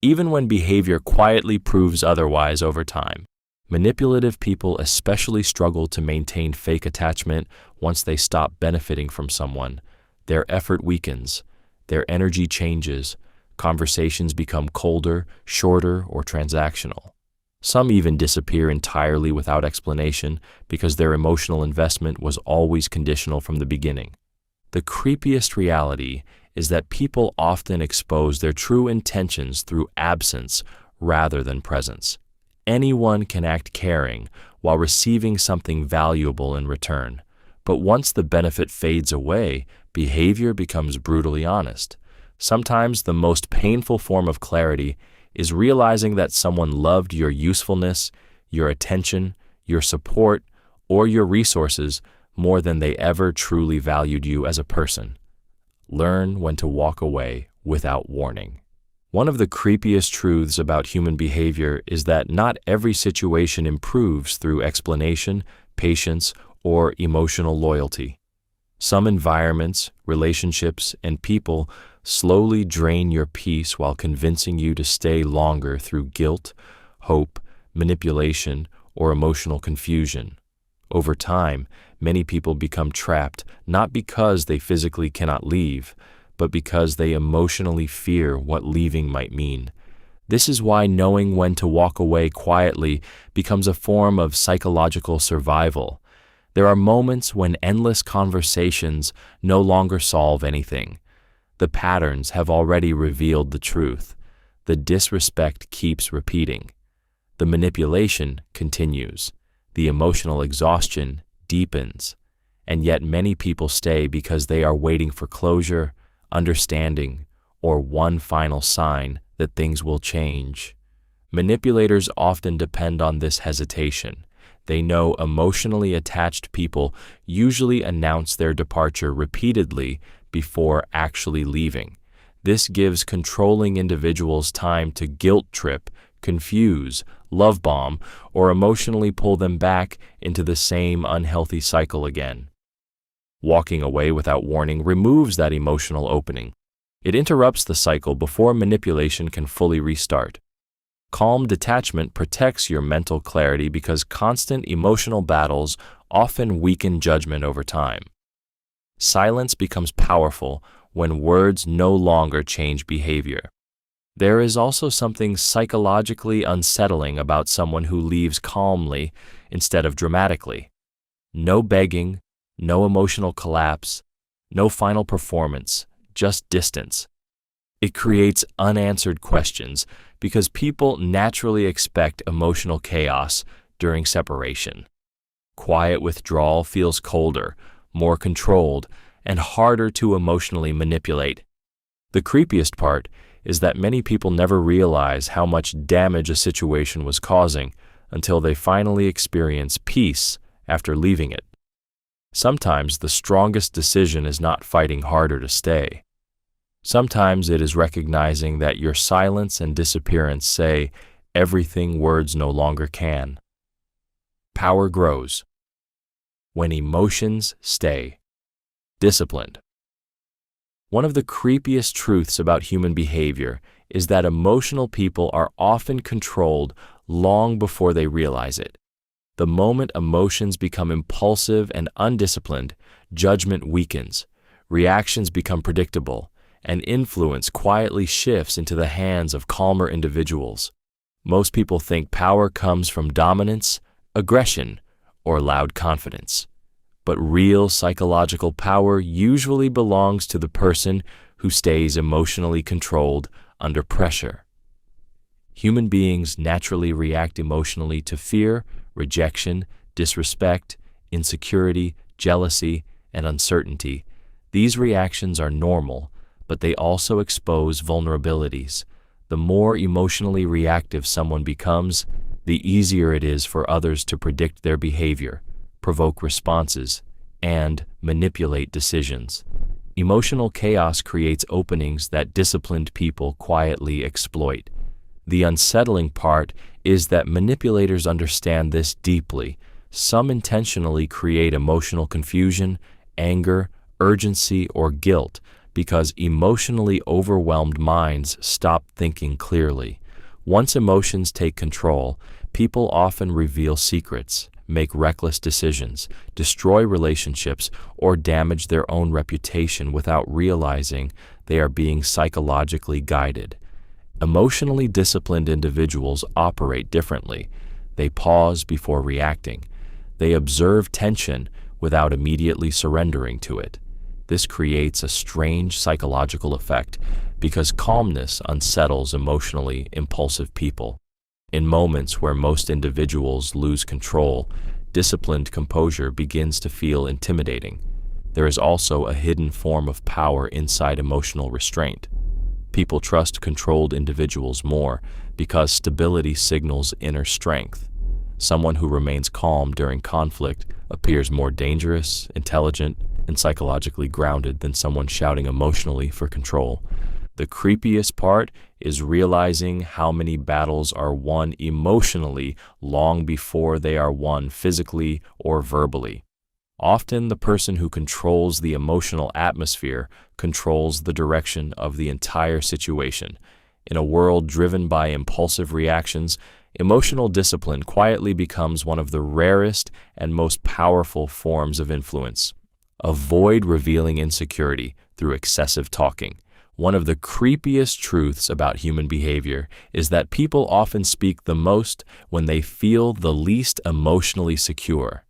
even when behavior quietly proves otherwise over time. Manipulative people especially struggle to maintain fake attachment once they stop benefiting from someone. Their effort weakens, their energy changes, conversations become colder, shorter, or transactional. Some even disappear entirely without explanation because their emotional investment was always conditional from the beginning. The creepiest reality is that people often expose their true intentions through absence rather than presence. Anyone can act caring while receiving something valuable in return. But once the benefit fades away, behavior becomes brutally honest. Sometimes the most painful form of clarity is realizing that someone loved your usefulness, your attention, your support, or your resources more than they ever truly valued you as a person. Learn when to walk away without warning. One of the creepiest truths about human behavior is that not every situation improves through explanation, patience, or emotional loyalty. Some environments, relationships, and people slowly drain your peace while convincing you to stay longer through guilt, hope, manipulation, or emotional confusion. Over time, many people become trapped not because they physically cannot leave, but because they emotionally fear what leaving might mean. This is why knowing when to walk away quietly becomes a form of psychological survival. There are moments when endless conversations no longer solve anything. The patterns have already revealed the truth. The disrespect keeps repeating. The manipulation continues. The emotional exhaustion deepens. And yet many people stay because they are waiting for closure, understanding, or one final sign that things will change. Manipulators often depend on this hesitation. They know emotionally attached people usually announce their departure repeatedly before actually leaving. This gives controlling individuals time to guilt trip, confuse, love bomb, or emotionally pull them back into the same unhealthy cycle again. Walking away without warning removes that emotional opening. It interrupts the cycle before manipulation can fully restart. Calm detachment protects your mental clarity because constant emotional battles often weaken judgment over time. Silence becomes powerful when words no longer change behavior. There is also something psychologically unsettling about someone who leaves calmly instead of dramatically. No begging, no emotional collapse, no final performance, just distance. It creates unanswered questions because people naturally expect emotional chaos during separation. Quiet withdrawal feels colder, more controlled, and harder to emotionally manipulate. The creepiest part is that many people never realize how much damage a situation was causing until they finally experience peace after leaving it. Sometimes the strongest decision is not fighting harder to stay. Sometimes it is recognizing that your silence and disappearance say everything words no longer can. Power grows when emotions stay. Disciplined. One of the creepiest truths about human behavior is that emotional people are often controlled long before they realize it. The moment emotions become impulsive and undisciplined, judgment weakens, reactions become predictable, and influence quietly shifts into the hands of calmer individuals. Most people think power comes from dominance, aggression, or loud confidence. But real psychological power usually belongs to the person who stays emotionally controlled under pressure. Human beings naturally react emotionally to fear, rejection, disrespect, insecurity, jealousy, and uncertainty. These reactions are normal, but they also expose vulnerabilities. The more emotionally reactive someone becomes, the easier it is for others to predict their behavior, provoke responses, and manipulate decisions. Emotional chaos creates openings that disciplined people quietly exploit. The unsettling part is that manipulators understand this deeply. Some intentionally create emotional confusion, anger, urgency, or guilt because emotionally overwhelmed minds stop thinking clearly. Once emotions take control, people often reveal secrets, make reckless decisions, destroy relationships, or damage their own reputation without realizing they are being psychologically guided. Emotionally disciplined individuals operate differently. They pause before reacting. They observe tension without immediately surrendering to it. This creates a strange psychological effect because calmness unsettles emotionally impulsive people. In moments where most individuals lose control, disciplined composure begins to feel intimidating. There is also a hidden form of power inside emotional restraint. People trust controlled individuals more because stability signals inner strength. Someone who remains calm during conflict appears more dangerous, intelligent, and psychologically grounded than someone shouting emotionally for control. The creepiest part is realizing how many battles are won emotionally long before they are won physically or verbally. Often the person who controls the emotional atmosphere controls the direction of the entire situation. In a world driven by impulsive reactions, Emotional discipline quietly becomes one of the rarest and most powerful forms of influence. Avoid revealing insecurity through excessive talking. One of the creepiest truths about human behavior is that people often speak the most when they feel the least emotionally secure.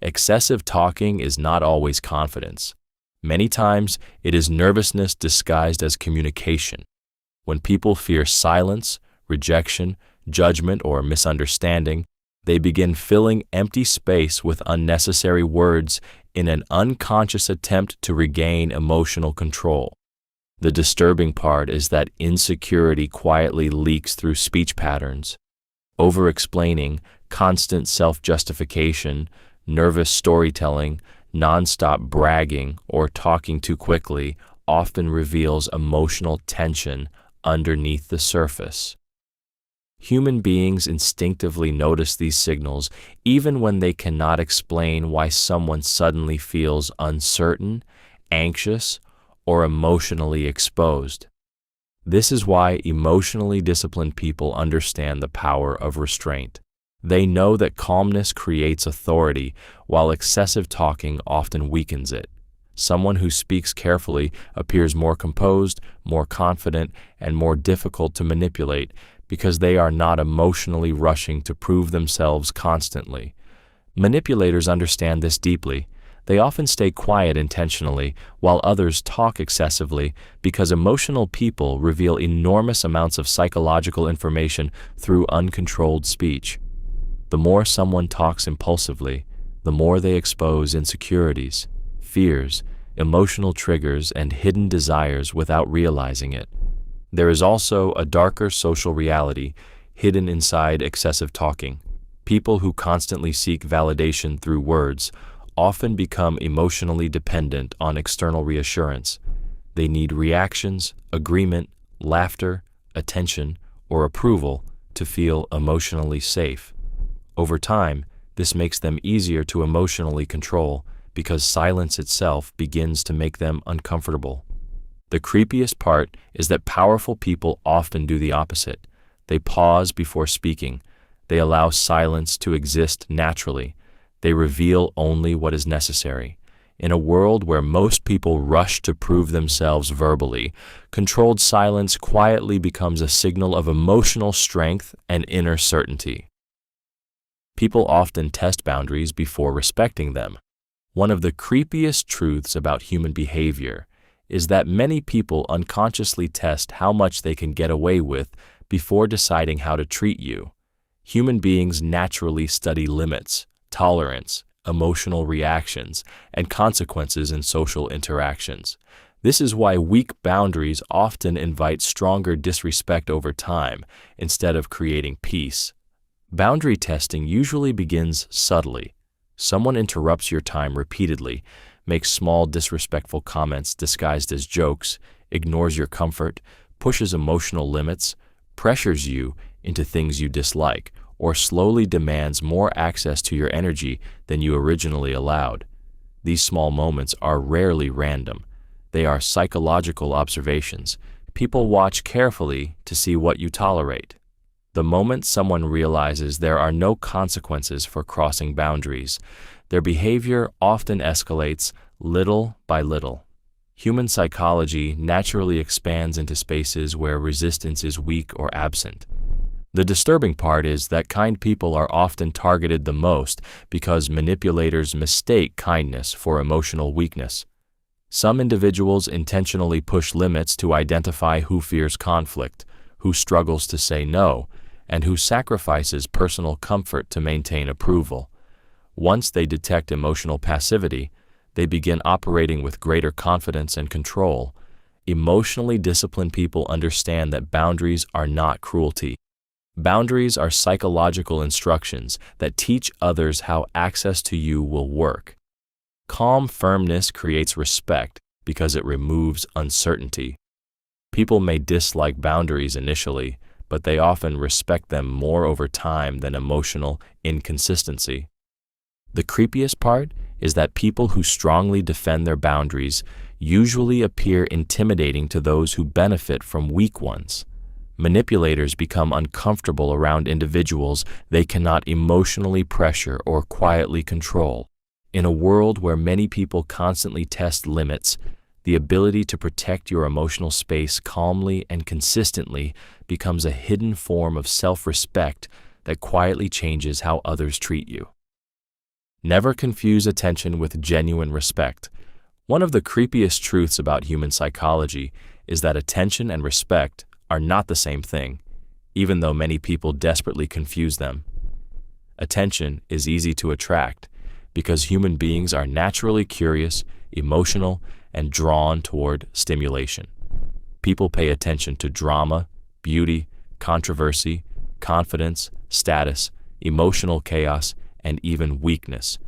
Excessive talking is not always confidence. Many times, it is nervousness disguised as communication. When people fear silence, rejection, judgment, or misunderstanding, they begin filling empty space with unnecessary words in an unconscious attempt to regain emotional control. The disturbing part is that insecurity quietly leaks through speech patterns. Over-explaining, constant self-justification, nervous storytelling, nonstop bragging, or talking too quickly often reveals emotional tension underneath the surface. Human beings instinctively notice these signals even when they cannot explain why someone suddenly feels uncertain, anxious, or emotionally exposed. This is why emotionally disciplined people understand the power of restraint. They know that calmness creates authority, while excessive talking often weakens it. Someone who speaks carefully appears more composed, more confident, and more difficult to manipulate because they are not emotionally rushing to prove themselves constantly. Manipulators understand this deeply. They often stay quiet intentionally, while others talk excessively because emotional people reveal enormous amounts of psychological information through uncontrolled speech. The more someone talks impulsively, the more they expose insecurities, fears, emotional triggers, and hidden desires without realizing it. There is also a darker social reality hidden inside excessive talking. People who constantly seek validation through words often become emotionally dependent on external reassurance. They need reactions, agreement, laughter, attention, or approval to feel emotionally safe. Over time, this makes them easier to emotionally control because silence itself begins to make them uncomfortable. The creepiest part is that powerful people often do the opposite. They pause before speaking. They allow silence to exist naturally. They reveal only what is necessary. In a world where most people rush to prove themselves verbally, controlled silence quietly becomes a signal of emotional strength and inner certainty. People often test boundaries before respecting them. One of the creepiest truths about human behavior is that many people unconsciously test how much they can get away with before deciding how to treat you. Human beings naturally study limits, tolerance, emotional reactions, and consequences in social interactions. This is why weak boundaries often invite stronger disrespect over time instead of creating peace. Boundary testing usually begins subtly. Someone interrupts your time repeatedly, makes small disrespectful comments disguised as jokes, ignores your comfort, pushes emotional limits, pressures you into things you dislike, or slowly demands more access to your energy than you originally allowed. These small moments are rarely random. They are psychological observations. People watch carefully to see what you tolerate. The moment someone realizes there are no consequences for crossing boundaries, their behavior often escalates little by little. Human psychology naturally expands into spaces where resistance is weak or absent. The disturbing part is that kind people are often targeted the most because manipulators mistake kindness for emotional weakness. Some individuals intentionally push limits to identify who fears conflict, who struggles to say no, and who sacrifices personal comfort to maintain approval. Once they detect emotional passivity, they begin operating with greater confidence and control. Emotionally disciplined people understand that boundaries are not cruelty. Boundaries are psychological instructions that teach others how access to you will work. Calm firmness creates respect because it removes uncertainty. People may dislike boundaries initially, but they often respect them more over time than emotional inconsistency. The creepiest part is that people who strongly defend their boundaries usually appear intimidating to those who benefit from weak ones. Manipulators become uncomfortable around individuals they cannot emotionally pressure or quietly control. In a world where many people constantly test limits, the ability to protect your emotional space calmly and consistently becomes a hidden form of self-respect that quietly changes how others treat you. Never confuse attention with genuine respect. One of the creepiest truths about human psychology is that attention and respect are not the same thing, even though many people desperately confuse them. Attention is easy to attract because human beings are naturally curious, emotional, and drawn toward stimulation. People pay attention to drama, beauty, controversy, confidence, status, emotional chaos, and even weakness.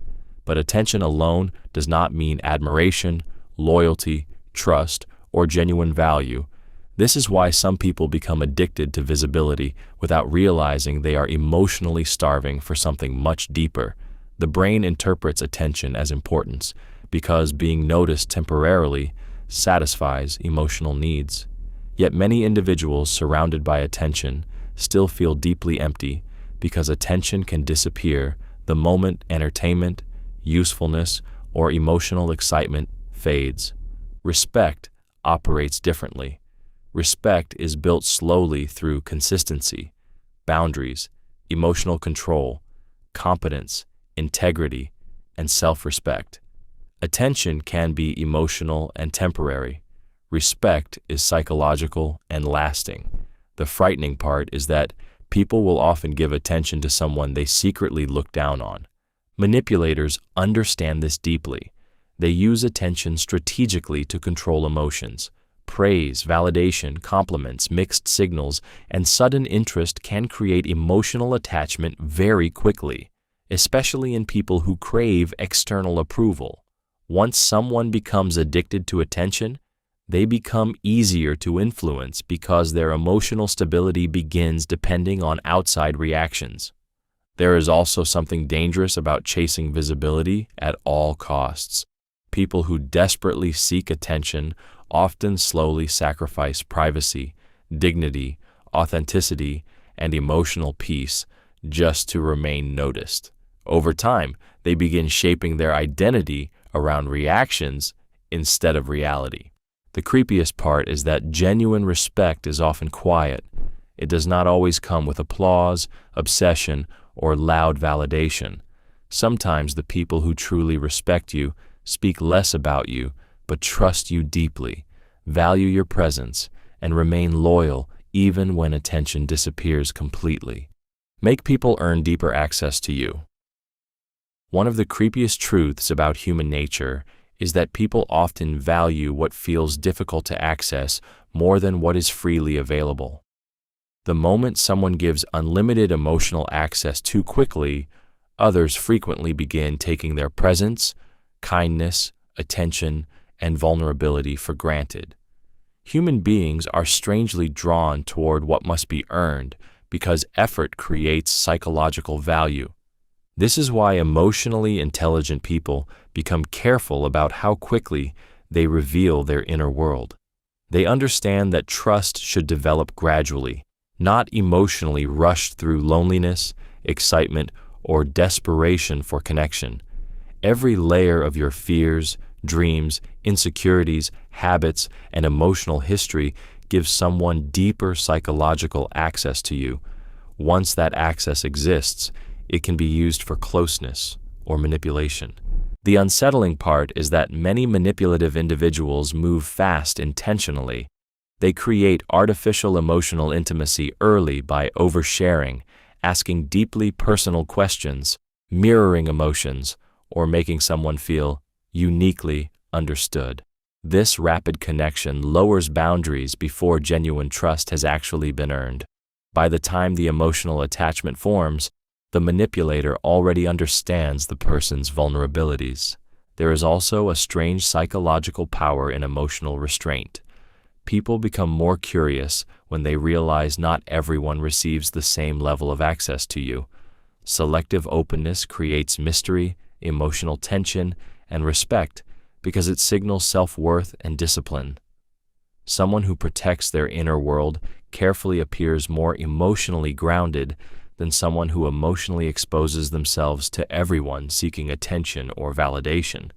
But attention alone does not mean admiration, loyalty, trust, or genuine value. This is why some people become addicted to visibility without realizing they are emotionally starving for something much deeper. The brain interprets attention as importance because being noticed temporarily satisfies emotional needs. Yet many individuals surrounded by attention still feel deeply empty because attention can disappear the moment entertainment, usefulness, or emotional excitement fades. Respect operates differently. Respect is built slowly through consistency, boundaries, emotional control, competence, integrity, and self-respect. Attention can be emotional and temporary. Respect is psychological and lasting. The frightening part is that people will often give attention to someone they secretly look down on. Manipulators understand this deeply. They use attention strategically to control emotions. Praise, validation, compliments, mixed signals, and sudden interest can create emotional attachment very quickly, especially in people who crave external approval. Once someone becomes addicted to attention, they become easier to influence because their emotional stability begins depending on outside reactions. There is also something dangerous about chasing visibility at all costs. People who desperately seek attention often slowly sacrifice privacy, dignity, authenticity, and emotional peace just to remain noticed. Over time, they begin shaping their identity around reactions instead of reality. The creepiest part is that genuine respect is often quiet. It does not always come with applause, obsession, or loud validation. Sometimes the people who truly respect you speak less about you, but trust you deeply, value your presence, and remain loyal even when attention disappears completely. Make people earn deeper access to you. One of the creepiest truths about human nature is that people often value what feels difficult to access more than what is freely available. The moment someone gives unlimited emotional access too quickly, others frequently begin taking their presence, kindness, attention, and vulnerability for granted. Human beings are strangely drawn toward what must be earned because effort creates psychological value. This is why emotionally intelligent people become careful about how quickly they reveal their inner world. They understand that trust should develop gradually, not emotionally rushed through loneliness, excitement, or desperation for connection. Every layer of your fears, dreams, insecurities, habits, and emotional history gives someone deeper psychological access to you. Once that access exists, it can be used for closeness or manipulation. The unsettling part is that many manipulative individuals move fast intentionally. They create artificial emotional intimacy early by oversharing, asking deeply personal questions, mirroring emotions, or making someone feel uniquely understood. This rapid connection lowers boundaries before genuine trust has actually been earned. By the time the emotional attachment forms, the manipulator already understands the person's vulnerabilities. There is also a strange psychological power in emotional restraint. People become more curious when they realize not everyone receives the same level of access to you. Selective openness creates mystery, emotional tension, and respect because it signals self-worth and discipline. Someone who protects their inner world carefully appears more emotionally grounded than someone who emotionally exposes themselves to everyone seeking attention or validation.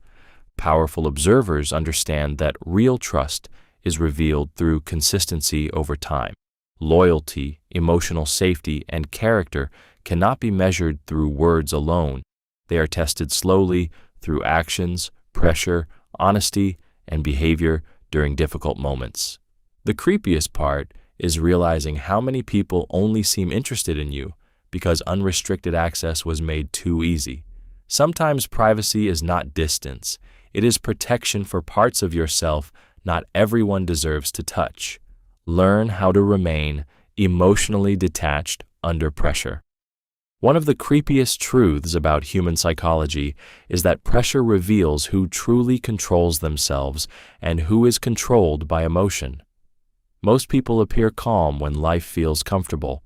Powerful observers understand that real trust is revealed through consistency over time. Loyalty, emotional safety, and character cannot be measured through words alone. They are tested slowly through actions, pressure, honesty, and behavior during difficult moments. The creepiest part is realizing how many people only seem interested in you because unrestricted access was made too easy. Sometimes privacy is not distance. It is protection for parts of yourself not everyone deserves to touch. Learn how to remain emotionally detached under pressure. One of the creepiest truths about human psychology is that pressure reveals who truly controls themselves and who is controlled by emotion. Most people appear calm when life feels comfortable,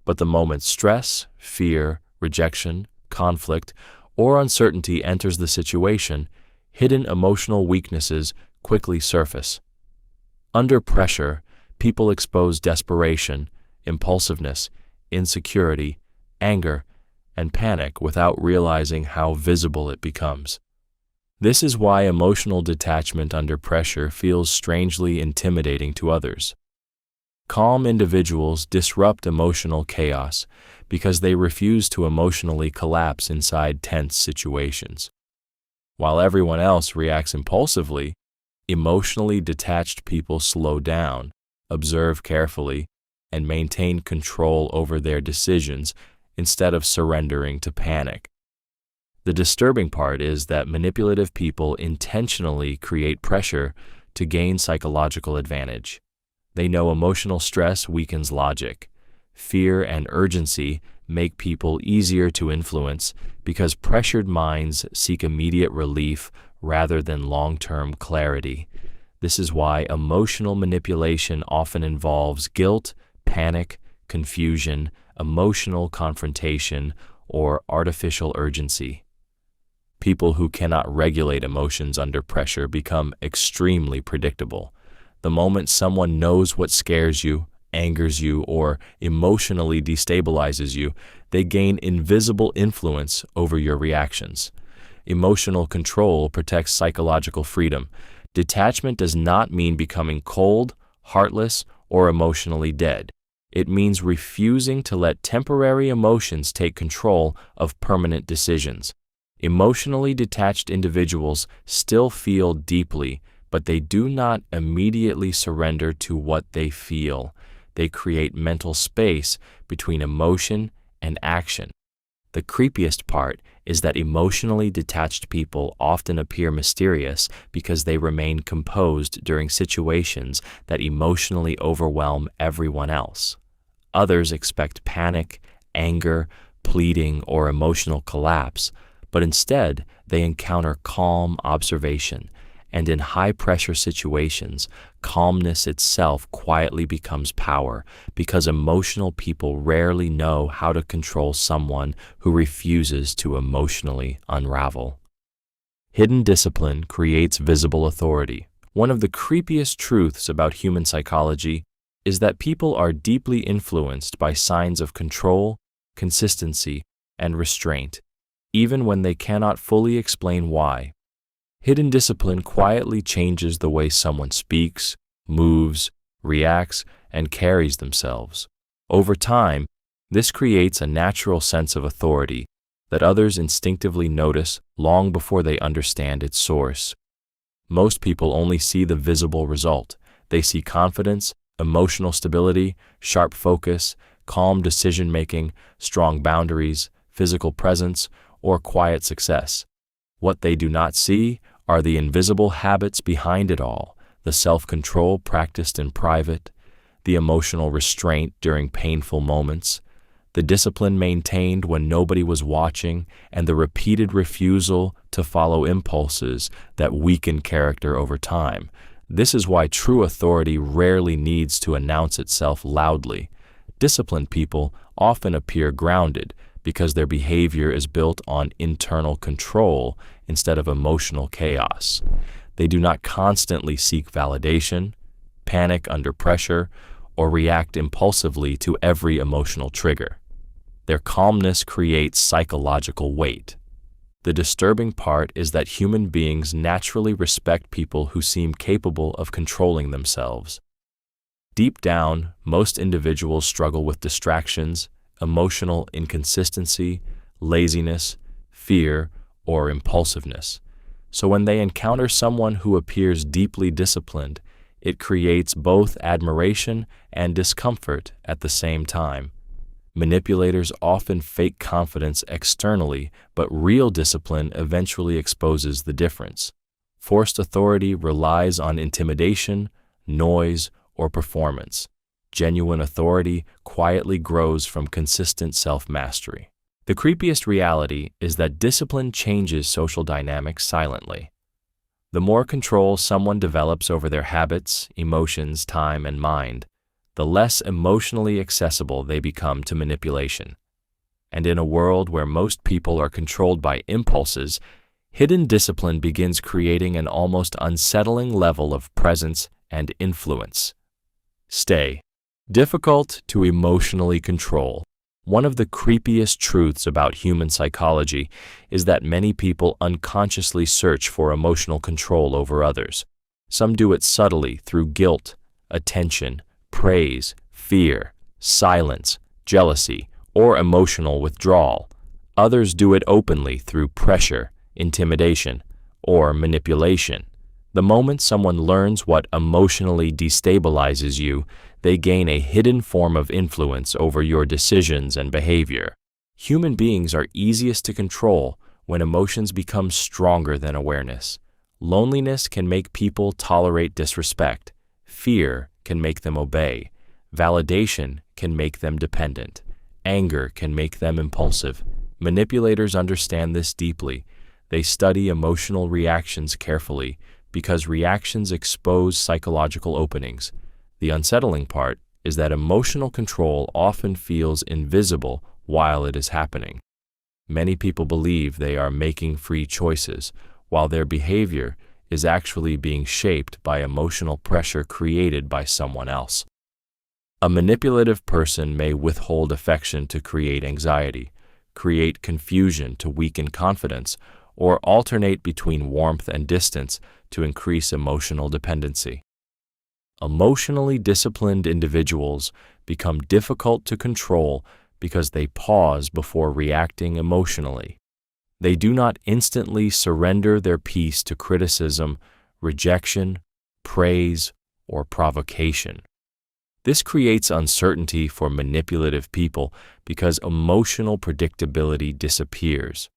but the moment stress, fear, rejection, conflict, or uncertainty enters the situation, hidden emotional weaknesses quickly surface. Under pressure, people expose desperation, impulsiveness, insecurity, anger, and panic without realizing how visible it becomes. This is why emotional detachment under pressure feels strangely intimidating to others. Calm individuals disrupt emotional chaos because they refuse to emotionally collapse inside tense situations. While everyone else reacts impulsively, emotionally detached people slow down, observe carefully, and maintain control over their decisions instead of surrendering to panic. The disturbing part is that manipulative people intentionally create pressure to gain psychological advantage. They know emotional stress weakens logic. Fear and urgency make people easier to influence because pressured minds seek immediate relief rather than long-term clarity. This is why emotional manipulation often involves guilt, panic, confusion, emotional confrontation, or artificial urgency. People who cannot regulate emotions under pressure become extremely predictable. The moment someone knows what scares you, angers you, or emotionally destabilizes you, they gain invisible influence over your reactions. Emotional control protects psychological freedom. Detachment does not mean becoming cold, heartless, or emotionally dead. It means refusing to let temporary emotions take control of permanent decisions. Emotionally detached individuals still feel deeply, but they do not immediately surrender to what they feel. They create mental space between emotion and action. The creepiest part is that emotionally detached people often appear mysterious because they remain composed during situations that emotionally overwhelm everyone else. Others expect panic, anger, pleading, or emotional collapse, but instead they encounter calm observation. And in high-pressure situations, calmness itself quietly becomes power because emotional people rarely know how to control someone who refuses to emotionally unravel. Hidden discipline creates visible authority. One of the creepiest truths about human psychology is that people are deeply influenced by signs of control, consistency, and restraint, even when they cannot fully explain why. Hidden discipline quietly changes the way someone speaks, moves, reacts, and carries themselves. Over time, this creates a natural sense of authority that others instinctively notice long before they understand its source. Most people only see the visible result. They see confidence, emotional stability, sharp focus, calm decision-making, strong boundaries, physical presence, or quiet success. What they do not see are the invisible habits behind it all, the self-control practiced in private, the emotional restraint during painful moments, the discipline maintained when nobody was watching, and the repeated refusal to follow impulses that weaken character over time. This is why true authority rarely needs to announce itself loudly. Disciplined people often appear grounded because their behavior is built on internal control instead of emotional chaos. They do not constantly seek validation. panic under pressure, or react impulsively to every emotional trigger. Their calmness creates psychological weight. The disturbing part is that human beings naturally respect people who seem capable of controlling themselves. Deep down, most individuals struggle with distractions, emotional inconsistency, laziness, fear, or impulsiveness. So when they encounter someone who appears deeply disciplined, it creates both admiration and discomfort at the same time. Manipulators often fake confidence externally, but real discipline eventually exposes the difference. Forced authority relies on intimidation, noise, or performance. Genuine authority quietly grows from consistent self-mastery. The creepiest reality is that discipline changes social dynamics silently. The more control someone develops over their habits, emotions, time, and mind, the less emotionally accessible they become to manipulation. And in a world where most people are controlled by impulses, hidden discipline begins creating an almost unsettling level of presence and influence. Stay. Difficult to emotionally control. One of the creepiest truths about human psychology is that many people unconsciously search for emotional control over others. Some do it subtly through guilt, attention, praise, fear, silence, jealousy, or emotional withdrawal. Others do it openly through pressure, intimidation, or manipulation. The moment someone learns what emotionally destabilizes you, they gain a hidden form of influence over your decisions and behavior. Human beings are easiest to control when emotions become stronger than awareness. Loneliness can make people tolerate disrespect. Fear can make them obey. Validation can make them dependent. Anger can make them impulsive. Manipulators understand this deeply. They study emotional reactions carefully because reactions expose psychological openings. The unsettling part is that emotional control often feels invisible while it is happening. Many people believe they are making free choices, while their behavior is actually being shaped by emotional pressure created by someone else. A manipulative person may withhold affection to create anxiety, create confusion to weaken confidence, or alternate between warmth and distance to increase emotional dependency. Emotionally disciplined individuals become difficult to control because they pause before reacting emotionally. They do not instantly surrender their peace to criticism, rejection, praise, or provocation. This creates uncertainty for manipulative people because emotional predictability disappears.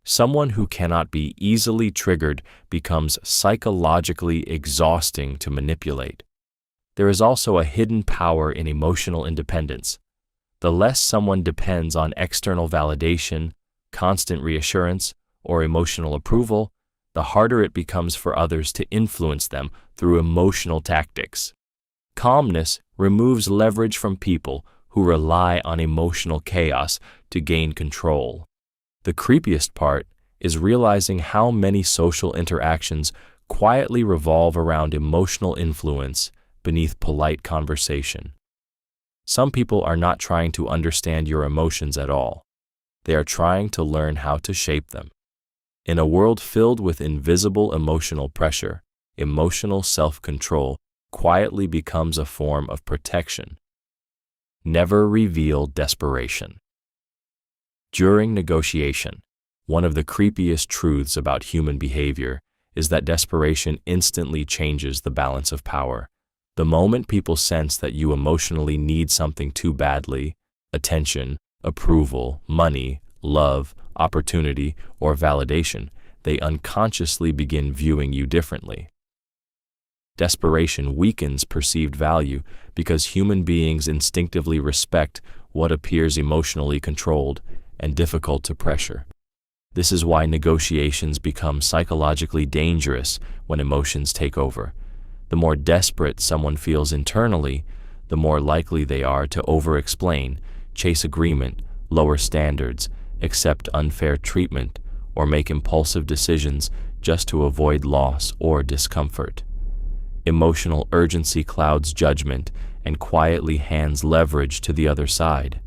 Someone who cannot be easily triggered becomes psychologically exhausting to manipulate. There is also a hidden power in emotional independence. The less someone depends on external validation, constant reassurance, or emotional approval, the harder it becomes for others to influence them through emotional tactics. Calmness removes leverage from people who rely on emotional chaos to gain control. The creepiest part is realizing how many social interactions quietly revolve around emotional influence beneath polite conversation. Some people are not trying to understand your emotions at all. They are trying to learn how to shape them. In a world filled with invisible emotional pressure, emotional self-control quietly becomes a form of protection. Never reveal desperation. During negotiation, one of the creepiest truths about human behavior is that desperation instantly changes the balance of power. The moment people sense that you emotionally need something too badly, attention, approval, money, love, opportunity, or validation, they unconsciously begin viewing you differently. Desperation weakens perceived value because human beings instinctively respect what appears emotionally controlled and difficult to pressure. This is why negotiations become psychologically dangerous when emotions take over. The more desperate someone feels internally, the more likely they are to over-explain, chase agreement, lower standards, accept unfair treatment, or make impulsive decisions just to avoid loss or discomfort. Emotional urgency clouds judgment and quietly hands leverage to the other side.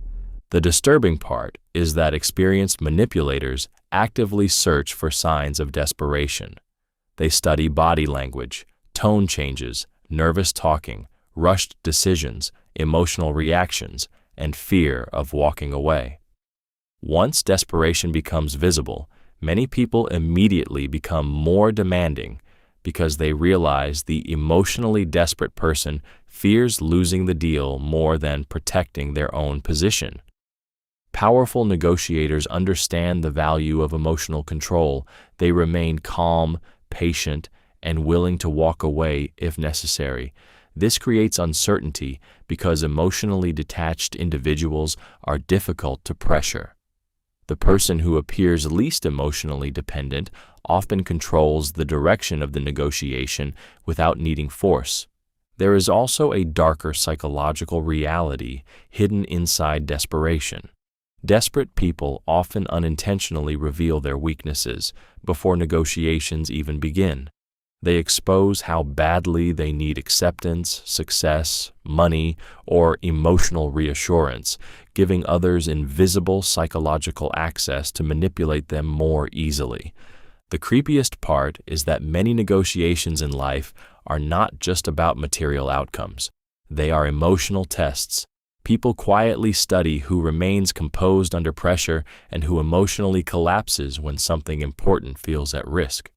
The disturbing part is that experienced manipulators actively search for signs of desperation. They study body language, tone changes, nervous talking, rushed decisions, emotional reactions, and fear of walking away. Once desperation becomes visible, many people immediately become more demanding because they realize the emotionally desperate person fears losing the deal more than protecting their own position. Powerful negotiators understand the value of emotional control. They remain calm, patient, and willing to walk away if necessary. This creates uncertainty because emotionally detached individuals are difficult to pressure. The person who appears least emotionally dependent often controls the direction of the negotiation without needing force. There is also a darker psychological reality hidden inside desperation. Desperate people often unintentionally reveal their weaknesses before negotiations even begin. They expose how badly they need acceptance, success, money, or emotional reassurance, giving others invisible psychological access to manipulate them more easily. The creepiest part is that many negotiations in life are not just about material outcomes. They are emotional tests. People quietly study who remains composed under pressure and who emotionally collapses when something important feels at risk.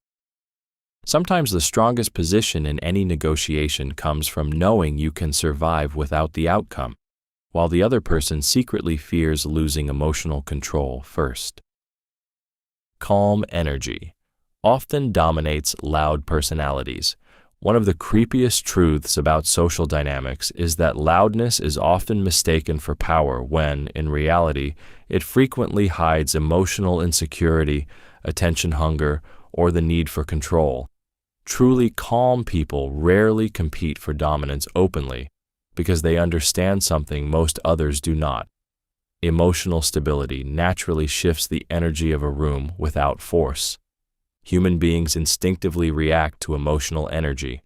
Sometimes the strongest position in any negotiation comes from knowing you can survive without the outcome, while the other person secretly fears losing emotional control first. Calm energy often dominates loud personalities. One of the creepiest truths about social dynamics is that loudness is often mistaken for power when, in reality, it frequently hides emotional insecurity, attention hunger, or the need for control. Truly calm people rarely compete for dominance openly because they understand something most others do not. Emotional stability naturally shifts the energy of a room without force. Human beings instinctively react to emotional energy.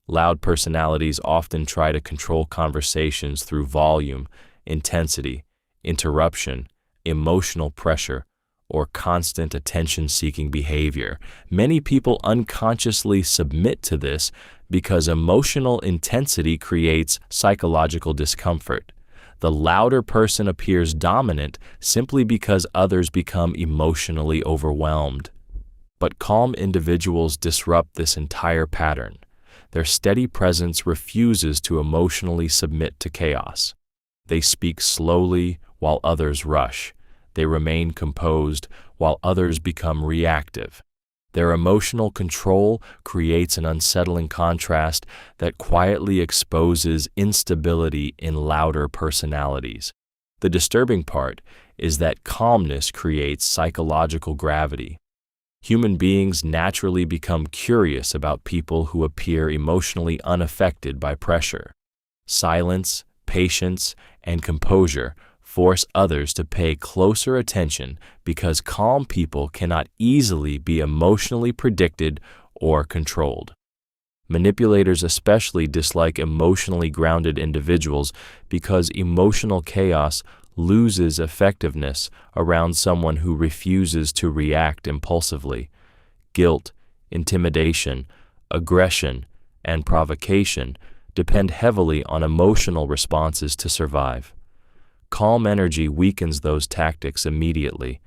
Loud personalities often try to control conversations through volume, intensity, interruption, emotional pressure, or constant attention-seeking behavior. Many people unconsciously submit to this because emotional intensity creates psychological discomfort. The louder person appears dominant simply because others become emotionally overwhelmed. But calm individuals disrupt this entire pattern. Their steady presence refuses to emotionally submit to chaos. They speak slowly while others rush. They remain composed while others become reactive. Their emotional control creates an unsettling contrast that quietly exposes instability in louder personalities. The disturbing part is that calmness creates psychological gravity. Human beings naturally become curious about people who appear emotionally unaffected by pressure. Silence, patience, and composure force others to pay closer attention because calm people cannot easily be emotionally predicted or controlled. Manipulators especially dislike emotionally grounded individuals because emotional chaos loses effectiveness around someone who refuses to react impulsively. Guilt, intimidation, aggression, and provocation depend heavily on emotional responses to survive. Calm energy weakens those tactics immediately.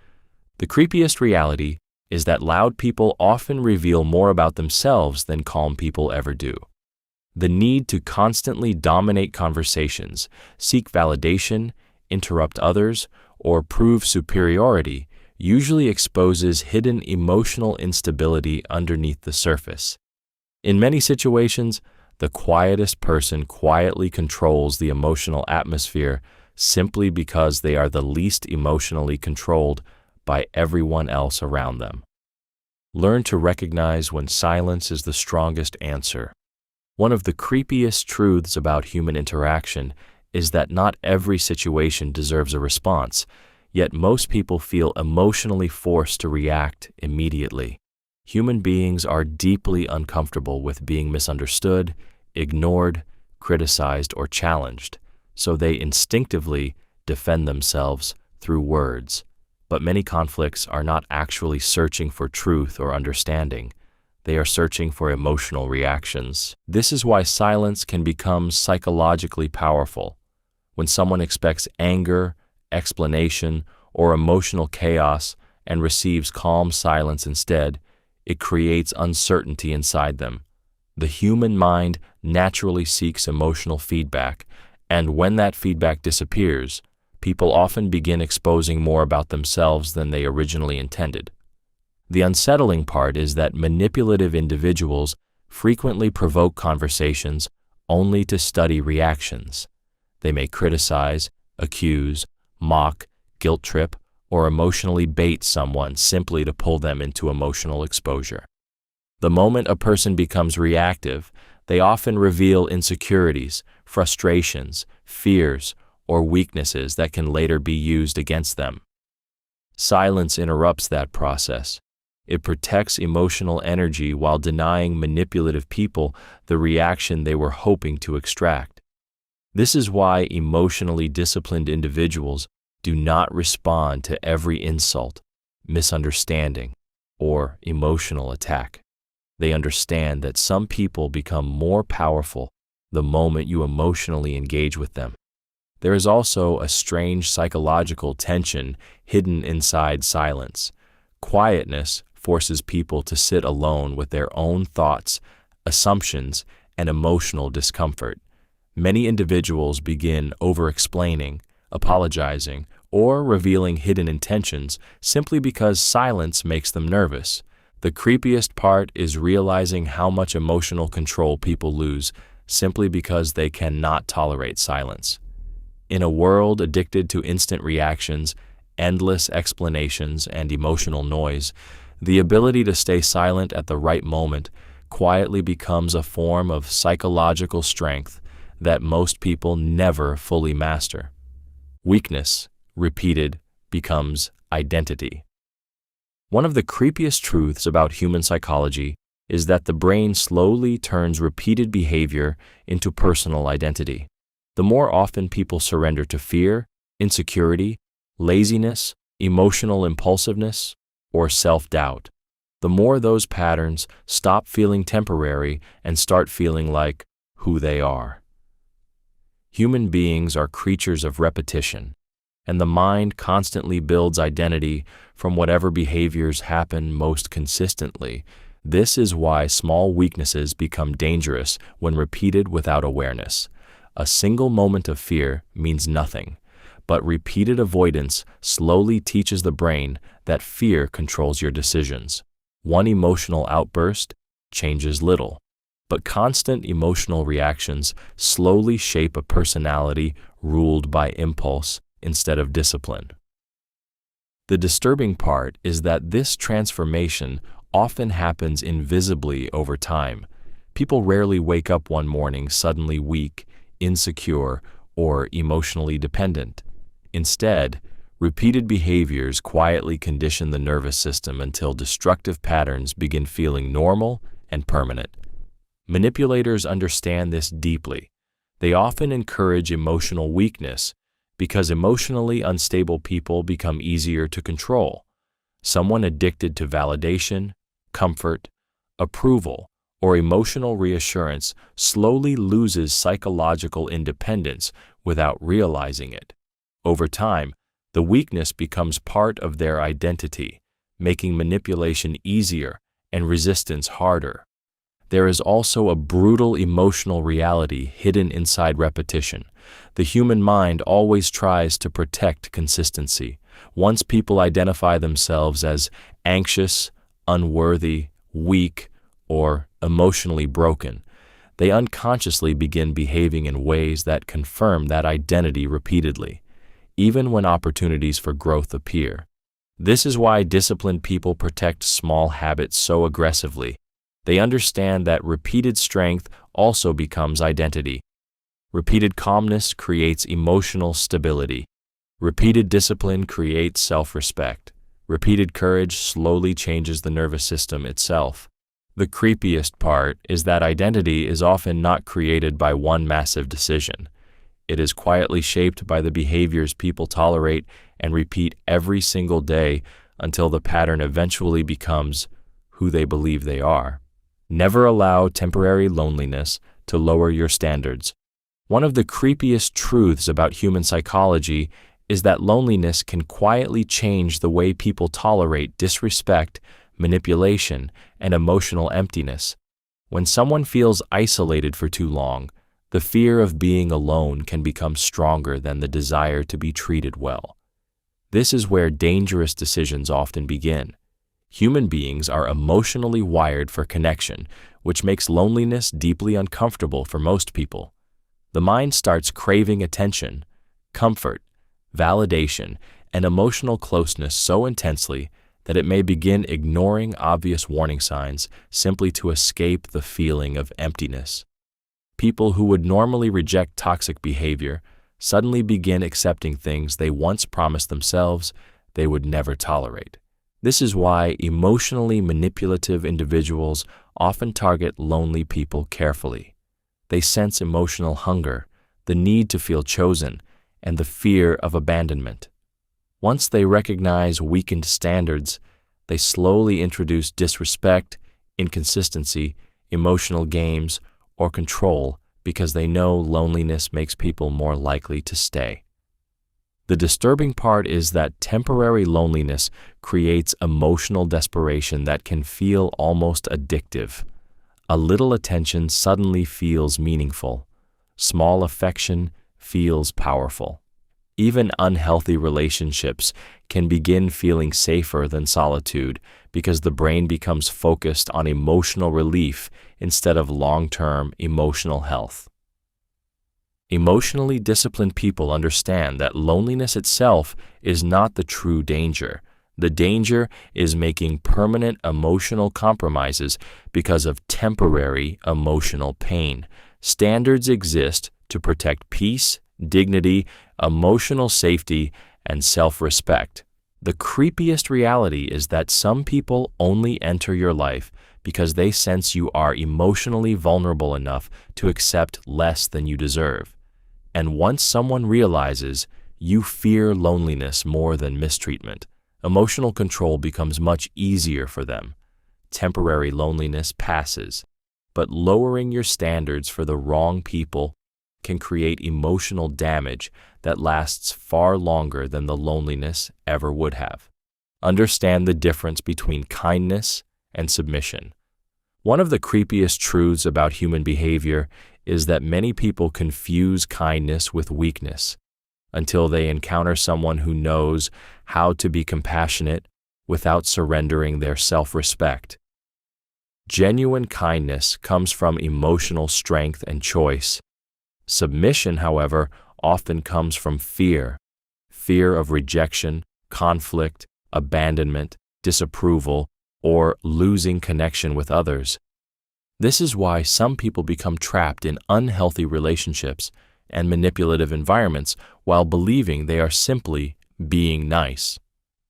The creepiest reality is that loud people often reveal more about themselves than calm people ever do. The need to constantly dominate conversations, seek validation, interrupt others, or prove superiority usually exposes hidden emotional instability underneath the surface. In many situations, the quietest person quietly controls the emotional atmosphere simply because they are the least emotionally controlled by everyone else around them. Learn to recognize when silence is the strongest answer. One of the creepiest truths about human interaction is that not every situation deserves a response, yet most people feel emotionally forced to react immediately. Human beings are deeply uncomfortable with being misunderstood, ignored, criticized, or challenged, so they instinctively defend themselves through words. But many conflicts are not actually searching for truth or understanding. They are searching for emotional reactions. This is why silence can become psychologically powerful. When someone expects anger, explanation, or emotional chaos and receives calm silence instead, it creates uncertainty inside them. The human mind naturally seeks emotional feedback, and when that feedback disappears, people often begin exposing more about themselves than they originally intended. The unsettling part is that manipulative individuals frequently provoke conversations only to study reactions. They may criticize, accuse, mock, guilt trip, or emotionally bait someone simply to pull them into emotional exposure. The moment a person becomes reactive, they often reveal insecurities, frustrations, fears, or weaknesses that can later be used against them. Silence interrupts that process. It protects emotional energy while denying manipulative people the reaction they were hoping to extract. This is why emotionally disciplined individuals do not respond to every insult, misunderstanding, or emotional attack. They understand that some people become more powerful the moment you emotionally engage with them. There is also a strange psychological tension hidden inside silence. Quietness forces people to sit alone with their own thoughts, assumptions, and emotional discomfort. Many individuals begin over-explaining, apologizing, or revealing hidden intentions simply because silence makes them nervous. The creepiest part is realizing how much emotional control people lose simply because they cannot tolerate silence. In a world addicted to instant reactions, endless explanations, and emotional noise, the ability to stay silent at the right moment quietly becomes a form of psychological strength that most people never fully master. Weakness, repeated, becomes identity. One of the creepiest truths about human psychology is that the brain slowly turns repeated behavior into personal identity. The more often people surrender to fear, insecurity, laziness, emotional impulsiveness, or self-doubt, the more those patterns stop feeling temporary and start feeling like who they are. Human beings are creatures of repetition, and the mind constantly builds identity from whatever behaviors happen most consistently. This is why small weaknesses become dangerous when repeated without awareness. A single moment of fear means nothing, but repeated avoidance slowly teaches the brain that fear controls your decisions. One emotional outburst changes little, but constant emotional reactions slowly shape a personality ruled by impulse instead of discipline. The disturbing part is that this transformation often happens invisibly over time. People rarely wake up one morning suddenly weak, insecure, or emotionally dependent. Instead, repeated behaviors quietly condition the nervous system until destructive patterns begin feeling normal and permanent. Manipulators understand this deeply. They often encourage emotional weakness because emotionally unstable people become easier to control. Someone addicted to validation, comfort, approval, or emotional reassurance slowly loses psychological independence without realizing it. Over time, the weakness becomes part of their identity, making manipulation easier and resistance harder. There is also a brutal emotional reality hidden inside repetition. The human mind always tries to protect consistency. Once people identify themselves as anxious, unworthy, weak, or emotionally broken, they unconsciously begin behaving in ways that confirm that identity repeatedly, even when opportunities for growth appear. This is why disciplined people protect small habits so aggressively. They understand that repeated strength also becomes identity. Repeated calmness creates emotional stability. Repeated discipline creates self-respect. Repeated courage slowly changes the nervous system itself. The creepiest part is that identity is often not created by one massive decision. It is quietly shaped by the behaviors people tolerate and repeat every single day until the pattern eventually becomes who they believe they are. Never allow temporary loneliness to lower your standards. One of the creepiest truths about human psychology is that loneliness can quietly change the way people tolerate disrespect, manipulation, and emotional emptiness. When someone feels isolated for too long, the fear of being alone can become stronger than the desire to be treated well. This is where dangerous decisions often begin. Human beings are emotionally wired for connection, which makes loneliness deeply uncomfortable for most people. The mind starts craving attention, comfort, validation, and emotional closeness so intensely that it may begin ignoring obvious warning signs simply to escape the feeling of emptiness. People who would normally reject toxic behavior suddenly begin accepting things they once promised themselves they would never tolerate. This is why emotionally manipulative individuals often target lonely people carefully. They sense emotional hunger, the need to feel chosen, and the fear of abandonment. Once they recognize weakened standards, they slowly introduce disrespect, inconsistency, emotional games, or control because they know loneliness makes people more likely to stay. The disturbing part is that temporary loneliness creates emotional desperation that can feel almost addictive. A little attention suddenly feels meaningful. Small affection feels powerful. Even unhealthy relationships can begin feeling safer than solitude because the brain becomes focused on emotional relief instead of long-term emotional health. Emotionally disciplined people understand that loneliness itself is not the true danger. The danger is making permanent emotional compromises because of temporary emotional pain. Standards exist to protect peace, dignity, emotional safety, and self-respect. The creepiest reality is that some people only enter your life because they sense you are emotionally vulnerable enough to accept less than you deserve. And once someone realizes you fear loneliness more than mistreatment, emotional control becomes much easier for them. Temporary loneliness passes, but lowering your standards for the wrong people can create emotional damage that lasts far longer than the loneliness ever would have. Understand the difference between kindness and submission. One of the creepiest truths about human behavior is that many people confuse kindness with weakness until they encounter someone who knows how to be compassionate without surrendering their self-respect. Genuine kindness comes from emotional strength and choice. Submission, however, often comes from fear of rejection, conflict, abandonment, disapproval, or losing connection with others. This is why some people become trapped in unhealthy relationships and manipulative environments while believing they are simply being nice.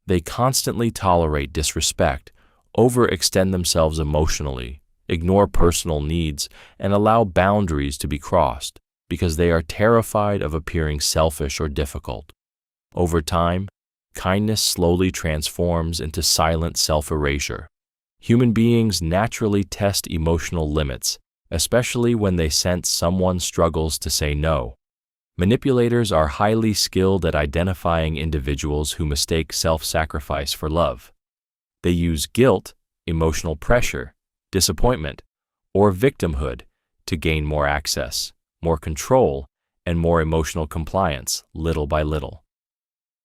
They constantly tolerate disrespect, overextend themselves emotionally, ignore personal needs, and allow boundaries to be crossed because they are terrified of appearing selfish or difficult. Over time, kindness slowly transforms into silent self-erasure. Human beings naturally test emotional limits, especially when they sense someone struggles to say no. Manipulators are highly skilled at identifying individuals who mistake self-sacrifice for love. They use guilt, emotional pressure, disappointment, or victimhood to gain more access, more control, and more emotional compliance, little by little.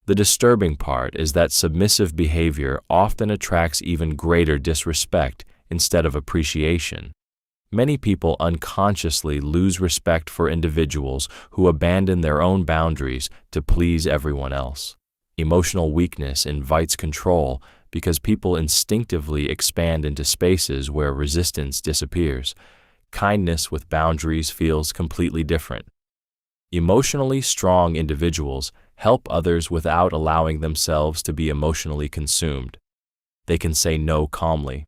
The disturbing part is that submissive behavior often attracts even greater disrespect instead of appreciation. Many people unconsciously lose respect for individuals who abandon their own boundaries to please everyone else. Emotional weakness invites control because people instinctively expand into spaces where resistance disappears. Kindness with boundaries feels completely different. Emotionally strong individuals help others without allowing themselves to be emotionally consumed. They can say no calmly.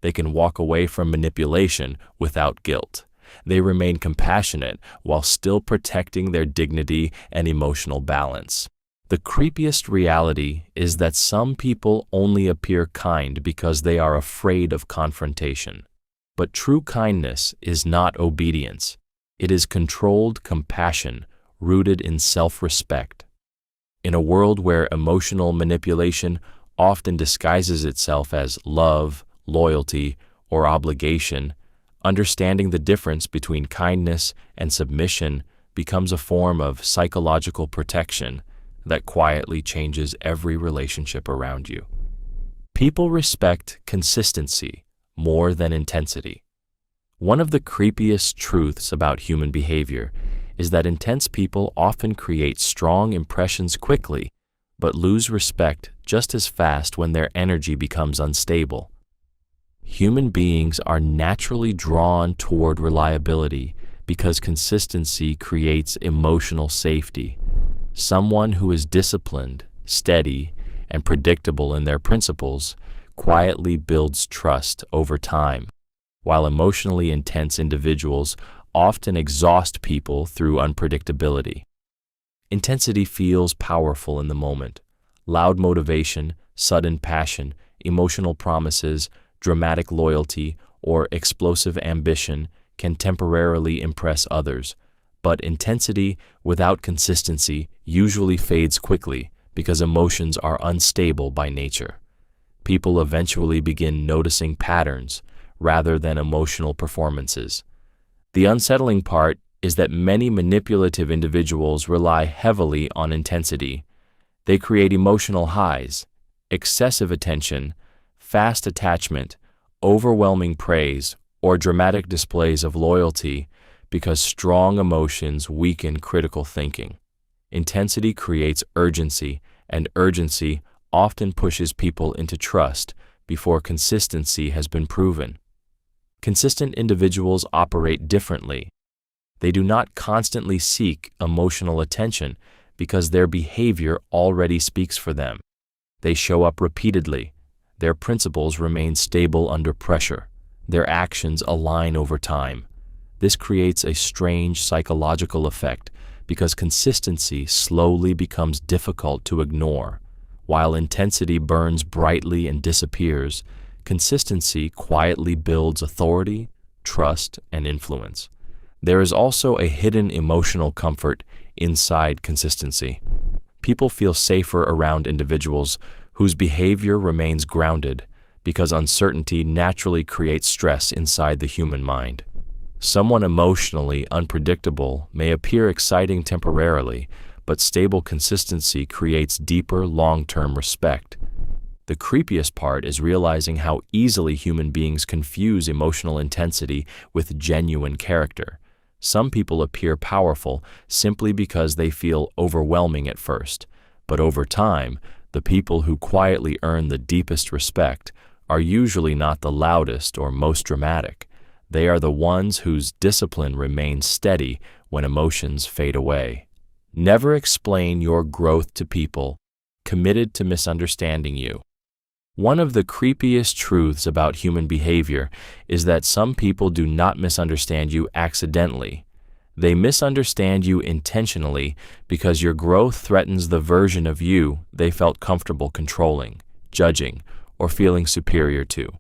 They can walk away from manipulation without guilt. They remain compassionate while still protecting their dignity and emotional balance. The creepiest reality is that some people only appear kind because they are afraid of confrontation. But true kindness is not obedience. It is controlled compassion rooted in self-respect. In a world where emotional manipulation often disguises itself as love, loyalty, or obligation, understanding the difference between kindness and submission becomes a form of psychological protection that quietly changes every relationship around you. People respect consistency more than intensity. One of the creepiest truths about human behavior is that intense people often create strong impressions quickly, but lose respect just as fast when their energy becomes unstable. Human beings are naturally drawn toward reliability because consistency creates emotional safety. Someone who is disciplined, steady, and predictable in their principles quietly builds trust over time, while emotionally intense individuals often exhaust people through unpredictability. Intensity feels powerful in the moment. Loud motivation, sudden passion, emotional promises, dramatic loyalty, or explosive ambition can temporarily impress others, but intensity without consistency usually fades quickly because emotions are unstable by nature. People eventually begin noticing patterns rather than emotional performances. The unsettling part is that many manipulative individuals rely heavily on intensity. They create emotional highs, excessive attention, fast attachment, overwhelming praise, or dramatic displays of loyalty because strong emotions weaken critical thinking. Intensity creates urgency, and urgency often pushes people into trust before consistency has been proven. Consistent individuals operate differently. They do not constantly seek emotional attention because their behavior already speaks for them. They show up repeatedly. Their principles remain stable under pressure. Their actions align over time. This creates a strange psychological effect because consistency slowly becomes difficult to ignore. While intensity burns brightly and disappears, consistency quietly builds authority, trust, and influence. There is also a hidden emotional comfort inside consistency. People feel safer around individuals whose behavior remains grounded because uncertainty naturally creates stress inside the human mind. Someone emotionally unpredictable may appear exciting temporarily, but stable consistency creates deeper long-term respect. The creepiest part is realizing how easily human beings confuse emotional intensity with genuine character. Some people appear powerful simply because they feel overwhelming at first, but over time, the people who quietly earn the deepest respect are usually not the loudest or most dramatic. They are the ones whose discipline remains steady when emotions fade away. Never explain your growth to people committed to misunderstanding you. One of the creepiest truths about human behavior is that some people do not misunderstand you accidentally. They misunderstand you intentionally because your growth threatens the version of you they felt comfortable controlling, judging, or feeling superior to.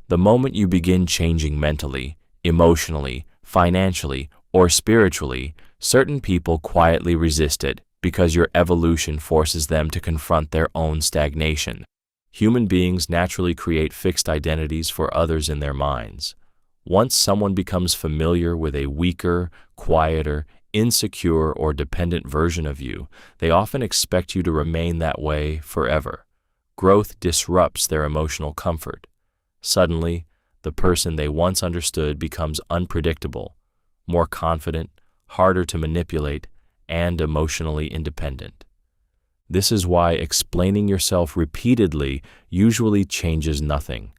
The moment you begin changing mentally, emotionally, financially, or spiritually, certain people quietly resist it because your evolution forces them to confront their own stagnation. Human beings naturally create fixed identities for others in their minds. Once someone becomes familiar with a weaker, quieter, insecure, or dependent version of you, they often expect you to remain that way forever. Growth disrupts their emotional comfort. Suddenly, the person they once understood becomes unpredictable, more confident, harder to manipulate, and emotionally independent. This is why explaining yourself repeatedly usually changes nothing.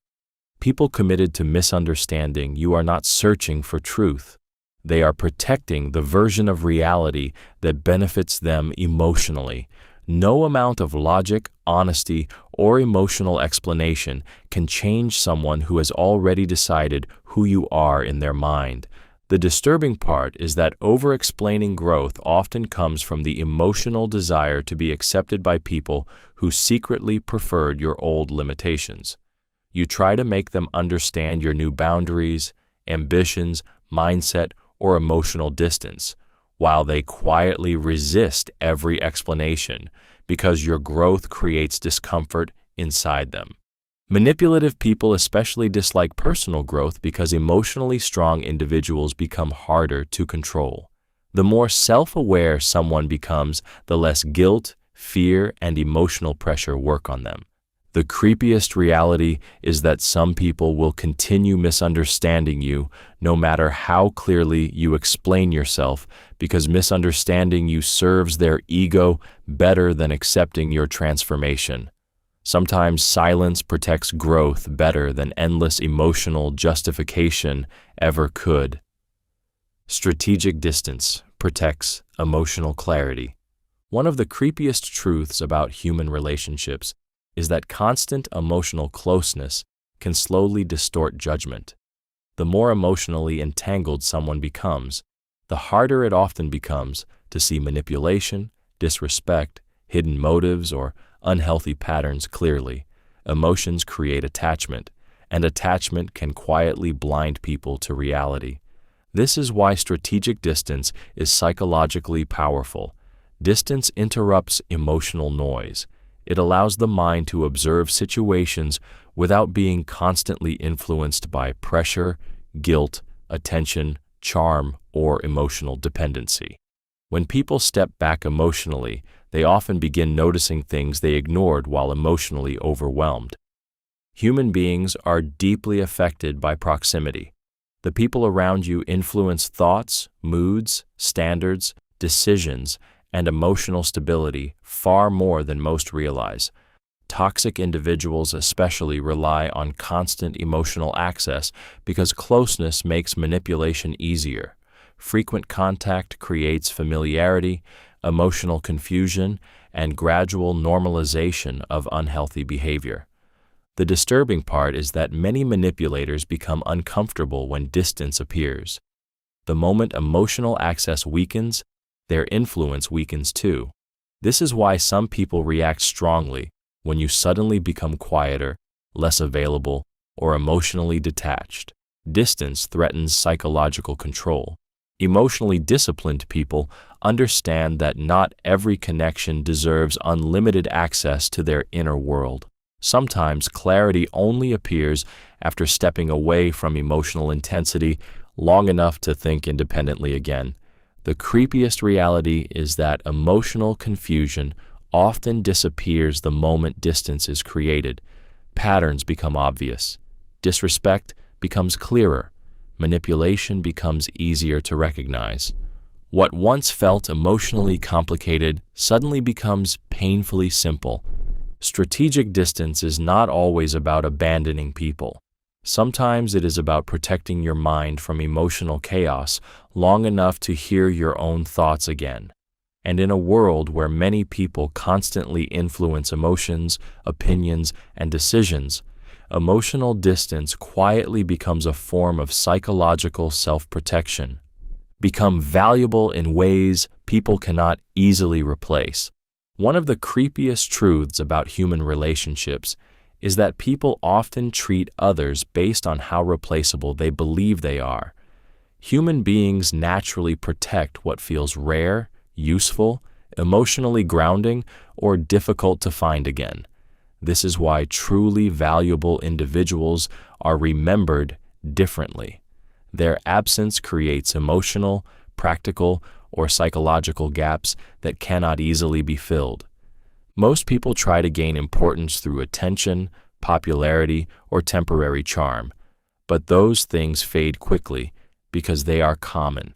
People committed to misunderstanding you are not searching for truth. They are protecting the version of reality that benefits them emotionally, No amount of logic, honesty, or emotional explanation can change someone who has already decided who you are in their mind. The disturbing part is that over-explaining growth often comes from the emotional desire to be accepted by people who secretly preferred your old limitations. You try to make them understand your new boundaries, ambitions, mindset, or emotional distance, while they quietly resist every explanation because your growth creates discomfort inside them. Manipulative people especially dislike personal growth because emotionally strong individuals become harder to control. The more self-aware someone becomes, the less guilt, fear, and emotional pressure work on them. The creepiest reality is that some people will continue misunderstanding you no matter how clearly you explain yourself, because misunderstanding you serves their ego better than accepting your transformation. Sometimes silence protects growth better than endless emotional justification ever could. Strategic distance protects emotional clarity. One of the creepiest truths about human relationships is that constant emotional closeness can slowly distort judgment. The more emotionally entangled someone becomes, the harder it often becomes to see manipulation, disrespect, hidden motives, or unhealthy patterns clearly. Emotions create attachment, and attachment can quietly blind people to reality. This is why strategic distance is psychologically powerful. Distance interrupts emotional noise. It allows the mind to observe situations without being constantly influenced by pressure, guilt, attention, charm, or emotional dependency. When people step back emotionally, they often begin noticing things they ignored while emotionally overwhelmed. Human beings are deeply affected by proximity. The people around you influence thoughts, moods, standards, decisions, and emotional stability far more than most realize. Toxic individuals especially rely on constant emotional access because closeness makes manipulation easier. Frequent contact creates familiarity, emotional confusion, and gradual normalization of unhealthy behavior. The disturbing part is that many manipulators become uncomfortable when distance appears. The moment emotional access weakens, their influence weakens too. This is why some people react strongly when you suddenly become quieter, less available, or emotionally detached. Distance threatens psychological control. Emotionally disciplined people understand that not every connection deserves unlimited access to their inner world. Sometimes clarity only appears after stepping away from emotional intensity long enough to think independently again. The creepiest reality is that emotional confusion often disappears the moment distance is created. Patterns become obvious. Disrespect becomes clearer. Manipulation becomes easier to recognize. What once felt emotionally complicated suddenly becomes painfully simple. Strategic distance is not always about abandoning people. Sometimes it is about protecting your mind from emotional chaos long enough to hear your own thoughts again. And in a world where many people constantly influence emotions, opinions, and decisions, emotional distance quietly becomes a form of psychological self-protection. Become valuable in ways people cannot easily replace. One of the creepiest truths about human relationships is that people often treat others based on how replaceable they believe they are. Human beings naturally protect what feels rare, useful, emotionally grounding, or difficult to find again. This is why truly valuable individuals are remembered differently. Their absence creates emotional, practical, or psychological gaps that cannot easily be filled. Most people try to gain importance through attention, popularity, or temporary charm, but those things fade quickly because they are common.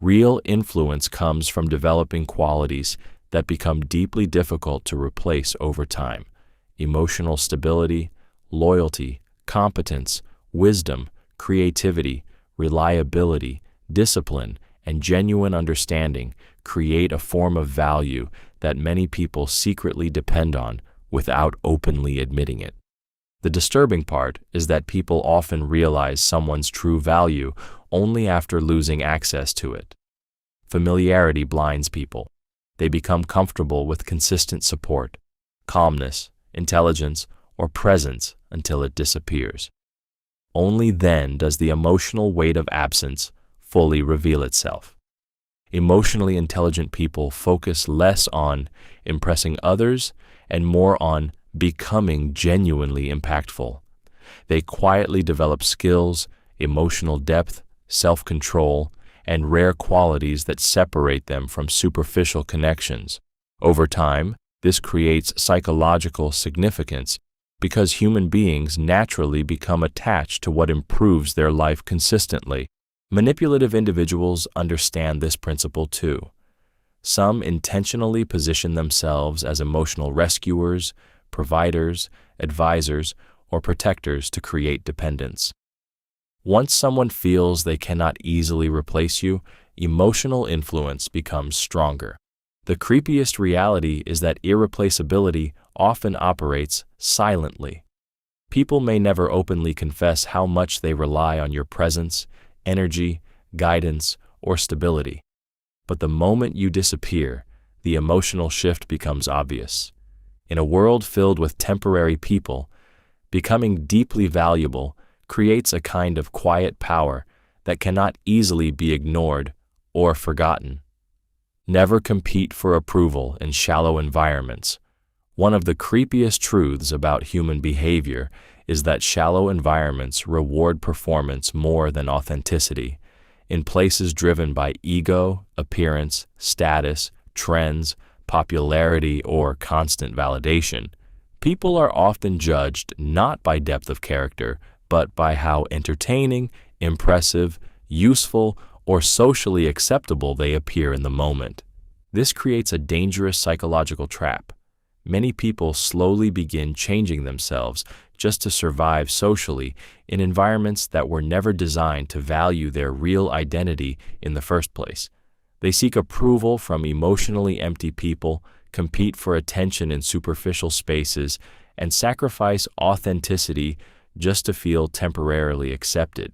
Real influence comes from developing qualities that become deeply difficult to replace over time. Emotional stability, loyalty, competence, wisdom, creativity, reliability, discipline, and genuine understanding create a form of value that many people secretly depend on without openly admitting it. The disturbing part is that people often realize someone's true value only after losing access to it. Familiarity blinds people. They become comfortable with consistent support, calmness, intelligence, or presence until it disappears. Only then does the emotional weight of absence fully reveal itself. Emotionally intelligent people focus less on impressing others and more on becoming genuinely impactful. They quietly develop skills, emotional depth, self-control, and rare qualities that separate them from superficial connections. Over time, this creates psychological significance because human beings naturally become attached to what improves their life consistently. Manipulative individuals understand this principle too. Some intentionally position themselves as emotional rescuers, providers, advisors, or protectors to create dependence. Once someone feels they cannot easily replace you, emotional influence becomes stronger. The creepiest reality is that irreplaceability often operates silently. People may never openly confess how much they rely on your presence, energy, guidance, or stability. But the moment you disappear, the emotional shift becomes obvious. In a world filled with temporary people, becoming deeply valuable creates a kind of quiet power that cannot easily be ignored or forgotten. Never compete for approval in shallow environments. One of the creepiest truths about human behavior is that shallow environments reward performance more than authenticity. In places driven by ego, appearance, status, trends, popularity, or constant validation, people are often judged not by depth of character, but by how entertaining, impressive, useful, or socially acceptable they appear in the moment. This creates a dangerous psychological trap. Many people slowly begin changing themselves just to survive socially in environments that were never designed to value their real identity in the first place. They seek approval from emotionally empty people, compete for attention in superficial spaces, and sacrifice authenticity just to feel temporarily accepted.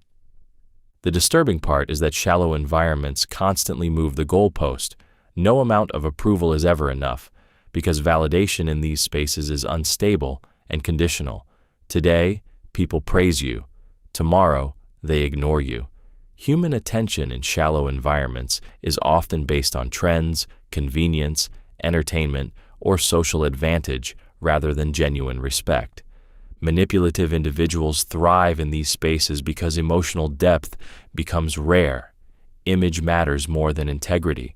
The disturbing part is that shallow environments constantly move the goalpost. No amount of approval is ever enough, because validation in these spaces is unstable and conditional. Today, people praise you. Tomorrow, they ignore you. Human attention in shallow environments is often based on trends, convenience, entertainment, or social advantage rather than genuine respect. Manipulative individuals thrive in these spaces because emotional depth becomes rare. Image matters more than integrity.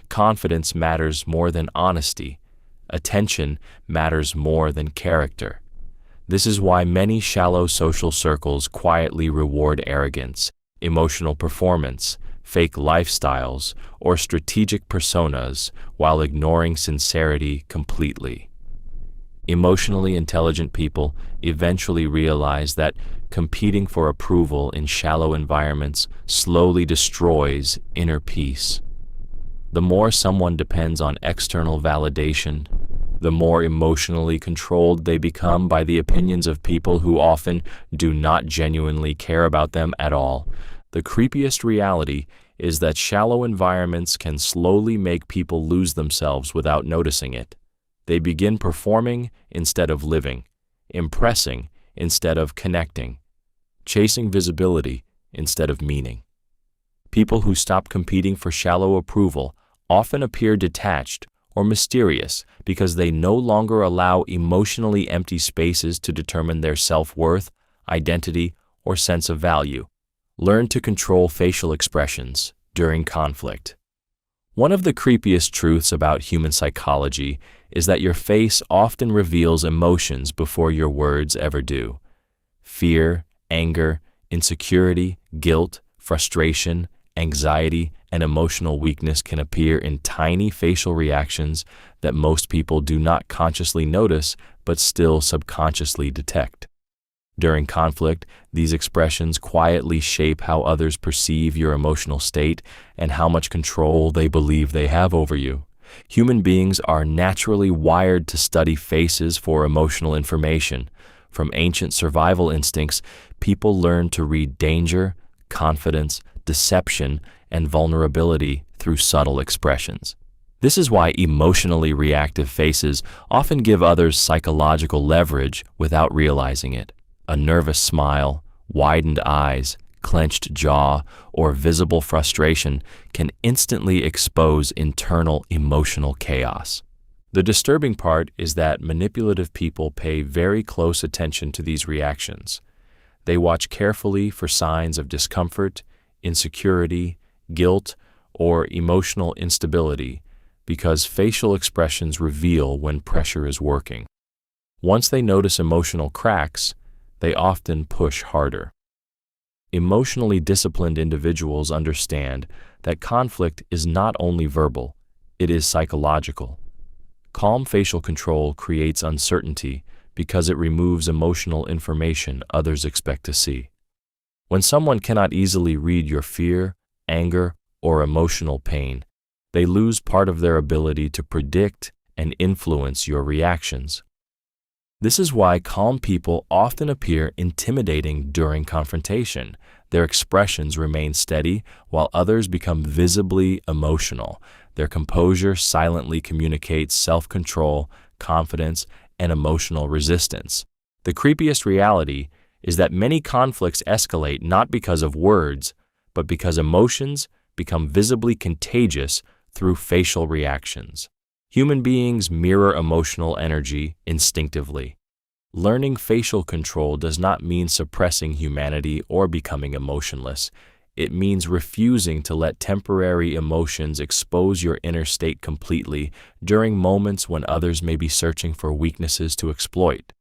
Confidence matters more than honesty. Attention matters more than character. This is why many shallow social circles quietly reward arrogance, emotional performance, fake lifestyles, or strategic personas while ignoring sincerity completely. Emotionally intelligent people eventually realize that competing for approval in shallow environments slowly destroys inner peace. The more someone depends on external validation, the more emotionally controlled they become by the opinions of people who often do not genuinely care about them at all. The creepiest reality is that shallow environments can slowly make people lose themselves without noticing it. They begin performing instead of living, impressing instead of connecting, chasing visibility instead of meaning. People who stop competing for shallow approval often appear detached or mysterious because they no longer allow emotionally empty spaces to determine their self-worth, identity, or sense of value. Learn to control facial expressions during conflict. One of the creepiest truths about human psychology is that your face often reveals emotions before your words ever do. Fear, anger, insecurity, guilt, frustration, anxiety, and emotional weakness can appear in tiny facial reactions that most people do not consciously notice but still subconsciously detect. During conflict, these expressions quietly shape how others perceive your emotional state and how much control they believe they have over you. Human beings are naturally wired to study faces for emotional information. From ancient survival instincts, people learned to read danger, confidence, deception, and vulnerability through subtle expressions. This is why emotionally reactive faces often give others psychological leverage without realizing it. A nervous smile, widened eyes, clenched jaw, or visible frustration can instantly expose internal emotional chaos. The disturbing part is that manipulative people pay very close attention to these reactions. They watch carefully for signs of discomfort, insecurity, guilt, or emotional instability because facial expressions reveal when pressure is working. Once they notice emotional cracks, they often push harder. Emotionally disciplined individuals understand that conflict is not only verbal, it is psychological. Calm facial control creates uncertainty because it removes emotional information others expect to see. When someone cannot easily read your fear, anger, or emotional pain, they lose part of their ability to predict and influence your reactions. This is why calm people often appear intimidating during confrontation. Their expressions remain steady while others become visibly emotional. Their composure silently communicates self-control, confidence, and emotional resistance. The creepiest reality is that many conflicts escalate not because of words, but because emotions become visibly contagious through facial reactions. Human beings mirror emotional energy instinctively. Learning facial control does not mean suppressing humanity or becoming emotionless. It means refusing to let temporary emotions expose your inner state completely during moments when others may be searching for weaknesses to exploit.